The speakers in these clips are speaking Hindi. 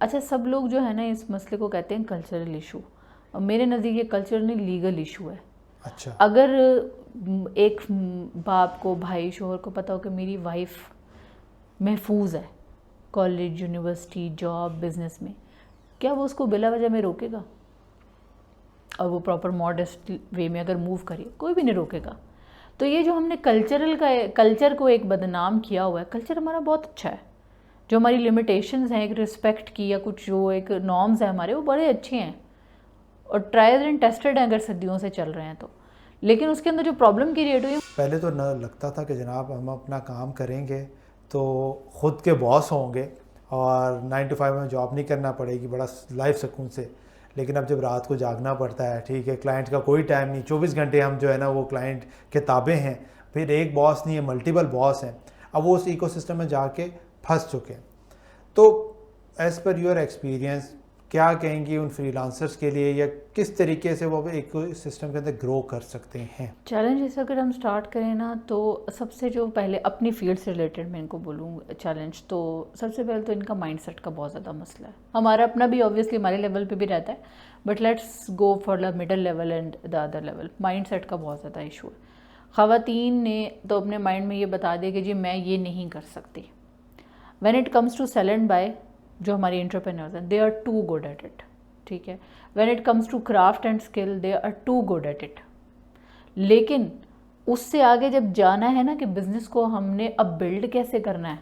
अच्छा, सब लोग जो है ना इस मसले को कहते हैं कल्चरल इशू, और मेरे नज़दीक ये कल्चरल नहीं लीगल इशू है। अच्छा। अगर एक बाप को, भाई, शोहर को पता हो कि मेरी वाइफ महफूज है कॉलेज, यूनिवर्सिटी, जॉब, बिजनेस में, क्या वो उसको बिला वजह में रोकेगा? और वो प्रॉपर मॉडेस्ट वे में अगर मूव करे, कोई भी नहीं रोकेगा। तो ये जो हमने कल्चर को एक बदनाम किया हुआ है, कल्चर हमारा बहुत अच्छा है। जो हमारी लिमिटेशंस हैं एक रिस्पेक्ट की या कुछ जो एक नॉर्म्स हैं हमारे, वो बड़े अच्छे हैं और ट्राइड एंड टेस्टेड हैं अगर सदियों से चल रहे हैं तो। लेकिन उसके अंदर जो प्रॉब्लम क्रिएट हुई, पहले तो न लगता था कि जनाब हम अपना काम करेंगे तो ख़ुद के बॉस होंगे और 9 to 5 में जॉब नहीं करना पड़ेगी, बड़ा लाइफ सुकून से। लेकिन अब जब रात को जागना पड़ता है, ठीक है, क्लाइंट का कोई टाइम नहीं, 24 घंटे हम जो है ना वो क्लाइंट के ताबे हैं, फिर एक बॉस नहीं है, मल्टीपल बॉस हैं। अब वो उस इकोसिस्टम में जाके फंस चुके हैं। तो एज़ पर योर एक्सपीरियंस क्या कहेंगी उन फ्रीलांसर्स के लिए, या किस तरीके से वो एक सिस्टम के अंदर ग्रो कर सकते हैं? चैलेंजेस अगर हम स्टार्ट करें ना, तो सबसे जो पहले अपनी फील्ड से रिलेटेड मैं इनको बोलूँ चैलेंज, तो सबसे पहले तो इनका माइंडसेट का बहुत ज़्यादा मसला है। हमारा अपना भी ऑब्वियसली हमारे लेवल पे भी रहता है, but let's go for the middle level and the other level. Mindset का बहुत ज़्यादा इशू है। ख़वातीन ने तो अपने माइंड में ये बता दिया कि जी मैं ये नहीं कर सकती। When it comes to sell and buy, जो हमारी एंटरप्रेन्योर्स हैं, they are too good at it. ठीक है, when it comes to craft and skill, they are too good at it. लेकिन उससे आगे जब जाना है ना कि बिज़नेस को हमने अब बिल्ड कैसे करना है,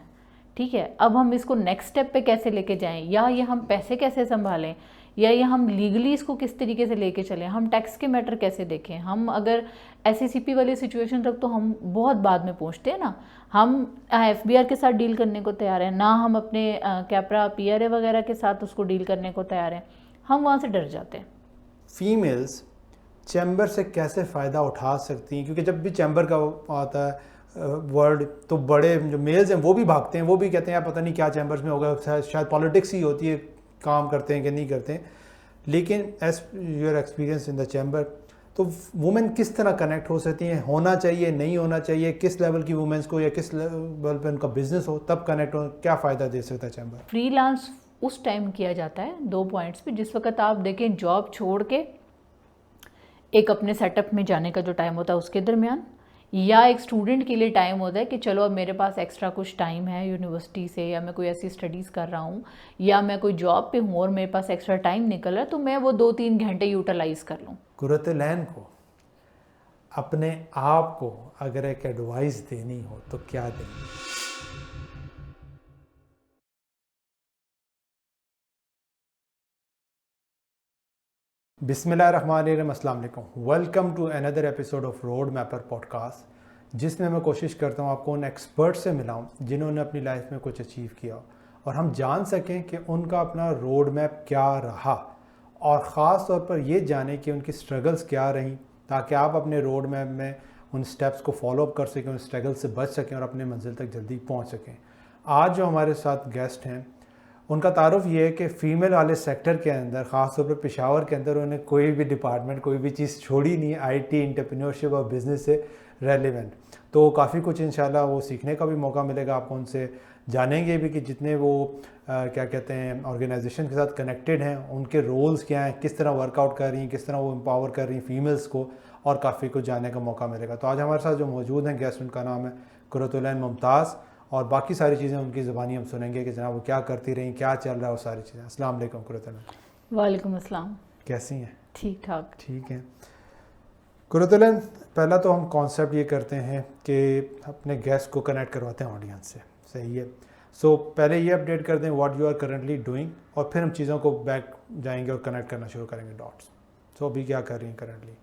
ठीक है, अब हम इसको नेक्स्ट स्टेप पे कैसे लेके जाएं, या ये हम पैसे कैसे संभालें, या ये हम लीगली इसको किस तरीके से लेके चलें, हम टैक्स के मैटर कैसे देखें। हम अगर SACP वाली सिचुएशन तक तो हम बहुत बाद में पहुंचते हैं ना। हम FBR के साथ डील करने को तैयार हैं ना, हम अपने कैपरा PRA वगैरह के साथ उसको डील करने को तैयार हैं। हम वहाँ से डर जाते हैं। फीमेल्स चैम्बर से कैसे फ़ायदा उठा सकती हैं? क्योंकि जब भी चैम्बर का आता है वर्ड, तो बड़े जो मेल्स हैं वो भी भागते हैं, वो भी कहते हैं यार पता नहीं क्या चैम्बर्स में होगा, शायद पॉलिटिक्स ही होती है, काम करते हैं कि नहीं करते हैं। लेकिन as your experience in the chamber, तो वुमेन किस तरह कनेक्ट हो सकती हैं? होना चाहिए, नहीं होना चाहिए? किस लेवल की वुमेन्स को, या किस लेवल पे उनका बिजनेस हो तब कनेक्ट हो? क्या फ़ायदा दे सकता है चैम्बर? फ्रीलांस उस टाइम किया जाता है 2 पॉइंट्स पे, जिस वक्त आप देखें जॉब छोड़ के एक अपने सेटअप में जाने का जो टाइम होता है उसके दरमियान, या एक स्टूडेंट के लिए टाइम होता है कि चलो अब मेरे पास एक्स्ट्रा कुछ टाइम है यूनिवर्सिटी से, या मैं कोई ऐसी स्टडीज़ कर रहा हूँ, या मैं कोई जॉब पे हूँ और मेरे पास एक्स्ट्रा टाइम निकल रहा है, तो मैं वो 2-3 घंटे यूटिलाइज़ कर लूँ। कुरतलैन को, अपने आप को अगर एक एडवाइस देनी हो तो क्या देंगे? बिस्मिल्लाहिर्रहमानिर्रहीम, अस्सलाम वालेकुम। Welcome to another episode of road mapper podcast, जिसमें मैं कोशिश करता हूँ आपको उन एक्सपर्ट से मिलाऊँ जिन्होंने अपनी लाइफ में कुछ अचीव किया और हम जान सकें कि उनका अपना रोड मैप क्या रहा, और ख़ास तौर पर ये जानें कि उनकी स्ट्रगल्स क्या रहीं, ताकि आप अपने रोड मैप में उन स्टेप्स को फॉलो अप कर सकें, उन स्ट्रगल से बच सकें और अपने मंजिल तक जल्दी पहुँच सकें। आज जो हमारे साथ गेस्ट हैं, उनका तारुफ ये है कि फ़ीमेल वाले सेक्टर के अंदर, ख़ास तौर पर पेशावर के अंदर, उन्हें कोई भी डिपार्टमेंट, कोई भी चीज़ छोड़ी नहीं है IT, एंटरप्रेन्योरशिप और बिज़नेस से रेलिवेंट। तो काफ़ी कुछ इंशाल्लाह वो सीखने का भी मौका मिलेगा आपको, उनसे जानेंगे भी कि जितने वो क्या कहते हैं ऑर्गेनाइजेशन के साथ कनेक्टेड हैं, उनके रोल्स क्या हैं, किस तरह वर्कआउट कर रही हैं, किस तरह वो एम्पावर कर रही हैं फ़ीमेल्स को, और काफ़ी कुछ जानने का मौका मिलेगा। तो आज हमारे साथ जो मौजूद हैं गेस्ट, उनका नाम है कुरतुलैन मुमताज़, और बाकी सारी चीज़ें उनकी ज़बानी हम सुनेंगे कि जनाब वो क्या करती रहीं, क्या चल रहा है, वो सारी चीज़ें। अस्सलाम वालेकुम कुरतुलैन। वालेकुम अस्सलाम। कैसी हैं? ठीक ठाक। ठीक है कुरतुलैन, पहला तो हम कॉन्सेप्ट ये करते हैं कि अपने गेस्ट को कनेक्ट करवाते हैं ऑडियंस से, सही है? सो पहले ये अपडेट कर दें what you are currently doing, और फिर हम चीज़ों को बैक जाएंगे और कनेक्ट करना शुरू करेंगे डॉट्स। सो अभी क्या कर रही हैं करंटली?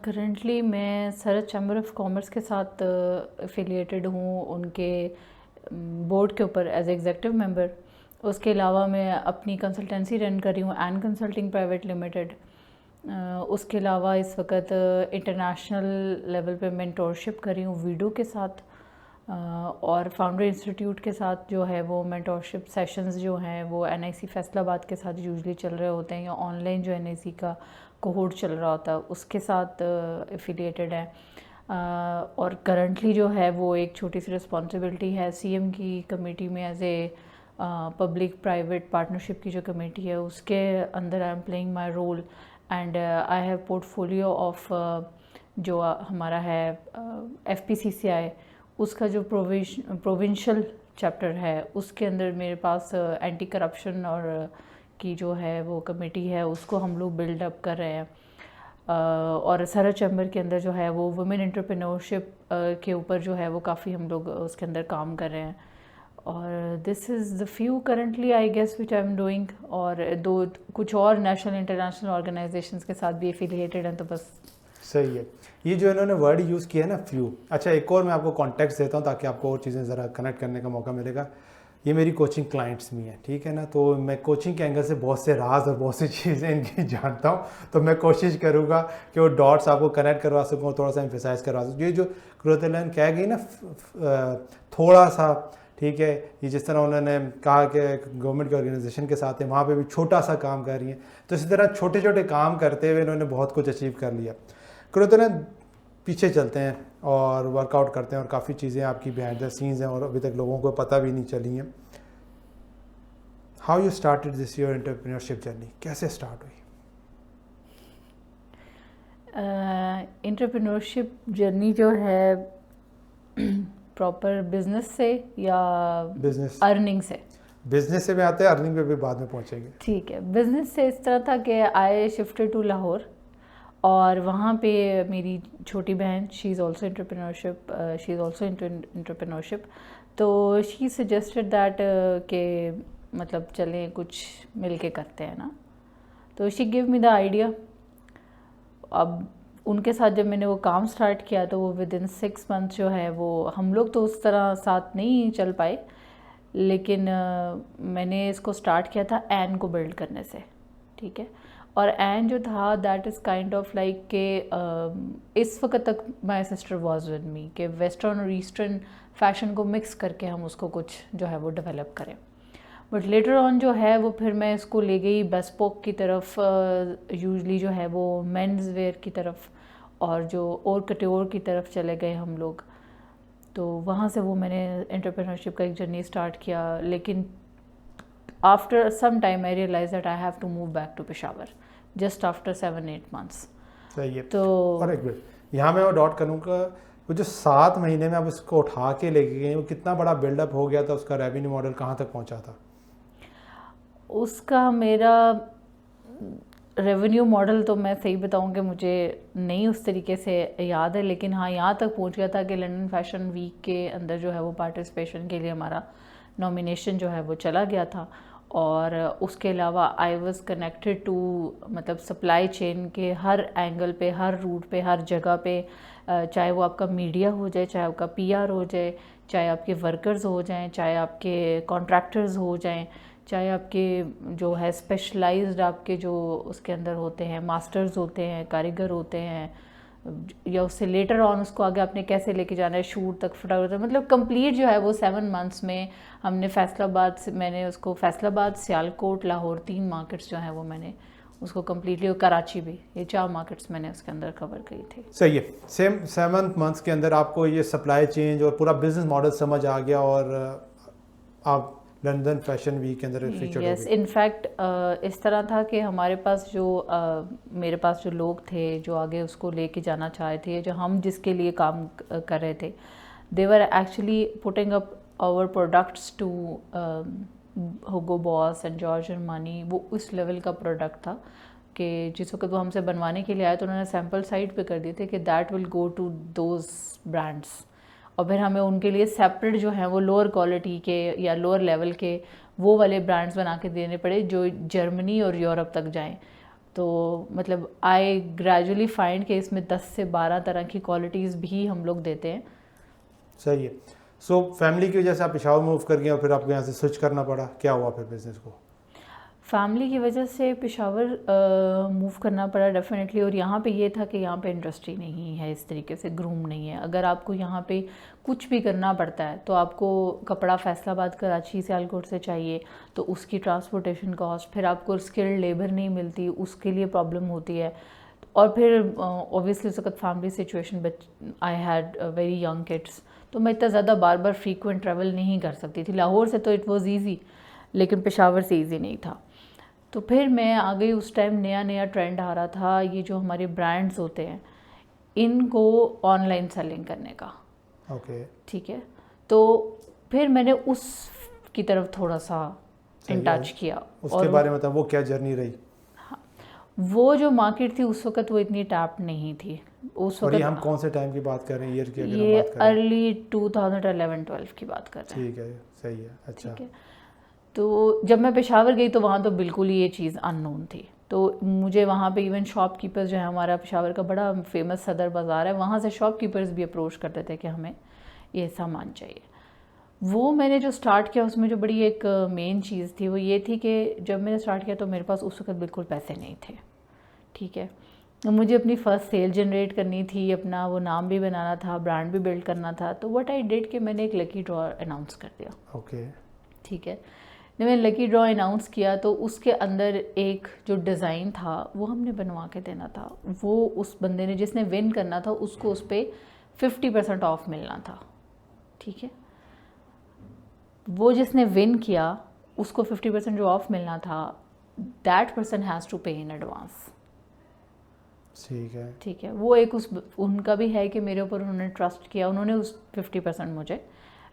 करंटली मैं सरहद चैम्बर ऑफ कॉमर्स के साथ एफिलिएटेड हूँ, उनके बोर्ड के ऊपर एज एग्जेक्टिव मेंबर। उसके अलावा मैं अपनी कंसल्टेंसी रन कर रही हूँ, एंड कंसल्टिंग प्राइवेट लिमिटेड। उसके अलावा इस वक्त इंटरनेशनल लेवल पे मेंटोरशिप कर रही हूँ वीडो के साथ, और फाउंडर इंस्टीट्यूट के साथ जो है वो मेंटोरशिप सेशंस जो हैं वो NIC फैसलाबाद के साथ यूजुअली चल रहे होते हैं, या ऑनलाइन जो NIC का कोहोर्ट चल रहा होता है उसके साथ एफिलिएटेड है। और करंटली जो है वो एक छोटी सी रिस्पॉन्सिबिलिटी है CM की कमेटी में as a public private partnership की जो कमेटी है उसके अंदर I am playing my role and I have portfolio of जो हमारा है FPCCI, उसका जो प्रोविंशियल चैप्टर है उसके अंदर मेरे पास एंटी करप्शन और की जो है वो कमेटी है उसको हम लोग बिल्डअप कर रहे हैं। और सरहद चैम्बर के अंदर जो है वो वुमेन एंटरप्रेन्योरशिप के ऊपर जो है वो काफ़ी हम लोग उसके अंदर काम कर रहे हैं। और this is the few currently I guess which I am doing. और दो कुछ और नेशनल इंटरनेशनल ऑर्गेनाइजेशंस के साथ भी एफिलिएटेड हैं, तो बस। सही है। ये जो इन्होंने वर्ड यूज़ किया है ना, फ्यू, अच्छा एक और मैं आपको कॉन्टेक्स्ट देता हूँ ताकि आपको और चीज़ें ज़रा कनेक्ट करने का मौका मिलेगा। ये मेरी कोचिंग क्लाइंट्स भी हैं, ठीक है ना, तो मैं कोचिंग के एंगल से बहुत से राज और बहुत सी चीज़ें इनकी जानता हूँ, तो मैं कोशिश करूँगा कि वो डॉट्स आपको कनेक्ट करवा सकूँ, थोड़ा सा एम्फेसाइज करवा सकूँ। ये जो कुरतुल कह गई ना थोड़ा सा, ठीक है, ये जिस तरह उन्होंने कहा कि गवर्नमेंट के ऑर्गेनाइजेशन के साथ है वहाँ पे भी छोटा सा काम कर रही हैं, तो इसी तरह छोटे छोटे काम करते हुए इन्होंने बहुत कुछ अचीव कर लिया। कुरतुल पीछे चलते हैं और वर्कआउट करते हैं और काफ़ी चीज़ें आपकी बिहाइंड द सीन्स हैं और अभी तक लोगों को पता भी नहीं चली हैं। How you started this your entrepreneurship journey, कैसे स्टार्ट हुई? एंटरप्रेन्योरशिप जर्नी जो है प्रॉपर बिजनेस से या बिजनेस अर्निंग से? बिजनेस से भी आते हैं, अर्निंग पे भी बाद में पहुंचेंगे। ठीक है। बिजनेस से इस तरह था कि आई शिफ्टेड टू लाहौर और वहाँ पे मेरी छोटी बहन शी इज़ ऑल्सो एंटरप्रेन्योरशिप, तो शी सजेस्टेड दैट के मतलब चलें कुछ मिल के करते हैं ना, तो she give me the idea. अब उनके साथ जब मैंने वो काम स्टार्ट किया तो वो विद इन 6 मंथ जो है वो हम लोग तो उस तरह साथ नहीं चल पाए, लेकिन मैंने इसको स्टार्ट किया था एन को बिल्ड करने से, ठीक है। और एन जो था that is kind of like के इस वक्त तक my sister was with me कि वेस्टर्न और ईस्टर्न फैशन को मिक्स करके हम उसको कुछ जो है वो डेवलप करें। बट लेटर ऑन जो है वो फिर मैं इसको ले गई बेस्पोक की तरफ, यूजली जो है वो मेंस वेयर की तरफ और जो और कट्योर की तरफ चले गए हम लोग। तो वहाँ से वो मैंने एंटरप्रेन्योरशिप का एक जर्नी स्टार्ट किया, लेकिन after some time I realise that I have to move back to Peshawar just after 7-8 months. सही है। तो और एक मिनट यहाँ मैं वो डॉट करूँगा, वो जो 7 महीने में आप उसको उठा के लेके गए, वो कितना बड़ा बिल्डअप हो गया था, उसका रेवेन्यू मॉडल कहाँ तक पहुँचा था? उसका मेरा रेवेन्यू मॉडल तो मैं सही बताऊं कि मुझे नहीं उस तरीके से याद है, लेकिन हाँ यहाँ तक पहुंच गया था कि लंदन फैशन वीक के अंदर जो है वो पार्टिसिपेशन के लिए हमारा नॉमिनेशन जो है वो चला गया था। और उसके अलावा आई वाज कनेक्टेड टू मतलब सप्लाई चेन के हर एंगल पे, हर रूट पे, हर जगह पे, चाहे वो आपका मीडिया हो जाए, चाहे आपका PR हो जाए, चाहे आपके वर्कर्स हो जाएं, चाहे आपके कॉन्ट्रैक्टर्स हो जाएं, चाहे आपके जो है स्पेशलाइज्ड आपके जो उसके अंदर होते हैं मास्टर्स होते हैं, कारीगर होते हैं, या उससे लेटर ऑन उसको आगे आपने कैसे लेके जाना है शूट तक, फोटोग्राफर, मतलब कंप्लीट जो है वो 7 मंथ्स में हमने फैसलाबाद से मैंने उसको फैसलाबाद, सियालकोट, लाहौर 3 मार्केट्स जो हैं वो मैंने उसको कम्प्लीटली, और कराची भी, ये 4 मार्केट्स मैंने उसके अंदर कवर की थी। सही है। 7 मंथ्स के अंदर आपको ये सप्लाई चेंज और पूरा बिजनेस मॉडल समझ आ गया और आप लंदन फैशन वीक के अंदर फीचर हो यस, गए। इनफैक्ट इस तरह था कि हमारे पास जो मेरे पास जो लोग थे जो आगे उसको लेके जाना चाह रहे थे, जो हम जिसके लिए काम कर रहे थे, they were actually putting up our products to Hugo Boss and George Armani. वो उस लेवल का प्रोडक्ट था कि जिस वक्त वो हमसे बनवाने के लिए आए तो उन्होंने सैम्पल साइड पे कर दिए थे कि that will go to those brands, और फिर हमें उनके लिए सेपरेट जो है वो लोअर क्वालिटी के या लोअर लेवल के वो वाले ब्रांड्स बना के देने पड़े जो जर्मनी और यूरोप तक जाएं। तो मतलब आई ग्रेजुअली फाइंड कि इसमें 10 से 12 तरह की क्वालिटीज़ भी हम लोग देते हैं। सही है। सो फैमिली की वजह से आप पेशावर मूव कर गए और फिर आपको यहाँ से स्विच करना पड़ा, क्या हुआ फिर बिजनेस को? फैमिली की वजह से पेशावर मूव करना पड़ा डेफिनेटली, और यहाँ पे ये था कि यहाँ पे इंडस्ट्री नहीं है, इस तरीके से ग्रूम नहीं है। अगर आपको यहाँ पे कुछ भी करना पड़ता है तो आपको कपड़ा फैसलाबाद, कराची, सियालकोट से चाहिए तो उसकी ट्रांसपोर्टेशन कॉस्ट, फिर आपको स्किल्ड लेबर नहीं मिलती, उसके लिए प्रॉब्लम होती है। और फिर ऑब्वियसली उस वक्त family situation, I had very young kids, तो मैं इतना ज़्यादा बार बार फ्रीक्वेंट ट्रैवल नहीं कर सकती थी। लाहौर से तो इट वाज इजी, लेकिन पेशावर से इजी नहीं था। तो फिर मैं आ गई, उस टाइम नया नया ट्रेंड आ रहा था ये जो हमारे ब्रांड्स होते हैं इनको ऑनलाइन सेलिंग करने का। ओके, ठीक है, तो फिर मैंने उस की तरफ थोड़ा सा इन टच किया। उसके और बारे में बताओ, वो क्या जर्नी रही? वो जो मार्केट थी उस वक्त वो इतनी टैप नहीं थी उस और ये हम वक्त। कौन से टाइम की बात कर रहे हैं, ईयर की अगर हम ये बात करें? अर्ली 2011-12 की बात कर रहे हैं। ठीक है, सही है, अच्छा। ठीक है, तो जब मैं पेशावर गई तो वहाँ तो बिल्कुल ही ये चीज़ अननोन थी। तो मुझे वहाँ पे इवन शॉपकीपर्स जो है, हमारा पेशावर का बड़ा फेमस सदर बाज़ार है, वहाँ से शॉपकीपर्स भी अप्रोच करते थे कि हमें ये सामान चाहिए। वो मैंने जो स्टार्ट किया उसमें जो बड़ी एक मेन चीज़ थी वो ये थी कि जब मैंने स्टार्ट किया तो मेरे पास उस वक्त बिल्कुल पैसे नहीं थे। ठीक है, तो मुझे अपनी फ़र्स्ट सेल जनरेट करनी थी, अपना वो नाम भी बनाना था, ब्रांड भी बिल्ड करना था। तो व्हाट आई डिड कि मैंने एक लकी ड्रॉ अनाउंस कर दिया। ओके, ठीक है, जब मैंने लकी ड्रॉ अनाउंस किया तो उसके अंदर एक जो डिज़ाइन था वो हमने बनवा के देना था। वो उस बंदे ने जिसने विन करना था उसको उस पर 50% ऑफ मिलना था। ठीक है, वो जिसने विन किया उसको 50% जो ऑफ मिलना था, दैट पर्सन हैज़ टू पे इन एडवांस। ठीक है, ठीक है, वो एक उस उनका भी है कि मेरे ऊपर उन्होंने ट्रस्ट किया, उन्होंने उस 50% मुझे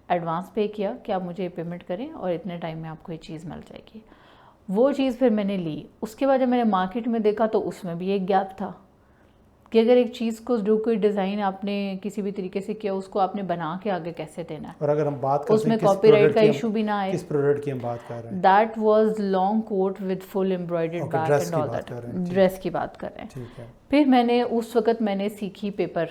एडवांस पे किया कि आप मुझे पेमेंट करें और इतने टाइम में आपको ये चीज़ मिल जाएगी। वो चीज़ फिर मैंने ली। उसके बाद जब मैंने मार्केट में देखा तो उसमें भी एक गैप था कि अगर एक चीज़ को जो कोई डिज़ाइन आपने किसी भी तरीके से किया उसको आपने बना के आगे कैसे देना है, और अगर हम बात करते उसमें हैं किस कॉपीराइट प्रोडक्ट का की इशू भी ना आए। किस प्रोडक्ट की हम बात कर रहे हैं? That was long coat with full embroidered Okay, back dress and की ऑल बात दैट। कर रहे हैं, ठीक। ड्रेस की बात कर रहे हैं। ठीक है, फिर मैंने उस वक्त मैंने सीखी पेपर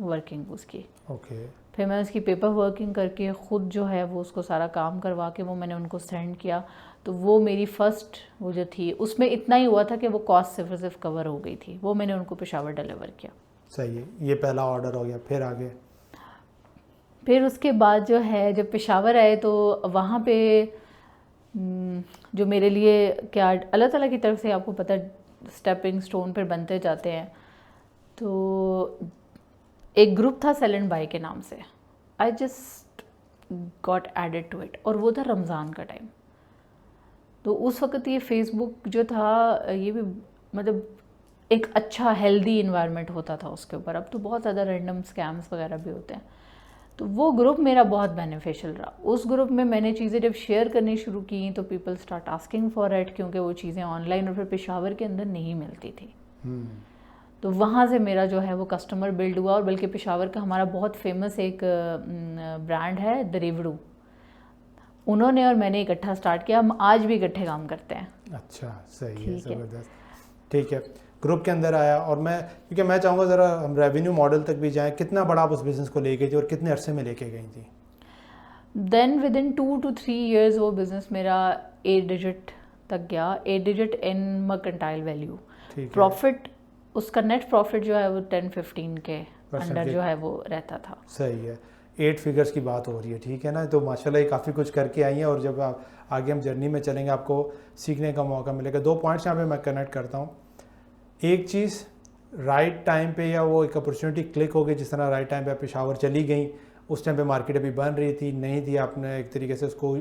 वर्किंग उसकी। ओके, फिर मैं उसकी पेपर वर्किंग करके ख़ुद जो है वो उसको सारा काम करवा के वो मैंने उनको सेंड किया। तो वो मेरी फ़र्स्ट वो जो थी उसमें इतना ही हुआ था कि वो कॉस्ट सिर्फ कवर हो गई थी। वो मैंने उनको पेशावर डिलीवर किया। सही है, ये पहला ऑर्डर हो गया। फिर आगे? फिर उसके बाद जो है जब पेशावर आए तो वहाँ पे जो मेरे लिए क्या अल्लाह ताला की तरफ से आपको पता स्टेपिंग स्टोन पर बनते जाते हैं। तो एक ग्रुप था सेल एंड बाय के नाम से, I just got added to it, और वो था रमज़ान का टाइम। तो उस वक्त ये फेसबुक जो था ये भी मतलब एक अच्छा हेल्दी इन्वायरमेंट होता था उसके ऊपर। अब तो बहुत ज़्यादा रैंडम स्कैम्स वगैरह भी होते हैं। तो वो ग्रुप मेरा बहुत बेनिफिशियल रहा। उस ग्रुप में मैंने चीज़ें जब शेयर करनी शुरू की तो people start asking for it, क्योंकि वो चीज़ें ऑनलाइन और फिर पेशावर के अंदर नहीं मिलती थी। तो वहाँ से मेरा जो है वो कस्टमर बिल्ड हुआ। और बल्कि पेशावर का हमारा बहुत फेमस एक ब्रांड है दरीवड़ू, उन्होंने और मैंने इकट्ठा स्टार्ट किया। हम आज भी इकट्ठे काम करते हैं। अच्छा, सही है, ठीक है। ज़बरदस्त। ठीक है, ग्रुप के अंदर आया और क्योंकि मैं चाहूँगा ज़रा हम रेवेन्यू मॉडल तक भी जाएं। कितना बड़ा आप उस बिज़नेस को लेके थी और कितने अरसे में लेके गई थी? Then within 2 to 3 years वो बिज़नेस मेरा 8 डिजिट तक गया। 8 डिजिट इन मर्केंटाइल वैल्यू। ठीक है, प्रॉफिट उसका नेट प्रॉफिट जो है वो 10-15 के परसेंट अंडर के- जो है वो रहता था। सही है, 8 फिगर्स की बात हो रही है, ठीक है ना। तो माशाल्लाह ये काफ़ी कुछ करके आई हैं और जब आप आगे हम जर्नी में चलेंगे आपको सीखने का मौका मिलेगा। 2 पॉइंट्स यहाँ पे मैं कनेक्ट करता हूँ। एक चीज़, राइट टाइम पे या वो एक अपॉर्चुनिटी क्लिक हो गई, जिस तरह राइट टाइम पे आप पेशावर चली गई, उस टाइम पे मार्केट अभी बन रही थी नहीं थी, आपने एक तरीके से उसको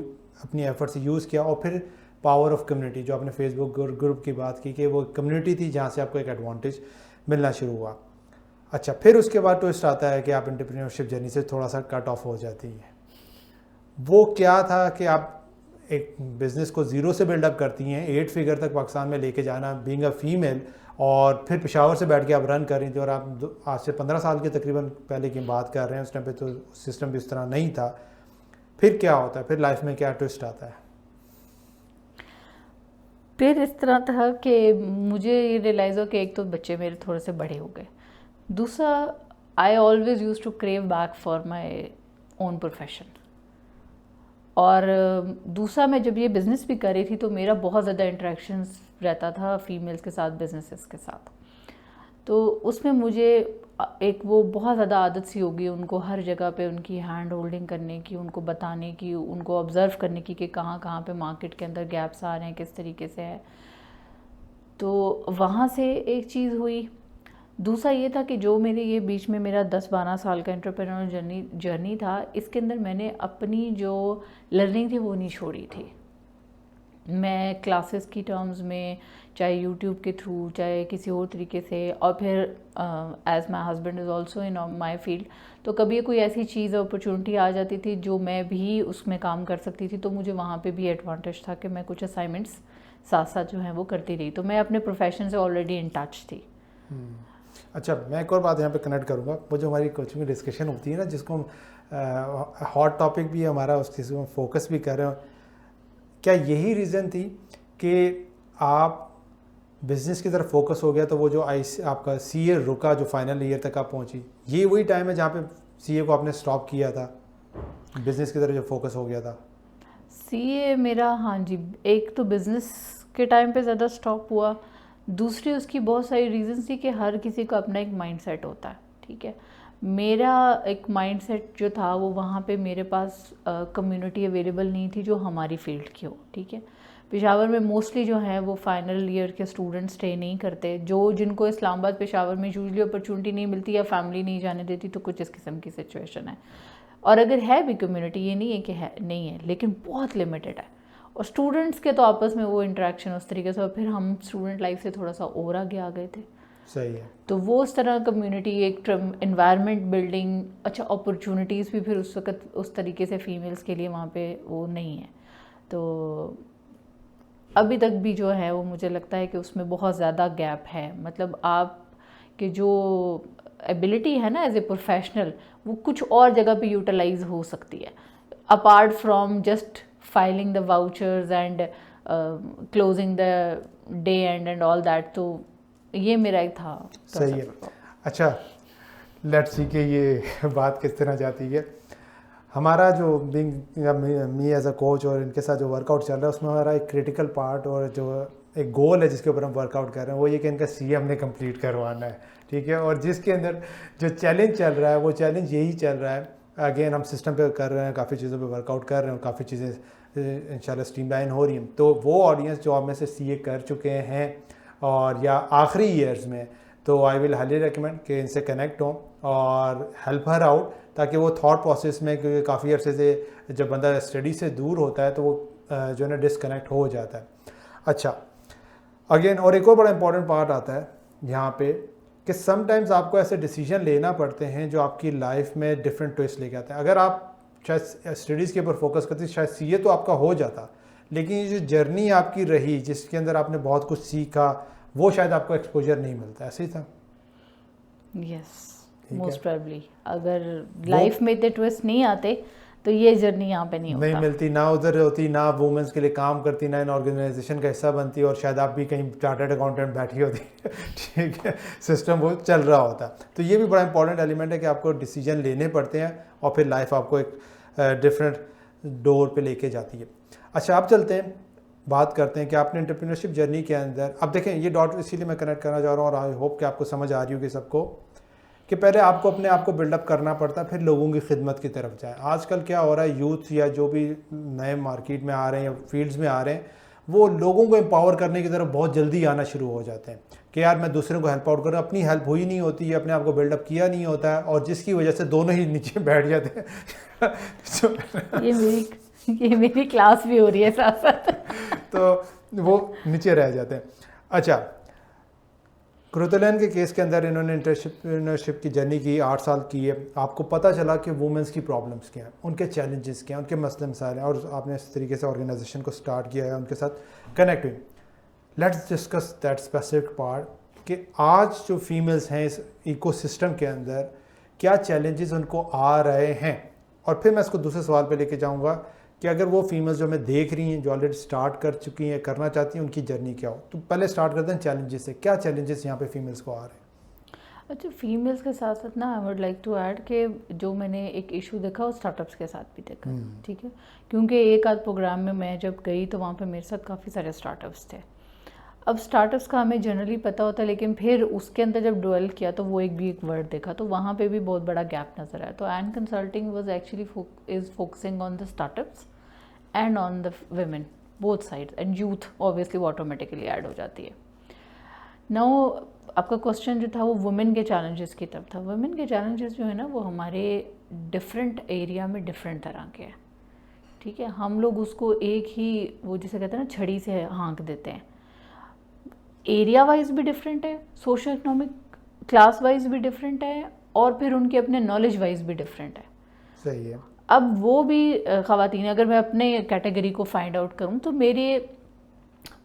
अपनी एफर्ट से यूज़ किया। और फिर पावर ऑफ कम्युनिटी, जो आपने फेसबुक ग्रुप की बात की कि वो कम्युनिटी थी जहाँ से आपको एक एडवांटेज मिलना शुरू हुआ। अच्छा, फिर उसके बाद ट्विस्ट आता है कि आप एंटरप्रेन्योरशिप जर्नी से थोड़ा सा कट ऑफ हो जाती है। वो क्या था कि आप एक बिज़नेस को ज़ीरो से बिल्डअप करती हैं, 8 फिगर तक पाकिस्तान में लेके जाना, बीइंग अ फीमेल, और फिर पेशावर से बैठ के आप रन कर रही थी। और आप आज से 15 साल के तकरीबन पहले की बात कर रहे हैं, उस टाइम पे तो सिस्टम भी इस तरह नहीं था। फिर क्या होता है, फिर लाइफ में क्या ट्विस्ट आता है? फिर इस तरह था कि मुझे ये रियलाइज़ हो कि एक तो बच्चे मेरे थोड़े से बड़े हो गए, दूसरा I always use to crave back for my own profession, और दूसरा मैं जब ये बिज़नेस भी कर रही थी तो मेरा बहुत ज़्यादा इंटरेक्शंस रहता था फीमेल्स के साथ, बिजनेसेस के साथ। तो उसमें मुझे एक वो बहुत ज़्यादा आदत सी होगी उनको हर जगह पे उनकी हैंड होल्डिंग करने की, उनको बताने की, उनको ऑब्ज़र्व करने की कि कहाँ कहाँ पे मार्केट के अंदर गैप्स आ रहे हैं, किस तरीके से है। तो वहाँ से एक चीज़ हुई। दूसरा ये था कि जो मेरे ये बीच में मेरा 10-12 साल का एंटरप्रेन्योर जर्नी था, इसके अंदर मैंने अपनी जो लर्निंग थी वो नहीं छोड़ी थी। मैं क्लासेस की टर्म्स में, चाहे यूट्यूब के थ्रू, चाहे किसी और तरीके से, और फिर as my husband is also in my field, तो कभी कोई ऐसी चीज़ अपॉर्चुनिटी आ जाती थी जो मैं भी उसमें काम कर सकती थी, तो मुझे वहाँ पे भी एडवांटेज था कि मैं कुछ असाइनमेंट्स साथ साथ जो है वो करती रही, तो मैं अपने प्रोफेशन से ऑलरेडी इन टच थी। अच्छा, मैं एक और बात यहाँ पे कनेक्ट करूँगा, वो जो हमारी कोचिंग में डिस्कशन होती है ना, जिसको हम हॉट टॉपिक भी है हमारा, उस चीज़ को हम फोकस भी कर रहे हो, क्या यही रीज़न थी कि आप बिजनेस की तरफ फोकस हो गया, तो वो जो आपका सीए रुका, जो फाइनल ईयर तक आप पहुंची, ये वही टाइम है जहाँ पे सीए को आपने स्टॉप किया था, बिजनेस की तरफ जो फोकस हो गया था? सीए मेरा, हाँ जी, एक तो बिज़नेस के टाइम पे ज़्यादा स्टॉप हुआ, दूसरी उसकी बहुत सारी रीज़न्स थी कि हर किसी का अपना एक माइंडसेट होता है, ठीक है। मेरा एक माइंडसेट जो था वो वहाँ पे मेरे पास कम्युनिटी अवेलेबल नहीं थी जो हमारी फील्ड की हो, ठीक है। पेशावर में मोस्टली जो है वो फाइनल ईयर के स्टूडेंट स्टे नहीं करते, जो जिनको इस्लामाबाद पेशावर में यूजली अपॉर्चुनिटी नहीं मिलती या फैमिली नहीं जाने देती, तो कुछ इस किस्म की सिचुएशन है। और अगर है भी कम्युनिटी, ये नहीं है कि है नहीं है, लेकिन बहुत लिमिटेड है, और स्टूडेंट्स के तो आपस में वो इंटरेक्शन उस तरीके से, और फिर हम स्टूडेंट लाइफ से थोड़ा सा और आगे आ गए थे। सही है। तो वो उस तरह कम्युनिटी, एक इन्वायरमेंट बिल्डिंग, अच्छा अपॉर्चुनिटीज़ भी फिर उस वक्त उस तरीके से फ़ीमेल्स के लिए वहाँ पे वो नहीं है। तो अभी तक भी जो है वो मुझे लगता है कि उसमें बहुत ज़्यादा गैप है, मतलब आप कि जो एबिलिटी है ना एज ए प्रोफेशनल, वो कुछ और जगह पे यूटिलाइज हो सकती है, apart from just filing the vouchers and closing the day and all that. तो ये मेरा एक था। सही है। अच्छा, लेट्स सी कि ये बात किस तरह जाती है। हमारा जो मी एज अ कोच और इनके साथ जो वर्कआउट चल रहा है, उसमें हमारा एक क्रिटिकल पार्ट और जो एक गोल है जिसके ऊपर हम वर्कआउट कर रहे हैं, वो ये कि इनका सी हमने कंप्लीट करवाना है, ठीक है। और जिसके अंदर जो चैलेंज चल रहा है, वो चैलेंज यही चल रहा है, अगेन हम सिस्टम पे कर रहे हैं, काफ़ी चीज़ों पे वर्कआउट कर रहे हैं और काफ़ी चीज़ें इंशाल्लाह स्ट्रीमलाइन हो रही हैं। तो वो ऑडियंस जो आप में से सीए कर चुके हैं और या आखिरी ईयर्स में, तो आई विल हाईली रिकमेंड कि इनसे कनेक्ट हों और हेल्प हर आउट, ताकि वो थॉट प्रोसेस में, क्योंकि काफ़ी अरसे से जब बंदा स्टडी से दूर होता है तो वो जो है ना डिसकनेक्ट हो जाता है। अच्छा, अगेन और एक और बड़ा इंपॉर्टेंट पार्ट आता है यहाँ पे कि समटाइम्स आपको ऐसे डिसीजन लेना पड़ते हैं जो आपकी लाइफ में डिफरेंट ट्विस्ट लेके आते हैं। अगर आप शायद स्टडीज़ के ऊपर फोकस करते, शायद सीए तो आपका हो जाता, लेकिन ये जो जर्नी आपकी रही जिसके अंदर आपने बहुत कुछ सीखा, वो शायद आपको एक्सपोजर नहीं मिलता। ऐसे ही था? यस, मोस्ट प्रोबेबली अगर लाइफ में इतने ट्विस्ट नहीं आते तो ये जर्नी यहाँ पे नहीं मिलती, ना उधर होती, ना वुमेंस के लिए काम करती, ना इन ऑर्गेनाइजेशन का हिस्सा बनती, और शायद आप भी कहीं चार्टर्ड अकाउंटेंट बैठी होती ठीक है, सिस्टम वो चल रहा होता। तो ये भी बड़ा इंपॉर्टेंट एलिमेंट है कि आपको डिसीजन लेने पड़ते हैं और फिर लाइफ आपको एक डिफरेंट डोर पे लेके जाती है। अच्छा, आप चलते हैं, बात करते हैं कि आपने एंटरप्रेन्योरशिप जर्नी के अंदर, अब देखें ये डॉट इसीलिए मैं कनेक्ट करना चाह रहा हूँ और आई होप कि आपको समझ आ रही होगी सबको, कि पहले आपको अपने आप को बिल्डअप करना पड़ता है, फिर लोगों की खिदमत की तरफ जाए। आजकल क्या हो रहा है, यूथ या जो भी नए मार्केट में आ रहे हैं या फील्ड्स में आ रहे हैं, वो लोगों को एम्पावर करने की तरफ बहुत जल्दी आना शुरू हो जाते हैं कि यार मैं दूसरे को हेल्प आउट कर रहा हूँ, अपनी हेल्प हुई नहीं होती है, अपने आप को बिल्डअप किया नहीं होता है, और जिसकी वजह से दोनों ही नीचे बैठ जाते हैं ये मेरी क्लास भी हो रही है साथ साथ तो वो नीचे रह जाते हैं। अच्छा, क्रुतलैन के केस के अंदर इन्होंने एंटरप्रेन्योरशिप की जर्नी की, 8 साल की है। आपको पता चला कि वुमेंस की प्रॉब्लम्स क्या हैं, उनके चैलेंजेस क्या हैं, उनके मसले मसाइल हैं, और आपने इस तरीके से ऑर्गेनाइजेशन को स्टार्ट किया है, उनके साथ कनेक्ट हुई। Let's discuss that specific part कि आज जो फीमेल्स हैं इस इकोसिस्टम के अंदर, क्या चैलेंजेस उनको आ रहे हैं, और फिर मैं इसको दूसरे सवाल पे लेके जाऊंगा कि अगर वो फीमेल्स जो हमें देख रही हैं, जो ऑलरेडी स्टार्ट कर चुकी हैं, करना चाहती हैं, उनकी जर्नी क्या हो। तो पहले स्टार्ट करते हैं चैलेंजेस से, क्या चैलेंजेस यहाँ पे फीमेल्स को आ रहे हैं? अच्छा, फीमेल्स के साथ साथ ना I would like to add कि जो मैंने एक इशू देखा वो स्टार्टअप्स के साथ भी देखा, ठीक है, क्योंकि एक आध प्रोग्राम में मैं जब गई तो वहाँ पे मेरे साथ काफ़ी सारे स्टार्टअप्स थे। अब स्टार्टअप्स का हमें जनरली पता होता है, लेकिन फिर उसके अंदर जब डुएल किया तो वो एक वर्ड देखा, तो वहाँ पे भी बहुत बड़ा गैप नज़र आया। तो and consulting was actually is focusing on the startups and on the women, both sides, and youth obviously वो ऑटोमेटिकली ऐड हो जाती है। नाउ आपका क्वेश्चन जो था वो वुमेन के चैलेंजेस की तरफ था। वुमेन के चैलेंजेस जो है ना वो हमारे डिफरेंट एरिया में डिफरेंट तरह के हैं, ठीक है, हम लोग उसको एक ही वो जिसे कहते हैं ना छड़ी से हाँक देते हैं। एरिया वाइज भी डिफरेंट है, सोशो इकोनॉमिक क्लास वाइज भी डिफरेंट है, और फिर उनके अपने नॉलेज वाइज भी डिफरेंट है। सही है। अब वो भी ख़वातीन, अगर मैं अपने कैटेगरी को फाइंड आउट करूँ तो मेरे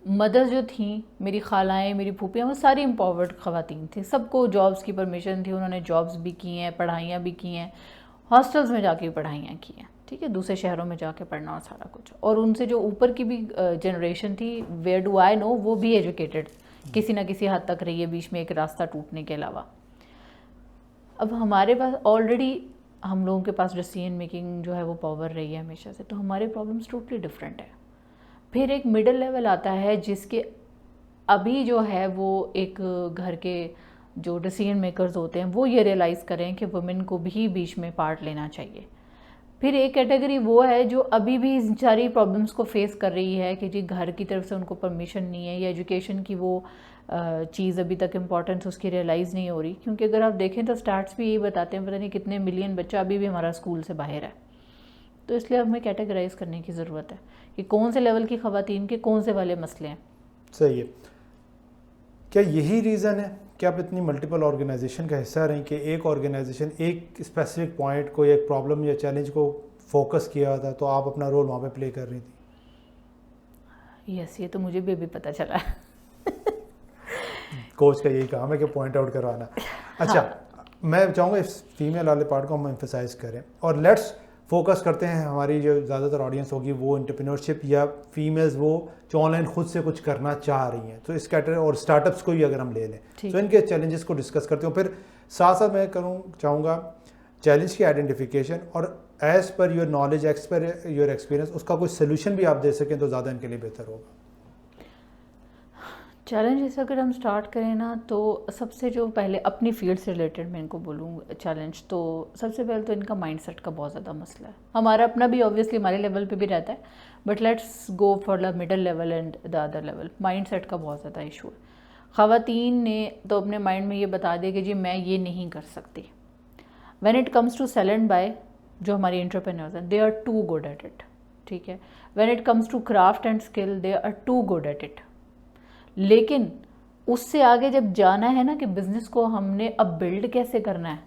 मदर जो थी, मेरी खालाएँ, मेरी फूफियाँ, वो सारी एम्पावर्ड ख़वातीन थी। सबको जॉब्स की परमिशन थी, उन्होंने जॉब्स भी की हैं, पढ़ाइयाँ भी की हैं, हॉस्टल्स में जाके भी पढ़ाइयाँ की हैं, ठीक है, दूसरे शहरों में जाके पढ़ना और सारा कुछ। और उनसे जो ऊपर की भी जनरेशन थी, वेयर डू आई नो, वो भी एजुकेटेड किसी ना किसी हद तक रही है, बीच में एक रास्ता टूटने के अलावा। अब हमारे पास ऑलरेडी, हम लोगों के पास डिसीजन मेकिंग जो है वो पावर रही है हमेशा से, तो हमारे प्रॉब्लम्स टोटली डिफरेंट है। फिर एक मिडिल लेवल आता है जिसके अभी जो है वो एक घर के जो डिसीजन मेकर्स होते हैं वो ये रियलाइज़ करें कि वुमेन को भी बीच में पार्ट लेना चाहिए। फिर एक कैटेगरी वो है जो अभी भी इन सारी प्रॉब्लम्स को फेस कर रही है कि जी घर की तरफ से उनको परमिशन नहीं है, या एजुकेशन की वो चीज़ अभी तक इम्पॉर्टेंस उसकी रियलाइज़ नहीं हो रही। क्योंकि अगर आप देखें तो स्टार्ट्स भी यही बताते हैं, पता नहीं कितने मिलियन बच्चा अभी भी हमारा स्कूल से बाहर है। तो इसलिए हमें कैटेगराइज करने की ज़रूरत है कि कौन से लेवल की ख़वातीन के कौन से वाले मसले हैं। सही है। क्या यही रीज़न है कि आप इतनी मल्टीपल ऑर्गेनाइजेशन का हिस्सा रही कि एक ऑर्गेनाइजेशन एक स्पेसिफिक पॉइंट को, एक प्रॉब्लम या चैलेंज को फोकस किया था, तो आप अपना रोल वहाँ पे प्ले कर रही थी? यस, ये तो मुझे भी अभी पता चला। कोच का यही काम है कि पॉइंट आउट करवाना। अच्छा, हाँ। मैं चाहूँगा इस फीमेल वाले पार्ट को हम एम्फेसाइज करें, और लेट्स फोकस करते हैं, हमारी जो ज़्यादातर ऑडियंस होगी वो एंटरप्रेन्योरशिप या फीमेल्स वो जो ऑनलाइन खुद से कुछ करना चाह रही हैं, तो इस कैटेगरी और स्टार्टअप्स को भी अगर हम ले लें तो इनके चैलेंजेस को डिस्कस करते हो। फिर साथ साथ मैं चाहूँगा चैलेंज की आइडेंटिफिकेशन, और as per your knowledge, as per your experience, उसका कोई सोल्यूशन भी आप दे सकें तो ज़्यादा इनके लिए बेहतर होगा। चैलेंजेस अगर हम स्टार्ट करें ना, तो सबसे जो पहले अपनी फील्ड से रिलेटेड मैं इनको बोलूँ चैलेंज, तो सबसे पहले तो इनका माइंडसेट का बहुत ज़्यादा मसला है। हमारा अपना भी ऑब्वियसली हमारे लेवल पे भी रहता है, but let's go for the middle level and the other level. Mindset का बहुत ज़्यादा इशू है। ख़वातीन ने तो अपने माइंड में ये बता दिया कि जी मैं ये नहीं कर सकती। When it comes to sell and buy, जो हमारी एंटरप्रेन्योर्स हैं, they are too good at it, ठीक है। When it comes to craft and skill, they are too good at it. लेकिन उससे आगे जब जाना है ना कि बिज़नेस को हमने अब बिल्ड कैसे करना है,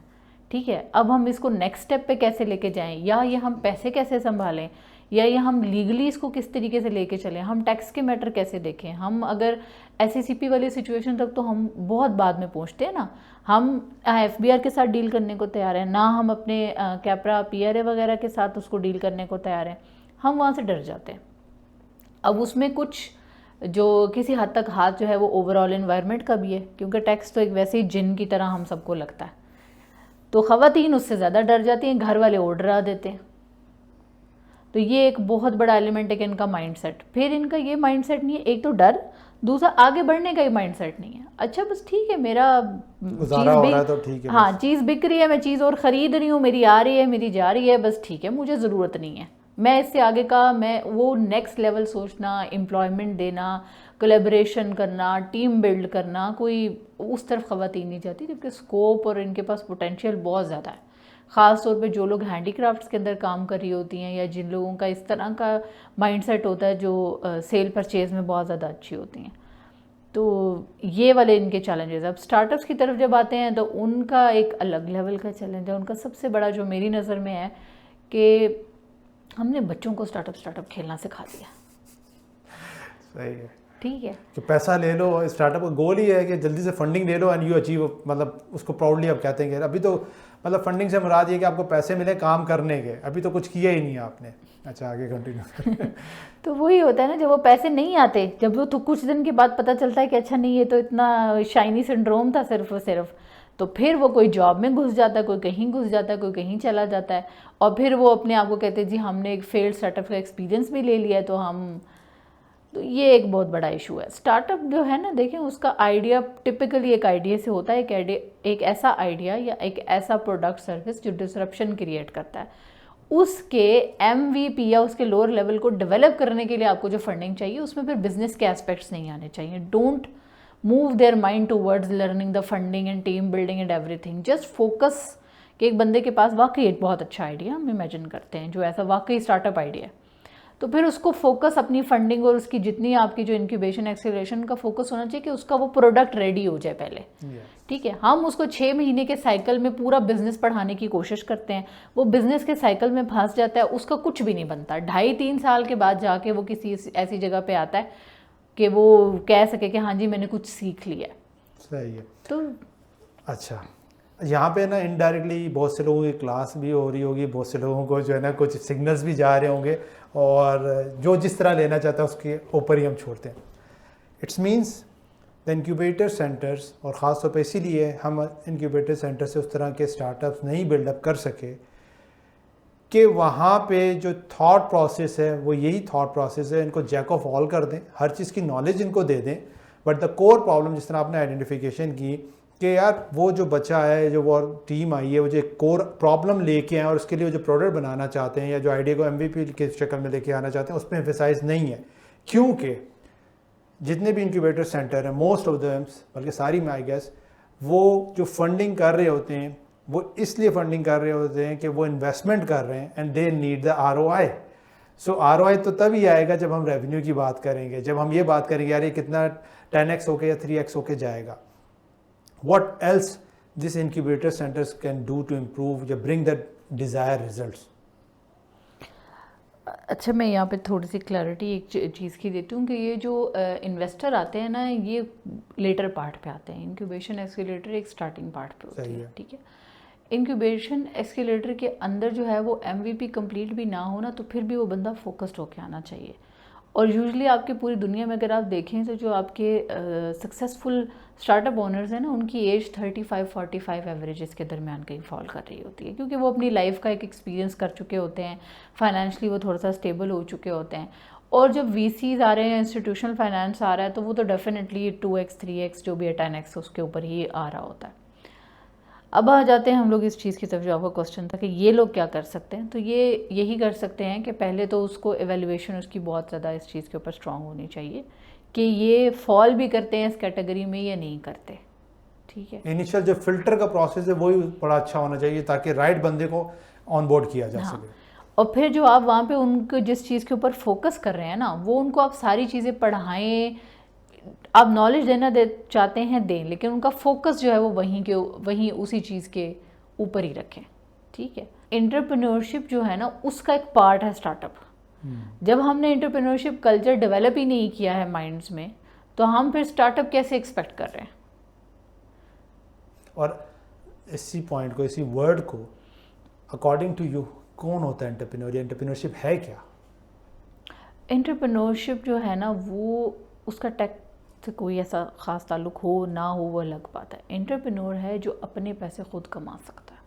ठीक है, अब हम इसको नेक्स्ट स्टेप पे कैसे लेके जाएं, या ये हम पैसे कैसे संभालें, या ये हम लीगली इसको किस तरीके से लेके चलें, हम टैक्स के मैटर कैसे देखें। हम अगर SECP वाली सिचुएशन तक तो हम बहुत बाद में पहुंचते हैं ना। हम FBR के साथ डील करने को तैयार हैं ना, हम अपने कैपरा PRA वगैरह के साथ उसको डील करने को तैयार हैं, हम वहाँ से डर जाते हैं। अब उसमें कुछ जो किसी हद तक हाथ जो है वो ओवरऑल एनवायरनमेंट का भी है, क्योंकि टैक्स तो एक वैसे ही जिन की तरह हम सबको लगता है, तो ख़वातीन उससे ज़्यादा डर जाती हैं, घर वाले और डरा देते हैं। तो ये एक बहुत बड़ा एलिमेंट है कि इनका माइंडसेट। फिर इनका ये माइंडसेट नहीं है, एक तो डर, दूसरा आगे बढ़ने का ही माइंडसेट नहीं है। अच्छा बस ठीक है, मेरा गुजारा हो रहा है तो ठीक है, हाँ चीज़ बिक रही है, मैं चीज़ और ख़रीद रही हूँ, मेरी आ रही है, मेरी जा रही है, बस ठीक है, मुझे ज़रूरत नहीं है, मैं इससे आगे का, मैं वो नेक्स्ट लेवल सोचना, एम्प्लॉयमेंट देना, कोलैबोरेशन करना, टीम बिल्ड करना, कोई उस तरफ ख़वातीन नहीं जाती। जबकि स्कोप और इनके पास पोटेंशियल बहुत ज़्यादा है, ख़ास तौर पे जो लोग हैंडीक्राफ्ट्स के अंदर काम कर रही होती हैं, या जिन लोगों का इस तरह का माइंडसेट होता है जो सेल परचेज़ में बहुत ज़्यादा अच्छी होती हैं। तो ये वाले इनके चैलेंजेस। अब स्टार्टअप्स की तरफ जब आते हैं तो उनका एक अलग लेवल का चैलेंज है। उनका सबसे बड़ा जो मेरी नज़र में है कि हमने बच्चों को स्टार्टअप खेलना सिखा दिया। सही है, ठीक है, तो पैसा ले लो, स्टार्टअप का गोल ही है कि जल्दी से फंडिंग ले लो एंड यू अचीव, मतलब उसको प्राउडली आप कहते हैं कि अभी तो मतलब फंडिंग से मुराद ये कि आपको पैसे मिले काम करने के, अभी तो कुछ किया ही नहीं है आपने। अच्छा आगे कंटिन्यू। तो वही होता है ना, जब वो पैसे नहीं आते, जब वो तो कुछ दिन के बाद पता चलता है कि अच्छा नहीं, ये तो इतना शाइनी सिंड्रोम था सिर्फ और सिर्फ, तो फिर वो कोई जॉब में घुस जाता है, कोई कहीं घुस जाता है, कोई कहीं चला जाता है, और फिर वो अपने आप को कहते हैं जी हमने एक फेल्ड स्टार्टअप का एक्सपीरियंस भी ले लिया है, तो हम, तो ये एक बहुत बड़ा इशू है। स्टार्टअप जो है ना, देखें उसका आइडिया टिपिकली एक आइडिया से होता है, एक ऐसा आइडिया या एक ऐसा प्रोडक्ट सर्विस जो डिसरप्शन क्रिएट करता है, उसके MVP या उसके लोअर लेवल को डेवलप करने के लिए आपको जो फंडिंग चाहिए, उसमें फिर बिजनेस के एस्पेक्ट्स नहीं आने चाहिए। Don't move their mind towards learning the funding and team building and everything. Just focus कि एक बंदे के पास वाकई एक बहुत अच्छा आइडिया हम इमेजिन करते हैं, जो ऐसा वाकई स्टार्टअप आइडिया है, तो फिर उसको फोकस अपनी फंडिंग और उसकी जितनी आपकी जो इंक्यूबेशन एक्सेलरेशन का फोकस होना चाहिए कि उसका वो प्रोडक्ट रेडी हो जाए पहले। ठीक है, हम उसको 6 महीने के साइकिल में पूरा बिजनेस पढ़ाने की कोशिश करते हैं, वो बिजनेस के साइकिल में फंस जाता है, उसका कुछ भी नहीं बनता। 2.5-3 साल के बाद जाके वो किसी ऐसी जगह पे आता है कि वो कह सके कि हाँ जी मैंने कुछ सीख लिया। सही है। तो अच्छा, यहाँ पे ना इनडायरेक्टली बहुत से लोगों की क्लास भी हो रही होगी, बहुत से लोगों को जो है ना कुछ सिग्नल्स भी जा रहे होंगे, और जो जिस तरह लेना चाहता है उसके ऊपर ही हम छोड़ते हैं। It's means the incubator centres, और ख़ास तौर पर इसीलिए हम इंक्यूबेटर सेंटर से उस तरह के स्टार्टअप्स नहीं बिल्डअप कर सके कि वहाँ पे जो थॉट प्रोसेस है वो यही थॉट प्रोसेस है, इनको जैक ऑफ ऑल कर दें, हर चीज़ की नॉलेज इनको दे दें, बट द कोर प्रॉब्लम जिस तरह आपने आइडेंटिफिकेशन की कि यार वो जो बच्चा है, जो वो टीम आई है, वो जो कोर प्रॉब्लम लेके आए और उसके लिए जो प्रोडक्ट बनाना चाहते हैं या जो आइडिया को MVP के शक्ल में लेके आना चाहते हैं, उस पर एम्फेसाइज नहीं है। क्योंकि जितने भी इंक्यूबेटर सेंटर हैं, मोस्ट ऑफ देम, बल्कि सारी में आई गेस, वो जो फंडिंग कर रहे होते हैं वो इसलिए फंडिंग कर रहे होते हैं कि वो इन्वेस्टमेंट कर रहे हैं and they need the ROI। So ROI तो तभी आएगा जब हम रेवेन्यू की बात करेंगे, जब हम ये बात करेंगे यार ये कितना 10x होके या 3x होके जाएगा। What else this incubator centers can do to improve या bring the desired results? अच्छा, मैं यहाँ पे थोड़ी सी क्लैरिटी एक चीज़ की देती हूँ कि ये जो इन्वेस्टर आते हैं ना, ये लेटर पार्ट पे आते हैं। इंक्यूबेशन एक्सीलरेटर एक स्टार्टिंग पार्ट पे होती है। ठीक है, इंक्यूबेशन एक्सीलरेटर के अंदर जो है वो MVP कंप्लीट भी ना हो ना, तो फिर भी वो बंदा फोकस्ड होके आना चाहिए। और यूजुअली आपकी पूरी दुनिया में अगर आप देखें तो जो आपके सक्सेसफुल स्टार्टअप ओनर्स हैं ना, उनकी एज 35-45 एवरेजेस के दरमियान कहीं फॉल कर रही होती है, क्योंकि वो अपनी लाइफ का एक एक्सपीरियंस कर चुके होते हैं, फाइनेंशियली वो थोड़ा सा स्टेबल हो चुके होते हैं। और जब VCs आ रहे हैं, इंस्टीट्यूशनल फाइनेंस आ रहा है, तो वो तो डेफिनेटली 2x 3x जो भी है 10x उसके ऊपर ही आ रहा होता है। अब आ जाते हैं हम लोग इस चीज़ की तरफ जो आपका क्वेश्चन था कि ये लोग क्या कर सकते हैं। तो ये यही कर सकते हैं कि पहले तो उसको एवेल्युएशन उसकी बहुत ज़्यादा इस चीज़ के ऊपर स्ट्रांग होनी चाहिए कि ये फॉल भी करते हैं इस कैटेगरी में या नहीं करते। ठीक है, इनिशियल जो फिल्टर का प्रोसेस है वही बड़ा अच्छा होना चाहिए ताकि राइट बंदे को ऑन बोर्ड किया जा सके। और फिर जो आप वहाँ पे उनको जिस चीज़ के ऊपर फोकस कर रहे हैं ना, वो उनको आप सारी चीज़ें पढ़ाएं, आप नॉलेज देना चाहते हैं दें, लेकिन उनका फोकस जो है वो वहीं उसी चीज़ के ऊपर ही रखें। ठीक है, एंटरप्रेन्योरशिप जो है ना उसका एक पार्ट है स्टार्टअप। जब हमने एंटरप्रेन्योरशिप कल्चर डेवलप ही नहीं किया है माइंड्स में, तो हम फिर स्टार्टअप कैसे एक्सपेक्ट कर रहे हैं। और इसी पॉइंट को, इसी वर्ड को, अकॉर्डिंग टू यू कौन होता है एंटरप्रेन्योर? एंटरप्रेन्योरशिप है क्या? एंटरप्रेन्योरशिप जो है ना वो उसका टेक से कोई ऐसा ख़ास ताल्लुक हो ना हो वो अलग बात है। एंटरप्रेन्योर है जो अपने पैसे खुद कमा सकता है।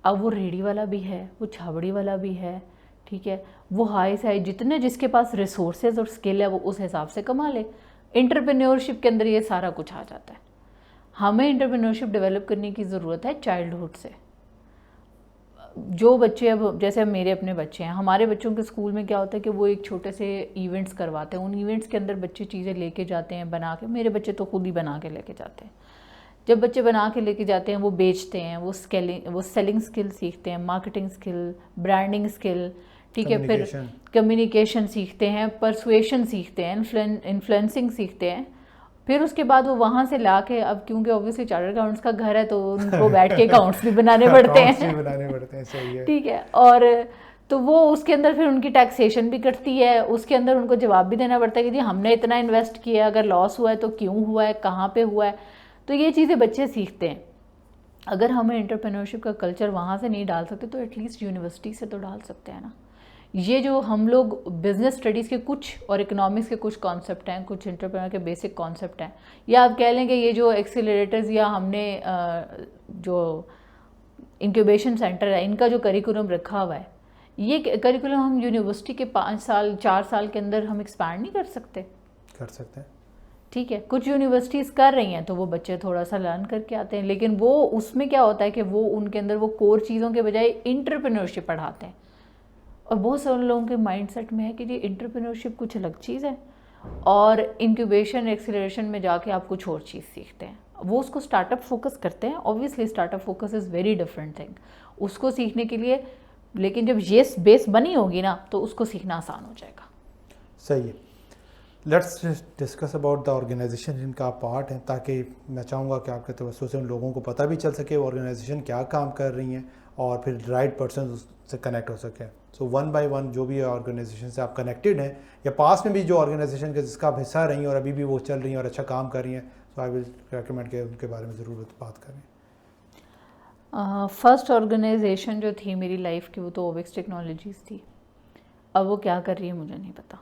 अब वो रेडी वाला भी है, वो छाबड़ी वाला भी है। ठीक है, वो हाई से हाई जितने जिसके पास रिसोर्सेज और स्किल है वो उस हिसाब से कमा ले। एंटरप्रेन्योरशिप के अंदर ये सारा कुछ आ जाता है। हमें एंटरप्रेन्योरशिप डेवलप करने की ज़रूरत है चाइल्डहुड से। जो बच्चे, अब जैसे मेरे अपने बच्चे हैं, हमारे बच्चों के स्कूल में क्या होता है कि वो एक छोटे से इवेंट्स करवाते हैं, उन इवेंट्स के अंदर बच्चे चीज़ें लेके जाते हैं बना के। मेरे बच्चे तो खुद ही बना के लेके जाते हैं। जब बच्चे बना के लेके जाते हैं वो बेचते हैं, वो सेलिंग स्किल सीखते हैं, मार्केटिंग स्किल, ब्रांडिंग स्किल। ठीक है, फिर कम्युनिकेशन सीखते हैं, परसुएशन सीखते हैं, इन्फ्लुएंसिंग सीखते हैं। फिर उसके बाद वो वहाँ से ला के, अब क्योंकि ऑब्वियसली चार्टर्ड अकाउंट्स का घर है तो उनको बैठ के अकाउंट्स भी बनाने पड़ते हैं। सही है। ठीक है, और तो वो उसके अंदर फिर उनकी टैक्सेशन भी कटती है, उसके अंदर उनको जवाब भी देना पड़ता है कि जी हमने इतना इन्वेस्ट किया, अगर लॉस हुआ है तो क्यों हुआ है, कहाँ पे हुआ है। तो ये चीज़ें बच्चे सीखते हैं। अगर हमें एंटरप्रेन्योरशिप का कल्चर वहाँ से नहीं डाल सकते तो एटलीस्ट यूनिवर्सिटी से तो डाल सकते हैं ना। ये जो हम लोग बिजनेस स्टडीज़ के कुछ और इकोनॉमिक्स के कुछ कॉन्सेप्ट हैं, कुछ एंटरप्रेन्योर के बेसिक कॉन्सेप्ट हैं, या आप कह लें कि ये जो एक्सीलरेटर्स या हमने जो इंक्यूबेशन सेंटर है इनका जो करिकुलम रखा हुआ है, ये करिकुलम हम यूनिवर्सिटी के 5 साल 4 साल के अंदर हम एक्सपैंड नहीं कर सकते? कर सकते हैं। ठीक है, कुछ यूनिवर्सिटीज़ कर रही हैं तो वो बच्चे थोड़ा सा लर्न करके आते हैं, लेकिन वो उसमें क्या होता है कि वो उनके अंदर वो कोर चीज़ों के बजाय इंटरप्रेन्योरशिप पढ़ाते हैं। और बहुत सारे लोगों के माइंडसेट में है कि ये इंटरप्रेन्योरशिप कुछ अलग चीज़ है और इंक्यूबेशन एक्सीलरेशन में जाके आप कुछ और चीज़ सीखते हैं। वो उसको स्टार्टअप फोकस करते हैं। Obviously startup focus is very different thing. उसको सीखने के लिए लेकिन जब ये बेस बनी होगी ना तो उसको सीखना आसान हो जाएगा। सही है। Let's discuss about the organisation जिनका आप पार्ट हैं, ताकि मैं चाहूँगा कि आपके तवज्जो से उन लोगों को पता भी चल सके वो ऑर्गेनाइजेशन क्या काम कर रही हैं और फिर राइट पर्सन से कनेक्ट हो सके। सो वन बाय वन जो भी ऑर्गेनाइजेशन से आप कनेक्टेड हैं या पास में भी जो ऑर्गेनाइजेशन के जिसका आप हिस्सा रही हैं और अभी भी वो चल रही हैं और अच्छा काम कर रही हैं, सो आई विल रिकमेंड कि उनके बारे में ज़रूर बात करें। फर्स्ट ऑर्गेनाइजेशन जो थी मेरी लाइफ की वो तो ओविक्स टेक्नोलॉजीज़ थी। अब वो क्या कर रही है मुझे नहीं पता,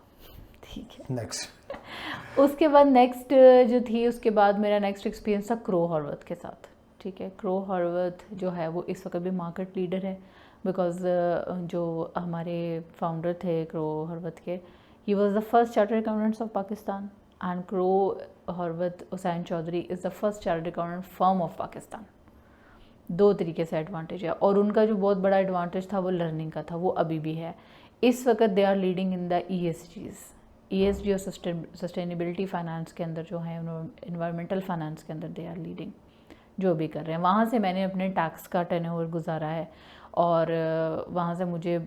ठीक है। नेक्स्ट उसके बाद नेक्स्ट जो थी, उसके बाद मेरा नेक्स्ट एक्सपीरियंस था क्रो हॉर्वथ के साथ, ठीक है। क्रो हॉर्वथ जो है वो इस वक्त भी मार्केट लीडर है, बिकॉज जो हमारे फाउंडर थे क्रो हॉर्वथ के, he was the first chartered accountants of Pakistan and Crowe Horwath Hussain Chaudhry is the first chartered accountant firm of Pakistan. दो तरीके से एडवांटेज है, और उनका जो बहुत बड़ा एडवांटेज था वो लर्निंग का था, वो अभी भी है। इस वक्त they are leading in the ESG और सस्टेनेबिलिटी फाइनेंस के अंदर जो है, इन्वायरमेंटल फाइनेंस के अंदर दे आर लीडिंग, जो भी कर रहे हैं। वहाँ से मैंने अपने टैक्स का टर्नओवर गुजारा है, और वहाँ से मुझे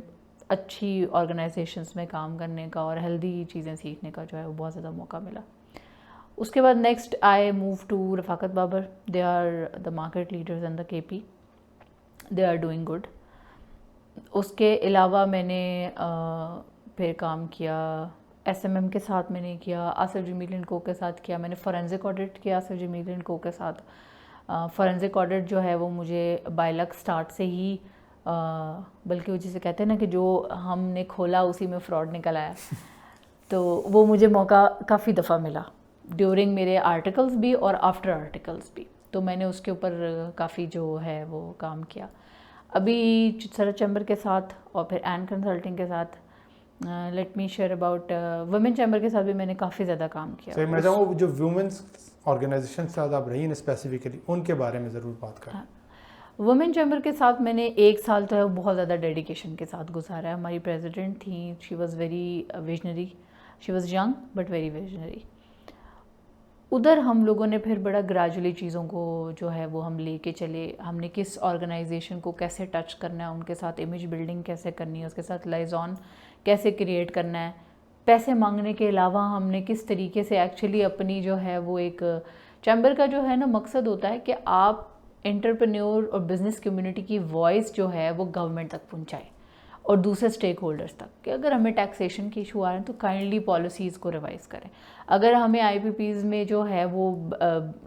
अच्छी ऑर्गेनाइजेशंस में काम करने का और हेल्दी चीज़ें सीखने का जो है वो बहुत ज़्यादा मौका मिला। उसके बाद next I move to Rafaqat Babar. They are the market leaders and the KP, they are doing good. उसके अलावा मैंने फिर काम किया SMM के साथ, मैंने किया आसिफ जमील एंड को के साथ किया, मैंने फॉरेंसिक ऑडिट किया आसिफ जमील एंड को के साथ। फॉरेंसिक ऑडिट जो है वो मुझे बाय लक स्टार्ट से ही, बल्कि वो जिसे कहते हैं ना कि जो हमने खोला उसी में फ्रॉड निकल आया, तो वो मुझे मौका काफ़ी दफ़ा मिला ड्यूरिंग मेरे आर्टिकल्स भी और आफ्टर आर्टिकल्स भी, तो मैंने उसके ऊपर काफ़ी जो है वो काम किया। अभी सरद चैम्बर के साथ और फिर एंड कंसल्टिंग के साथ, let me share about women chamber के साथ भी मैंने काफ़ी ज़्यादा काम किया। सही, मैं चाहूँगा जो वुमेन्स ऑर्गेनाइजेशन के साथ आप रही हैं स्पेसिफिकली उनके बारे में ज़रूर बात करें। वुमेन चैम्बर के साथ मैंने 1 साल तो है बहुत ज़्यादा डेडिकेशन के साथ गुजारा है। हमारी प्रेसिडेंट थी, she was very visionary, she was young but very visionary. उधर हम लोगों ने फिर बड़ा ग्रेजुअली चीज़ों को जो है वो हम लेके चले। हमने किस ऑर्गेनाइजेशन को कैसे टच करना है, उनके साथ इमेज बिल्डिंग कैसे करनी है, उसके साथ लाइजॉन कैसे क्रिएट करना है, पैसे मांगने के अलावा हमने किस तरीके से एक्चुअली अपनी जो है वो एक चैम्बर का जो है ना मकसद होता है कि आप एंटरप्रेन्योर और बिज़नेस कम्युनिटी की वॉइस जो है वो गवर्नमेंट तक पहुंचाए और दूसरे स्टेक होल्डर्स तक, कि अगर हमें टैक्सेशन के इशू आ रहे हैं तो काइंडली पॉलिसीज़ को रिवाइज़ करें। अगर हमें IPPs में जो है वो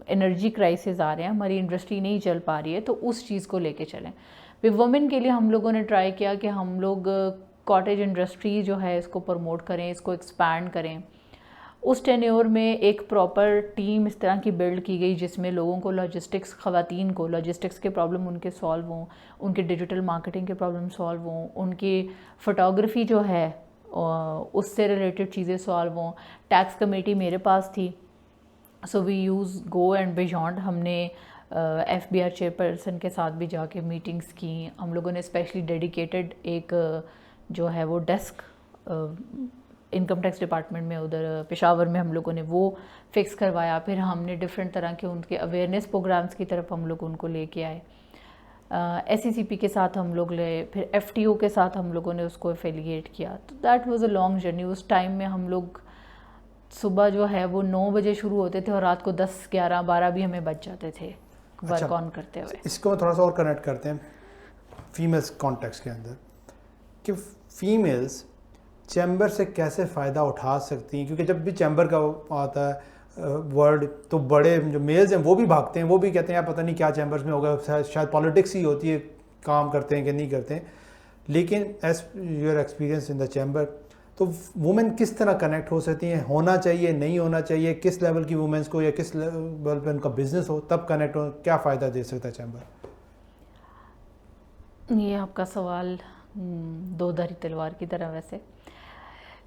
एनर्जी क्राइसिस आ रहे हैं, हमारी इंडस्ट्री नहीं चल पा रही है, तो उस चीज़ को लेके चलें। फिर वुमेन के लिए हम लोगों ने ट्राई किया कि हम लोग कॉटेज इंडस्ट्री जो है इसको प्रमोट करें, इसको एक्सपैंड करें। उस टेन्योर में एक प्रॉपर टीम इस तरह की बिल्ड की गई जिसमें लोगों को लॉजिस्टिक्स, ख़वातीन को लॉजिस्टिक्स के प्रॉब्लम उनके सॉल्व हों, उनके डिजिटल मार्केटिंग के प्रॉब्लम सॉल्व हों, उनकी फ़ोटोग्राफी जो है उससे रिलेटेड चीज़ें सॉल्व हों। टैक्स कमेटी मेरे पास थी, so we use go and beyond. हमने FBR चेयरपर्सन के साथ भी जाके मीटिंग्स की। हम लोगों ने स्पेशली डेडिकेटेड एक जो है वो डेस्क इनकम टैक्स डिपार्टमेंट में उधर पेशावर में हम लोगों ने वो फिक्स करवाया। फिर हमने डिफरेंट तरह के उनके अवेयरनेस प्रोग्राम्स की तरफ हम लोग उनको लेके आए। SECP के साथ हम लोग ले, फिर FTO के साथ हम लोगों ने उसको एफिलिएट किया। तो that was a long journey. उस टाइम में हम लोग सुबह जो है वो 9 बजे शुरू होते थे और रात को 10, 11, 12 भी हमें बच जाते थे वर्क ऑन करते हुए। इसको मैं थोड़ा सा और कनेक्ट करते हैं फीमेल्स कॉन्टेक्स्ट के अंदर, कि फीमेल्स चैम्बर से कैसे फ़ायदा उठा सकती हैं, क्योंकि जब भी चैम्बर का आता है वर्ड तो बड़े जो मेल्स हैं वो भी भागते हैं, वो भी कहते हैं यार पता नहीं क्या चैम्बर्स में होगा, शायद पॉलिटिक्स ही होती है, काम करते हैं कि नहीं करते हैं। लेकिन as your experience in the chamber, तो वुमेन किस तरह कनेक्ट हो सकती हैं, होना चाहिए नहीं होना चाहिए, किस लेवल की वुमेन्स को या किस लेवल पे उनका बिजनेस हो तब कनेक्ट हो, क्या फ़ायदा दे सकता है चैम्बर? ये आपका सवाल दो धारी तलवार की तरह वैसे,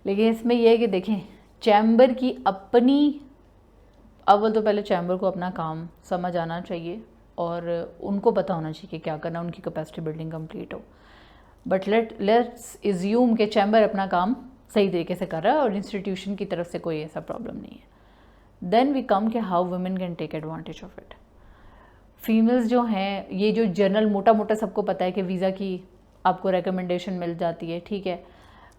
लेकिन इसमें यह है कि देखें चैम्बर की अपनी, अव्वल तो पहले चैम्बर को अपना काम समझ आना चाहिए और उनको पता होना चाहिए कि क्या करना, उनकी कैपेसिटी बिल्डिंग कंप्लीट हो। बट लेट्स इज्यूम कि चैम्बर अपना काम सही तरीके से कर रहा है और इंस्टीट्यूशन की तरफ से कोई ऐसा प्रॉब्लम नहीं है। देन वी कम कि how women can take advantage of it. Females जो हैं, ये जो जनरल मोटा मोटा सबको पता है कि वीज़ा की आपको रिकमेंडेशन मिल जाती है, ठीक है।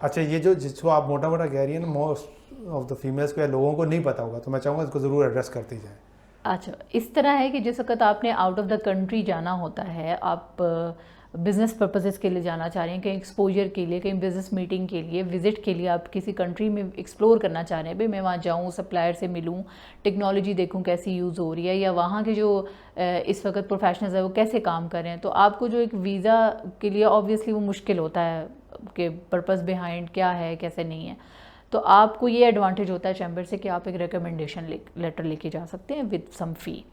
अच्छा, ये जिसको आप मोटा मोटा कह रही है ना, मोस्ट ऑफ द फीमेल्स को या लोगों को नहीं पता होगा, तो मैं चाहूँगा इसको ज़रूर एड्रेस करती जाए। अच्छा, इस तरह है कि जिस वक्त आपने आउट ऑफ द कंट्री जाना होता है, आप बिज़नेस पर्पसेस के लिए जाना चाह रहे हैं, कहीं एक्सपोजर के लिए, कहीं बिज़नेस मीटिंग के लिए, विज़िट के लिए, आप किसी कंट्री में एक्सप्लोर करना चाह रहे हैं, भाई मैं वहाँ जाऊँ, सप्लायर से मिलूँ, टेक्नोलॉजी देखूँ कैसी यूज़ हो रही है, या वहाँ के जो इस वक्त प्रोफेशनल्स है वो कैसे काम कर रहे हैं, तो आपको जो एक वीज़ा के लिए ऑब्वियसली वो मुश्किल होता है कि पर्पस बिहाइंड क्या है, कैसे नहीं है। तो आपको ये एडवांटेज होता है चैम्बर से कि आप एक रिकमेंडेशन लेटर लेके जा सकते हैं विद सम फ़ी।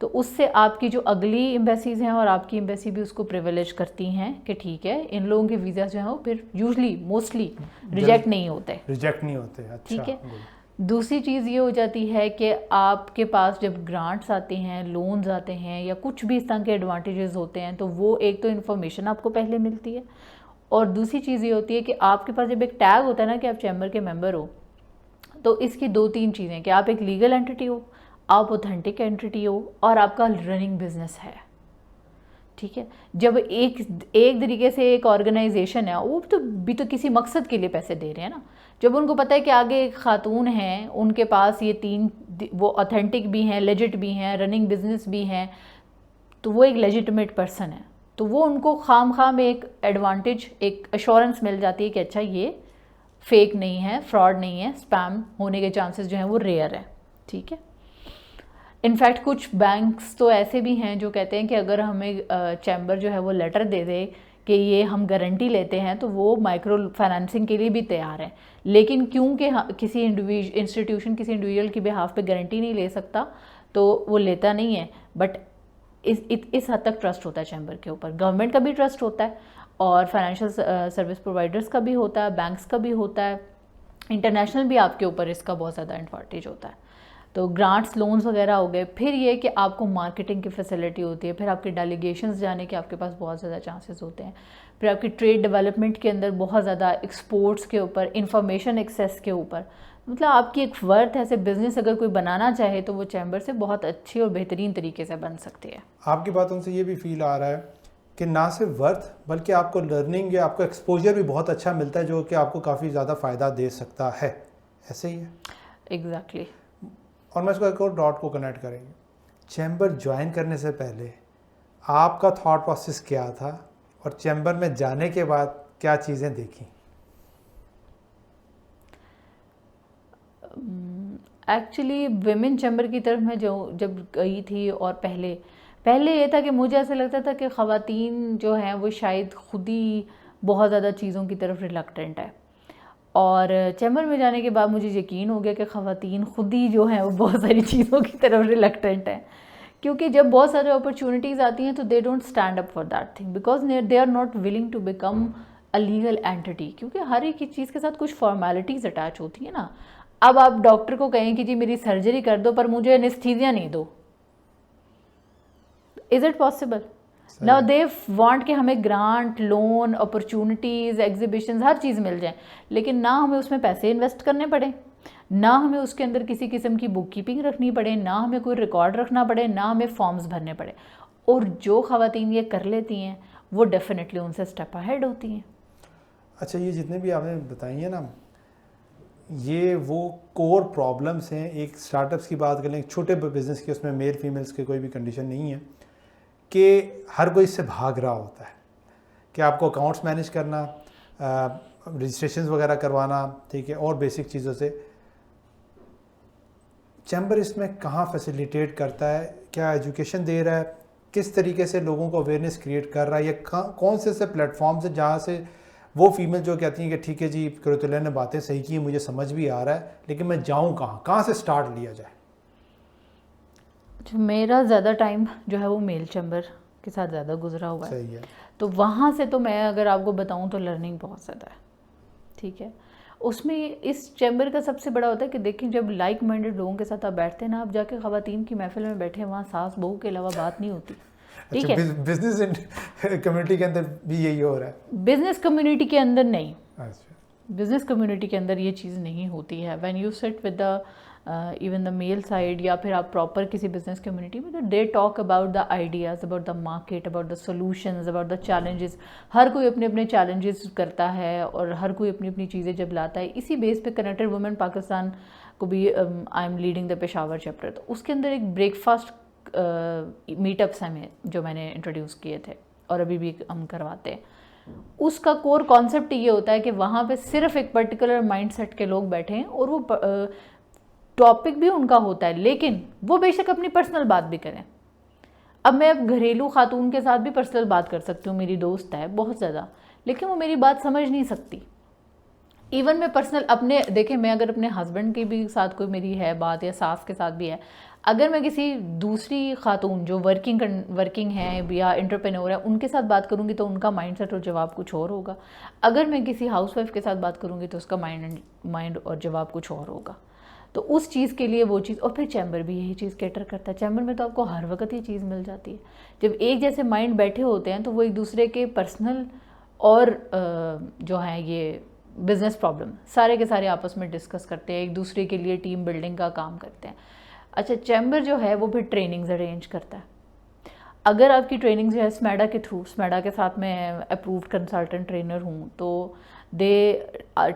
तो उससे आपकी जो अगली एम्बेसीज़ हैं और आपकी एम्बेसी भी उसको प्रिविलेज करती हैं कि ठीक है, इन लोगों के वीज़ा जो हैं वो फिर यूजली मोस्टली रिजेक्ट नहीं होते। अच्छा, ठीक है। दूसरी चीज़ ये हो जाती है कि आपके पास जब ग्रांट्स आते हैं, लोन्स आते हैं, या कुछ भी इस तरह के एडवांटेजेस होते हैं, तो वो एक तो इन्फॉर्मेशन आपको पहले मिलती है, और दूसरी चीज़ ये होती है कि आपके पास जब एक टैग होता है ना कि आप चैम्बर के मेंबर हो, तो इसकी 2-3 चीज़ें कि आप एक लीगल एंटिटी हो, आप ऑथेंटिक एंटिटी हो, और आपका रनिंग बिजनेस है। ठीक है। जब एक तरीके से एक ऑर्गेनाइजेशन है, वो तो किसी मकसद के लिए पैसे दे रहे हैं ना। जब उनको पता है कि आगे एक खातून हैं, उनके पास ये 3, वो ऑथेंटिक भी हैं, लेजिट भी हैं, रनिंग बिजनेस भी हैं, तो वो एक लेजिटिमेट पर्सन है, तो वो उनको खाम में एक एडवांटेज, एक अश्योरेंस मिल जाती है कि अच्छा ये फेक नहीं है, फ्रॉड नहीं है, स्पैम होने के चांसेस जो हैं वो रेयर है। ठीक है। इनफैक्ट कुछ बैंक्स तो ऐसे भी हैं जो कहते हैं कि अगर हमें चैम्बर जो है वो लेटर दे दे कि ये हम गारंटी लेते हैं, तो वो माइक्रो फाइनेंसिंग के लिए भी तैयार हैं। लेकिन क्योंकि किसी इंस्टीट्यूशन किसी इंडिविजुअल की बिहाफ पे गारंटी नहीं ले सकता, तो वो लेता नहीं है। बट इस हद तक ट्रस्ट होता है चैम्बर के ऊपर। गवर्नमेंट का भी ट्रस्ट होता है, और फाइनेंशियल सर्विस प्रोवाइडर्स का भी होता है, बैंक्स का भी होता है, इंटरनेशनल भी आपके ऊपर इसका बहुत ज़्यादा एडवांटेज होता है। तो ग्रांट्स, लोन्स वगैरह हो गए। फिर ये कि आपको मार्केटिंग की फैसिलिटी होती है, फिर आपके डेलीगेशंस जाने के आपके पास बहुत ज़्यादा चांसेस होते हैं, फिर आपकी ट्रेड डेवलपमेंट के अंदर बहुत ज़्यादा, एक्सपोर्ट्स के ऊपर, इंफॉर्मेशन एक्सेस के ऊपर, मतलब आपकी एक वर्थ ऐसे बिजनेस अगर कोई बनाना चाहे तो वो चैम्बर से बहुत अच्छी और बेहतरीन तरीके से बन सकती है। आपकी बातों से ये भी फील आ रहा है कि ना सिर्फ वर्थ बल्कि आपको लर्निंग या आपको एक्सपोजर भी बहुत अच्छा मिलता है, जो कि आपको काफ़ी ज़्यादा फ़ायदा दे सकता है। ऐसे ही है एग्जैक्टली। और मैं इसको एक और डॉट को कनेक्ट करेंगे। चैम्बर ज्वाइन करने से पहले आपका थॉट प्रोसेस क्या था, और चैम्बर में जाने के बाद क्या चीज़ें देखी? एक्चुअली विमेन चैम्बर की तरफ मैं जब गई थी, और पहले ये था कि मुझे ऐसा लगता था कि ख़वातीन जो हैं वो शायद खुद ही बहुत ज़्यादा चीज़ों की तरफ रिलक्टेंट है, और चैम्बर में जाने के बाद मुझे यकीन हो गया कि ख़वातीन खुद ही जो हैं वो बहुत सारी चीज़ों की तरफ रिलक्टेंट हैं। क्योंकि जब बहुत सारे अपॉर्चुनिटीज़ आती हैं तो they don't stand up for that thing, because they are not willing to become a legal entity. क्योंकि हर एक चीज़ के साथ कुछ फॉर्मेलिटीज़ अटैच होती हैं ना। अब आप डॉक्टर को कहें कि जी मेरी सर्जरी कर दो पर मुझे एनेस्थीसिया नहीं दो, is it possible? Now they want कि हमें ग्रांट, लोन, अपॉर्चुनिटीज़, एग्जीबिशंस, हर चीज़ मिल जाए, लेकिन ना हमें उसमें पैसे इन्वेस्ट करने पड़े, ना हमें उसके अंदर किसी किस्म की बुक कीपिंग रखनी पड़े, ना हमें कोई रिकॉर्ड रखना पड़े, ना हमें फॉर्म्स भरने पड़े। और जो ख़वातीन ये कर लेती हैं वो डेफिनेटली उनसे स्टेप अहेड होती हैं। अच्छा, ये जितने भी आपने बताई हैं ना, ये वो कोर प्रॉब्लम्स हैं। एक स्टार्टअप्स की बात करें, एक छोटे बिजनेस की, उसमें मेल फीमेल्स की कोई भी कंडीशन नहीं है कि हर कोई इससे भाग रहा होता है कि आपको अकाउंट्स मैनेज करना, रजिस्ट्रेशंस वगैरह करवाना, ठीक है, और बेसिक चीज़ों से। चैम्बर इसमें कहाँ फैसिलिटेट करता है? क्या एजुकेशन दे रहा है? किस तरीके से लोगों को अवेयरनेस क्रिएट कर रहा है? या कौन से ऐसे प्लेटफॉर्म्स है जहाँ से वो फीमेल जो कहती हैं कि ठीक है जी, कुरतुल्लाह ने बातें सही की, मुझे समझ भी आ रहा है, लेकिन मैं जाऊँ कहाँ से स्टार्ट लिया जाए? मेरा ज़्यादा टाइम जो है वो मेल चैम्बर के साथ ज़्यादा गुजरा हुआ है। सही है। तो वहाँ से तो मैं अगर आपको बताऊँ तो लर्निंग बहुत ज़्यादा है। ठीक है। उसमें इस चैम्बर का सबसे बड़ा होता है कि देखिए, जब लाइक माइंडेड लोगों के साथ आप बैठते हैं ना, आप जाके ख़वातीन की महफिल में बैठे, वहाँ सास बहू के अलावा बात नहीं होती। ठीक है। बिजनेस कम्युनिटी के अंदर भी यही हो रहा है? बिजनेस कम्युनिटी के अंदर नहीं। अच्छा। बिजनेस कम्युनिटी के अंदर ये चीज़ नहीं होती है। When you sit with the even the male side या फिर आप प्रॉपर किसी बिजनेस कम्युनिटी में, तो they talk about the ideas, about the market, about the solutions, about the challenges. हर कोई अपने अपने चैलेंजेस करता है और हर कोई अपनी अपनी चीज़ें जब लाता है, इसी बेस पे कनेक्टेड वुमेन पाकिस्तान को भी I am leading the Peshawar chapter. तो उसके अंदर एक ब्रेकफास्ट मीटअप्स हैं जो मैंने इंट्रोड्यूस किए थे और अभी भी हम करवाते हैं। उसका कोर कॉन्सेप्ट ये होता है कि वहाँ पे सिर्फ एक पर्टिकुलर माइंडसेट के लोग बैठे हैं और वो टॉपिक भी उनका होता है, लेकिन वो बेशक अपनी पर्सनल बात भी करें। अब मैं घरेलू खातून के साथ भी पर्सनल बात कर सकती हूँ, मेरी दोस्त है बहुत ज़्यादा, लेकिन वो मेरी बात समझ नहीं सकती। इवन मैं पर्सनल अपने देखें, मैं अगर अपने हस्बैंड के भी साथ कोई मेरी है बात या सास के साथ भी है, अगर मैं किसी दूसरी खातून जो वर्किंग है या एंटरप्रेन्योर है उनके साथ बात करूँगी तो उनका माइंडसेट और जवाब कुछ और होगा। अगर मैं किसी हाउसवाइफ के साथ बात करूँगी तो उसका माइंड और जवाब कुछ और होगा। तो उस चीज़ के लिए वो चीज़, और फिर चैम्बर भी यही चीज़ कैटर करता है। चैम्बर में तो आपको हर वक्त ये चीज़ मिल जाती है। जब एक जैसे माइंड बैठे होते हैं तो वो एक दूसरे के पर्सनल और जो है ये बिजनेस प्रॉब्लम सारे के सारे आपस में डिस्कस करते हैं, एक दूसरे के लिए टीम बिल्डिंग का काम करते हैं। अच्छा, चैम्बर जो है वो फिर ट्रेनिंग्स अरेंज करता है। अगर आपकी ट्रेनिंग जो है स्मैडा के थ्रू, स्मैडा के साथ मैं अप्रूव्ड कंसल्टेंट ट्रेनर हूँ, तो दे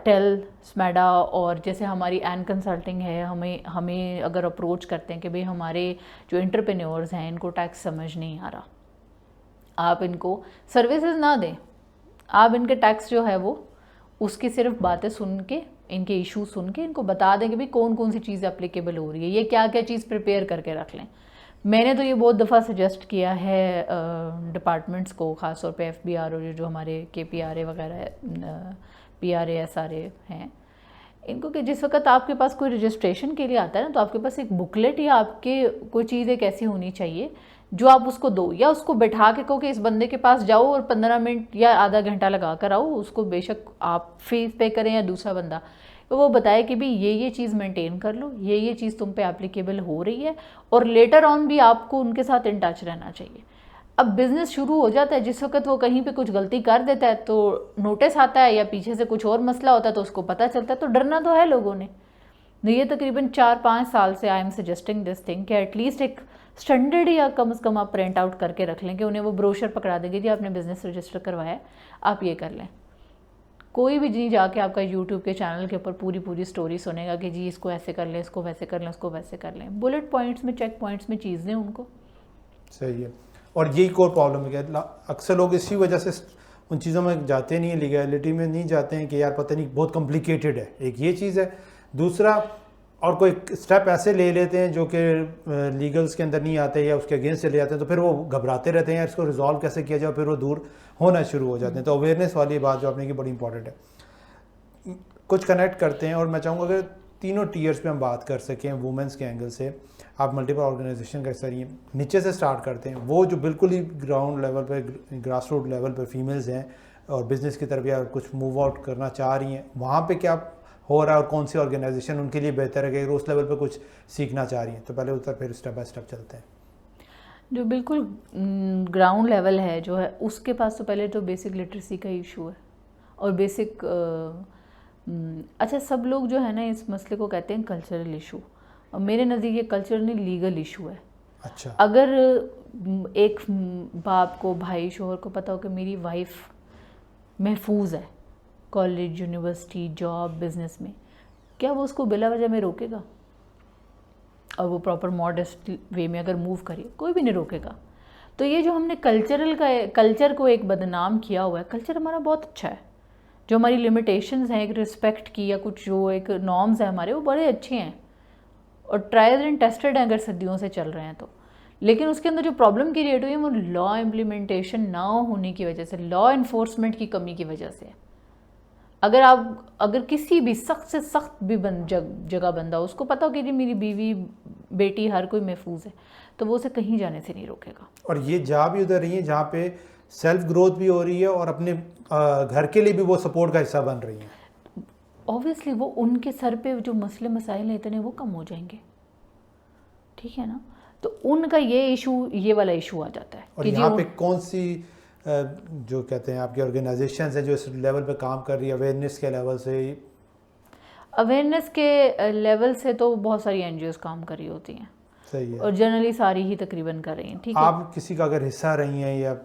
टेल स्मैडा, और जैसे हमारी एन कंसल्टिंग है, हमें अगर अप्रोच करते हैं कि भाई हमारे जो एंटरप्रेन्योर्स हैं इनको टैक्स समझ नहीं आ रहा, आप इनको सर्विसेज ना दें, आप इनके टैक्स जो है वो उसकी सिर्फ बातें सुन के, इनके इशू सुन के इनको बता दें कि भाई कौन कौन सी चीज़ एप्लीकेबल हो रही है, ये क्या क्या चीज़ प्रिपेयर करके रख लें। मैंने तो ये बहुत दफ़ा सजेस्ट किया है डिपार्टमेंट्स को, ख़ासतौर पे FBR और जो हमारे KPRA वगैरह PRA SRA हैं इनको, कि जिस वक्त आपके पास कोई रजिस्ट्रेशन के लिए आता है ना, तो आपके पास एक बुकलेट या आपके कोई चीज़ एक ऐसी होनी चाहिए जो आप उसको दो, या उसको बैठा के कहो कि इस बंदे के पास जाओ और 15 मिनट या आधा घंटा लगा कर आओ, उसको बेशक आप फीस पे करें या दूसरा बंदा, तो वो बताए कि भाई ये चीज़ मेंटेन कर लो, ये चीज़ तुम पे एप्लीकेबल हो रही है, और लेटर ऑन भी आपको उनके साथ इन टच रहना चाहिए। अब बिज़नेस शुरू हो जाता है, जिस वक्त वो कहीं पे कुछ गलती कर देता है तो नोटिस आता है, या पीछे से कुछ और मसला होता है तो उसको पता चलता है, तो डरना तो है लोगों ने। ये तकरीबन 4-5 साल से I am suggesting this thing कि एटलीस्ट एक स्टैंडर्ड या कम से कम आप प्रिंट आउट करके रख लें कि उन्हें वो ब्रोशर पकड़ा देंगे, जी आपने बिज़नेस रजिस्टर करवाया है, आप ये कर लें। कोई भी नहीं जाके आपका यूट्यूब के चैनल के ऊपर पूरी स्टोरी सुनेगा कि जी इसको ऐसे कर लें, इसको वैसे कर लें, उसको वैसे कर लें। बुलेट पॉइंट्स में, चेक पॉइंट्स में चीज़ दें उनको। सही है, और यही कोर प्रॉब्लम है कि अक्सर लोग इसी वजह से उन चीज़ों में जाते नहीं हैं, लीगलिटी में नहीं जाते हैं कि यार पता नहीं बहुत कॉम्प्लिकेटेड है, एक ये चीज़ है। दूसरा, और कोई स्टेप ऐसे ले लेते हैं जो कि लीगल्स के अंदर नहीं आते या उसके अगेंस्ट चले जाते हैं, तो फिर वो घबराते रहते हैं यार इसको रिजॉल्व कैसे किया जाए, फिर वो दूर होना शुरू हो जाते हैं। तो अवेयरनेस वाली बात जो आपने की बड़ी इंपॉर्टेंट है। कुछ कनेक्ट करते हैं, और मैं चाहूँगा अगर तीनों टीयर्स पे हम बात कर सकें वुमेंस के एंगल से। आप मल्टीपल ऑर्गेनाइजेशन का सरिए नीचे से स्टार्ट करते हैं, वो जो बिल्कुल ही ग्राउंड लेवल पे, ग्रास रूट लेवल पे फीमेल्स हैं और बिज़नेस की तरफ या कुछ मूव आउट करना चाह रही हैं, वहाँ पे क्या हो रहा है और कौन सी ऑर्गेनाइजेशन उनके लिए बेहतर है कि उस लेवल पे कुछ सीखना चाह रही हैं। तो पहले उतर फिर स्टेप बाय स्टेप चलते हैं। जो बिल्कुल ग्राउंड लेवल है जो है, उसके पास तो पहले तो बेसिक लिटरेसी का इशू है, और बेसिक अच्छा, सब लोग जो है ना इस मसले को कहते हैं कल्चरल इशू, और मेरे नज़दीक ये कल्चरल नहीं लीगल इशू है। अच्छा, अगर एक बाप को, भाई, शोहर को पता हो कि मेरी वाइफ महफूज है कॉलेज, यूनिवर्सिटी, जॉब, बिजनेस में, क्या वो उसको बिला वजह में रोकेगा? और वो प्रॉपर मॉडेस्ट वे में अगर मूव करिए, कोई भी नहीं रोकेगा। तो ये जो हमने कल्चर को एक बदनाम किया हुआ है, कल्चर हमारा बहुत अच्छा है। जो हमारी लिमिटेशंस हैं एक रिस्पेक्ट की, या कुछ जो एक नॉर्म्स हैं हमारे, वो बड़े अच्छे हैं और ट्रायल एंड टेस्टेड हैं अगर सदियों से चल रहे हैं तो। लेकिन उसके अंदर जो प्रॉब्लम क्रिएट हुई है वो लॉ इम्प्लीमेंटेशन ना होने की वजह से, लॉ इन्फोर्समेंट की कमी की वजह से। अगर किसी भी सख्त से सख्त भी जगह बंदा, उसको पता हो कि जी मेरी बीवी, बेटी, हर कोई महफूज है, तो वो उसे कहीं जाने से नहीं रोकेगा। और ये जा भी उधर रही है जहाँ पे सेल्फ ग्रोथ भी हो रही है और अपने घर के लिए भी वो सपोर्ट का हिस्सा बन रही हैं। ऑब्वियसली वो उनके सर पे जो मसले मसाइल हैं इतने, वो कम हो जाएंगे, ठीक है ना। तो उनका ये इशू, ये वाला इशू आ जाता है। और यहाँ पे कौन सी जो कहते हैं आपकी ऑर्गेनाइजेशंस हैं जो इस लेवल पे काम कर रही है अवेयरनेस के लेवल से? अवेयरनेस के लेवल से तो बहुत सारी एनजीओज काम कर रही होती हैं, सही है। और जनरली सारी ही तकरीबन कर रही हैं। ठीक है, आप किसी का अगर हिस्सा रही हैं, या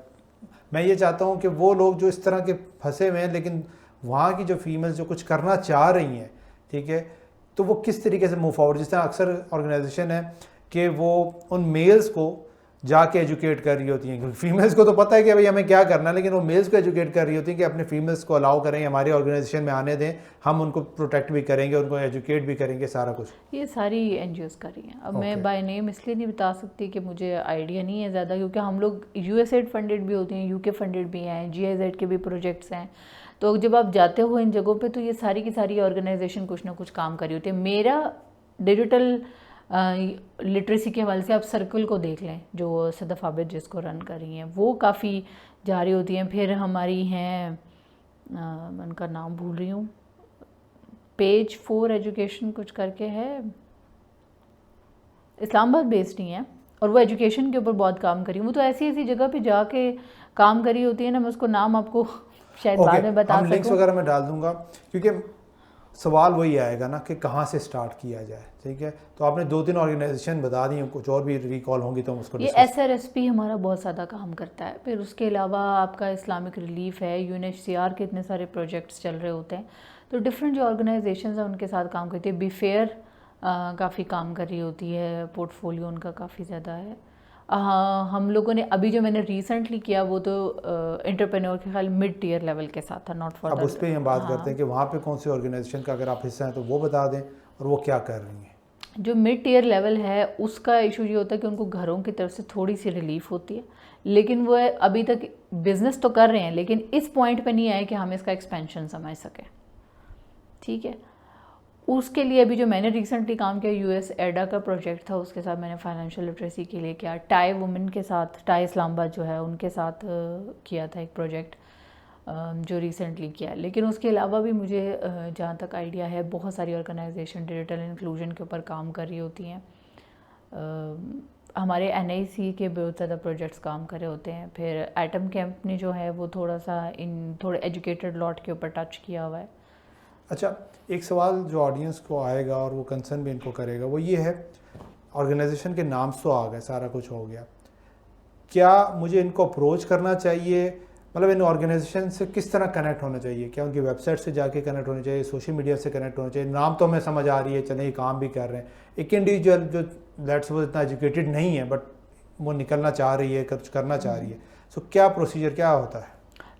मैं ये चाहता हूँ कि वो लोग जो इस तरह के फंसे हुए हैं, लेकिन वहाँ की जो फीमेल्स जो कुछ करना चाह रही हैं, ठीक है, तो वो किस तरीके से मूव फॉरवर्ड, जिस तरह अक्सर ऑर्गेनाइजेशन है कि वो उन मेल्स को जाके एजुकेट कर रही होती हैं, क्योंकि फीमेल्स को तो पता है कि भाई हमें क्या करना है, लेकिन वो मेल्स को एजुकेट कर रही होती हैं कि अपने फीमेल्स को अलाउ करें, हमारी ऑर्गेनाइजेशन में आने दें, हम उनको प्रोटेक्ट भी करेंगे, उनको एजुकेट भी करेंगे, सारा कुछ। ये सारी एनजीओज कर रही हैं। अब मैं Okay. बाय नेम इसलिए नहीं बता सकती कि मुझे आइडिया नहीं है ज़्यादा, क्योंकि हम लोग यूएसएड फंडेड भी होते हैं, यूके फंडेड भी हैं, जीआईजेड के भी प्रोजेक्ट्स हैं। तो जब आप जाते हो इन जगहों पे, तो ये सारी की सारी ऑर्गेनाइजेशन कुछ ना कुछ काम कर रही होती है। मेरा डिजिटल लिटरेसी के हवाले से आप सर्कल को देख लें, जो सदफ आबिद जिसको रन कर रही हैं, वो काफ़ी जा रही होती हैं। फिर हमारी हैं, मैं उनका नाम भूल रही हूँ, पेज 4 एजुकेशन कुछ करके है, इस्लामाबाद बेस्ड ही है, और वो एजुकेशन के ऊपर बहुत काम करी। वो तो ऐसी ऐसी जगह पे जाके काम करी होती है ना, मैं उसको नाम आपको शायद बाद में बता हम लिंक्स सकूं। वगैरह मैं डाल दूंगा, क्योंकि सवाल वही आएगा ना कि कहाँ से स्टार्ट किया जाए। ठीक है, तो आपने 2-3 ऑर्गेनाइजेशन बता दी, कुछ और भी रिकॉल होंगी तो हम उसको ये डिस्कस। SRSP हमारा बहुत ज़्यादा काम करता है। फिर उसके अलावा आपका इस्लामिक रिलीफ है, UNHCR के इतने सारे प्रोजेक्ट्स चल रहे होते हैं, तो डिफरेंट जो ऑर्गेनाइजेशंस हैं उनके साथ काम करती है। बी फेयर काफ़ी काम कर रही होती है, पोर्टफोलियो उनका काफ़ी ज़्यादा है। हम लोगों ने अभी जो मैंने रिसेंटली किया वो तो एंटरप्रेन्योर के ख्याल मिड टीयर लेवल के साथ था, नॉट फॉर अब उस पर हम बात करते हैं कि वहाँ पे कौन सी ऑर्गेनाइजेशन का अगर आप हिस्सा हैं तो वो बता दें, और वो क्या कर रही हैं। जो मिड टीयर लेवल है उसका इशू ये होता है कि उनको घरों की तरफ से थोड़ी सी रिलीफ होती है, लेकिन वो अभी तक बिजनेस तो कर रहे हैं, लेकिन इस पॉइंट पे नहीं आए कि हम इसका एक्सपेंशन समझ सकें। ठीक है, उसके लिए अभी जो मैंने रिसेंटली काम किया, US एडा का प्रोजेक्ट था, उसके साथ मैंने फाइनेंशियल लिटरेसी के लिए किया। टाई वुमेन के साथ, टाई इस्लामाबाद जो है उनके साथ किया था एक प्रोजेक्ट जो रिसेंटली किया। लेकिन उसके अलावा भी मुझे जहाँ तक आइडिया है, बहुत सारी ऑर्गेनाइजेशन डिजिटल इंक्लूजन के ऊपर काम कर रही होती हैं। हमारे NIC के बहुत ज़्यादा प्रोजेक्ट्स काम कर रहे होते हैं। फिर एटम कैंप ने जो है वो थोड़ा सा थोड़े एजुकेटेड लॉट के ऊपर टच किया हुआ है। अच्छा, एक सवाल जो ऑडियंस को आएगा और वो कंसर्न भी इनको करेगा, वो ये है, ऑर्गेनाइजेशन के नाम तो आ गए, सारा कुछ हो गया, क्या मुझे इनको अप्रोच करना चाहिए, मतलब इन ऑर्गेनाइजेशन से किस तरह कनेक्ट होना चाहिए? क्या उनकी वेबसाइट से जाके कनेक्ट होना चाहिए, सोशल मीडिया से कनेक्ट होना चाहिए? नाम तो हमें समझ आ रही है, चले ये काम भी कर रहे हैं। एक इंडिविजुअल जो लेट्स वो इतना एजुकेटेड नहीं है, बट वो निकलना चाह रही है, कुछ करना चाह रही है, सो क्या प्रोसीजर क्या होता है?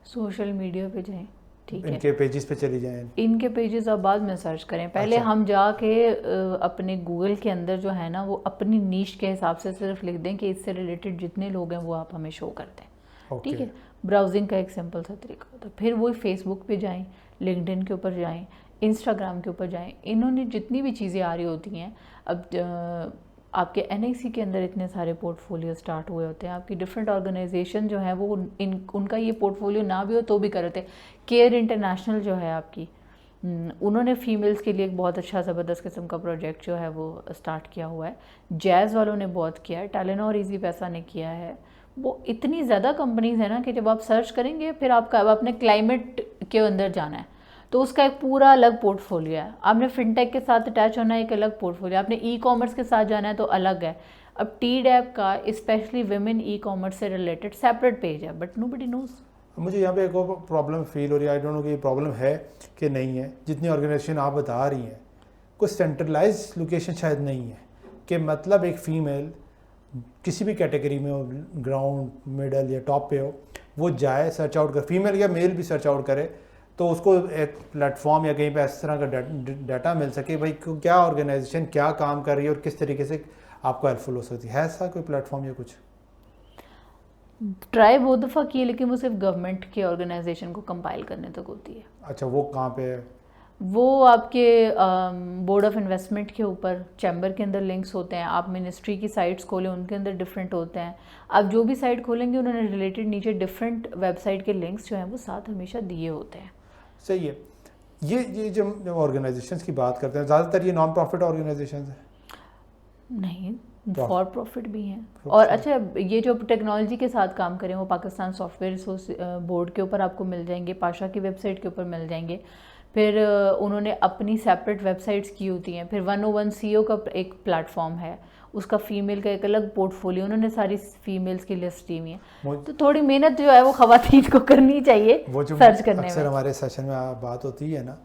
सोशल मीडिया पे जाएं, ठीक है, इनके पेजेस पे चली जाएं। इनके पेजेस आप बाद में सर्च करें। पहले अच्छा। हम जाके अपने गूगल के अंदर जो है ना, वो अपनी नीश के हिसाब से सिर्फ लिख दें कि इससे रिलेटेड जितने लोग हैं वो आप हमें शो कर दें। ठीक है, ब्राउजिंग का एक सिंपल सा तरीका होता है। फिर वो फेसबुक पे जाएं, लिंक्डइन के ऊपर जाएं, इंस्टाग्राम के ऊपर जाएं। इन्होंने जितनी भी चीज़ें आ रही होती हैं, अब आपके NIC के अंदर इतने सारे पोर्टफोलियो स्टार्ट हुए होते हैं, आपकी डिफरेंट ऑर्गेनाइजेशन जो है वो उनका ये पोर्टफोलियो ना भी हो तो भी कर होते हैं। केयर इंटरनेशनल जो है आपकी, उन्होंने फीमेल्स के लिए एक बहुत अच्छा ज़बरदस्त किस्म का प्रोजेक्ट जो है वो स्टार्ट किया हुआ है। जैज़ वालों ने बहुत किया है, टेलेनॉर इजी पैसा ने किया है। वो इतनी ज़्यादा कंपनीज़ हैं ना कि जब आप सर्च करेंगे, फिर आपका अब अपने क्लाइमेट के अंदर जाना है तो उसका एक पूरा अलग पोर्टफोलियो है। आपने फिनटेक के साथ अटैच होना है, एक अलग पोर्टफोलियो। आपने ई-कॉमर्स के साथ जाना है तो अलग है। अब TDAP का स्पेशली विमेन ई-कॉमर्स से रिलेटेड सेपरेट पेज है, बट नोबडी नोज। मुझे यहाँ पे एक और प्रॉब्लम फील हो रही है, आई डोंट नो कि ये प्रॉब्लम है कि नहीं है। जितनी ऑर्गेनाइजेशन आप बता रही हैं, कोई सेंट्रलाइज लोकेशन शायद नहीं है, कि मतलब एक फ़ीमेल किसी भी कैटेगरी में हो, ग्राउंड, मिडल या टॉप पे हो, वो जाए, सर्च आउट कर, फीमेल या मेल भी सर्च आउट करे, तो उसको एक प्लेटफॉर्म या कहीं पे इस तरह का डाटा मिल सके, भाई क्या ऑर्गेनाइजेशन क्या काम कर रही है और किस तरीके से आपको हेल्पफुल हो सकती है ऐसा कोई प्लेटफॉर्म या कुछ? ट्राई बहुत दफ़ा की है, लेकिन वो सिर्फ गवर्नमेंट के ऑर्गेनाइजेशन को कंपाइल करने तक होती है। अच्छा, वो कहाँ पे है? वो आपके बोर्ड ऑफ इन्वेस्टमेंट के ऊपर चैम्बर के अंदर लिंक्स होते हैं। आप मिनिस्ट्री की साइट्स खोलें, उनके अंदर डिफरेंट होते हैं। आप जो भी साइट खोलेंगे उन्होंने रिलेटेड नीचे डिफरेंट वेबसाइट के लिंक्स जो हैं वो साथ हमेशा दिए होते हैं। सही है। ये जब ऑर्गेनाइजेशंस की बात करते हैं, ज़्यादातर ये नॉन प्रॉफिट ऑर्गेनाइजेशंस हैं? नहीं, फॉर प्रॉफिट भी हैं। और अच्छा, ये जो टेक्नोलॉजी के साथ काम करें वो पाकिस्तान सॉफ्टवेयर रिसोर्स बोर्ड के ऊपर आपको मिल जाएंगे, पाशा की वेबसाइट के ऊपर मिल जाएंगे। फिर उन्होंने अपनी सेपरेट वेबसाइट्स की होती हैं, फिर 101 CEO का एक प्लेटफॉर्म है, उसका फीमेल का एक अलग पोर्टफोलियो, उन्होंने सारी फीमेल्स की लिस्ट दी हुई है। तो थोड़ी मेहनत जो है वो खवातीन को करनी चाहिए वो जो सर्च करने में। अक्सर हमारे सेशन में बात होती है ना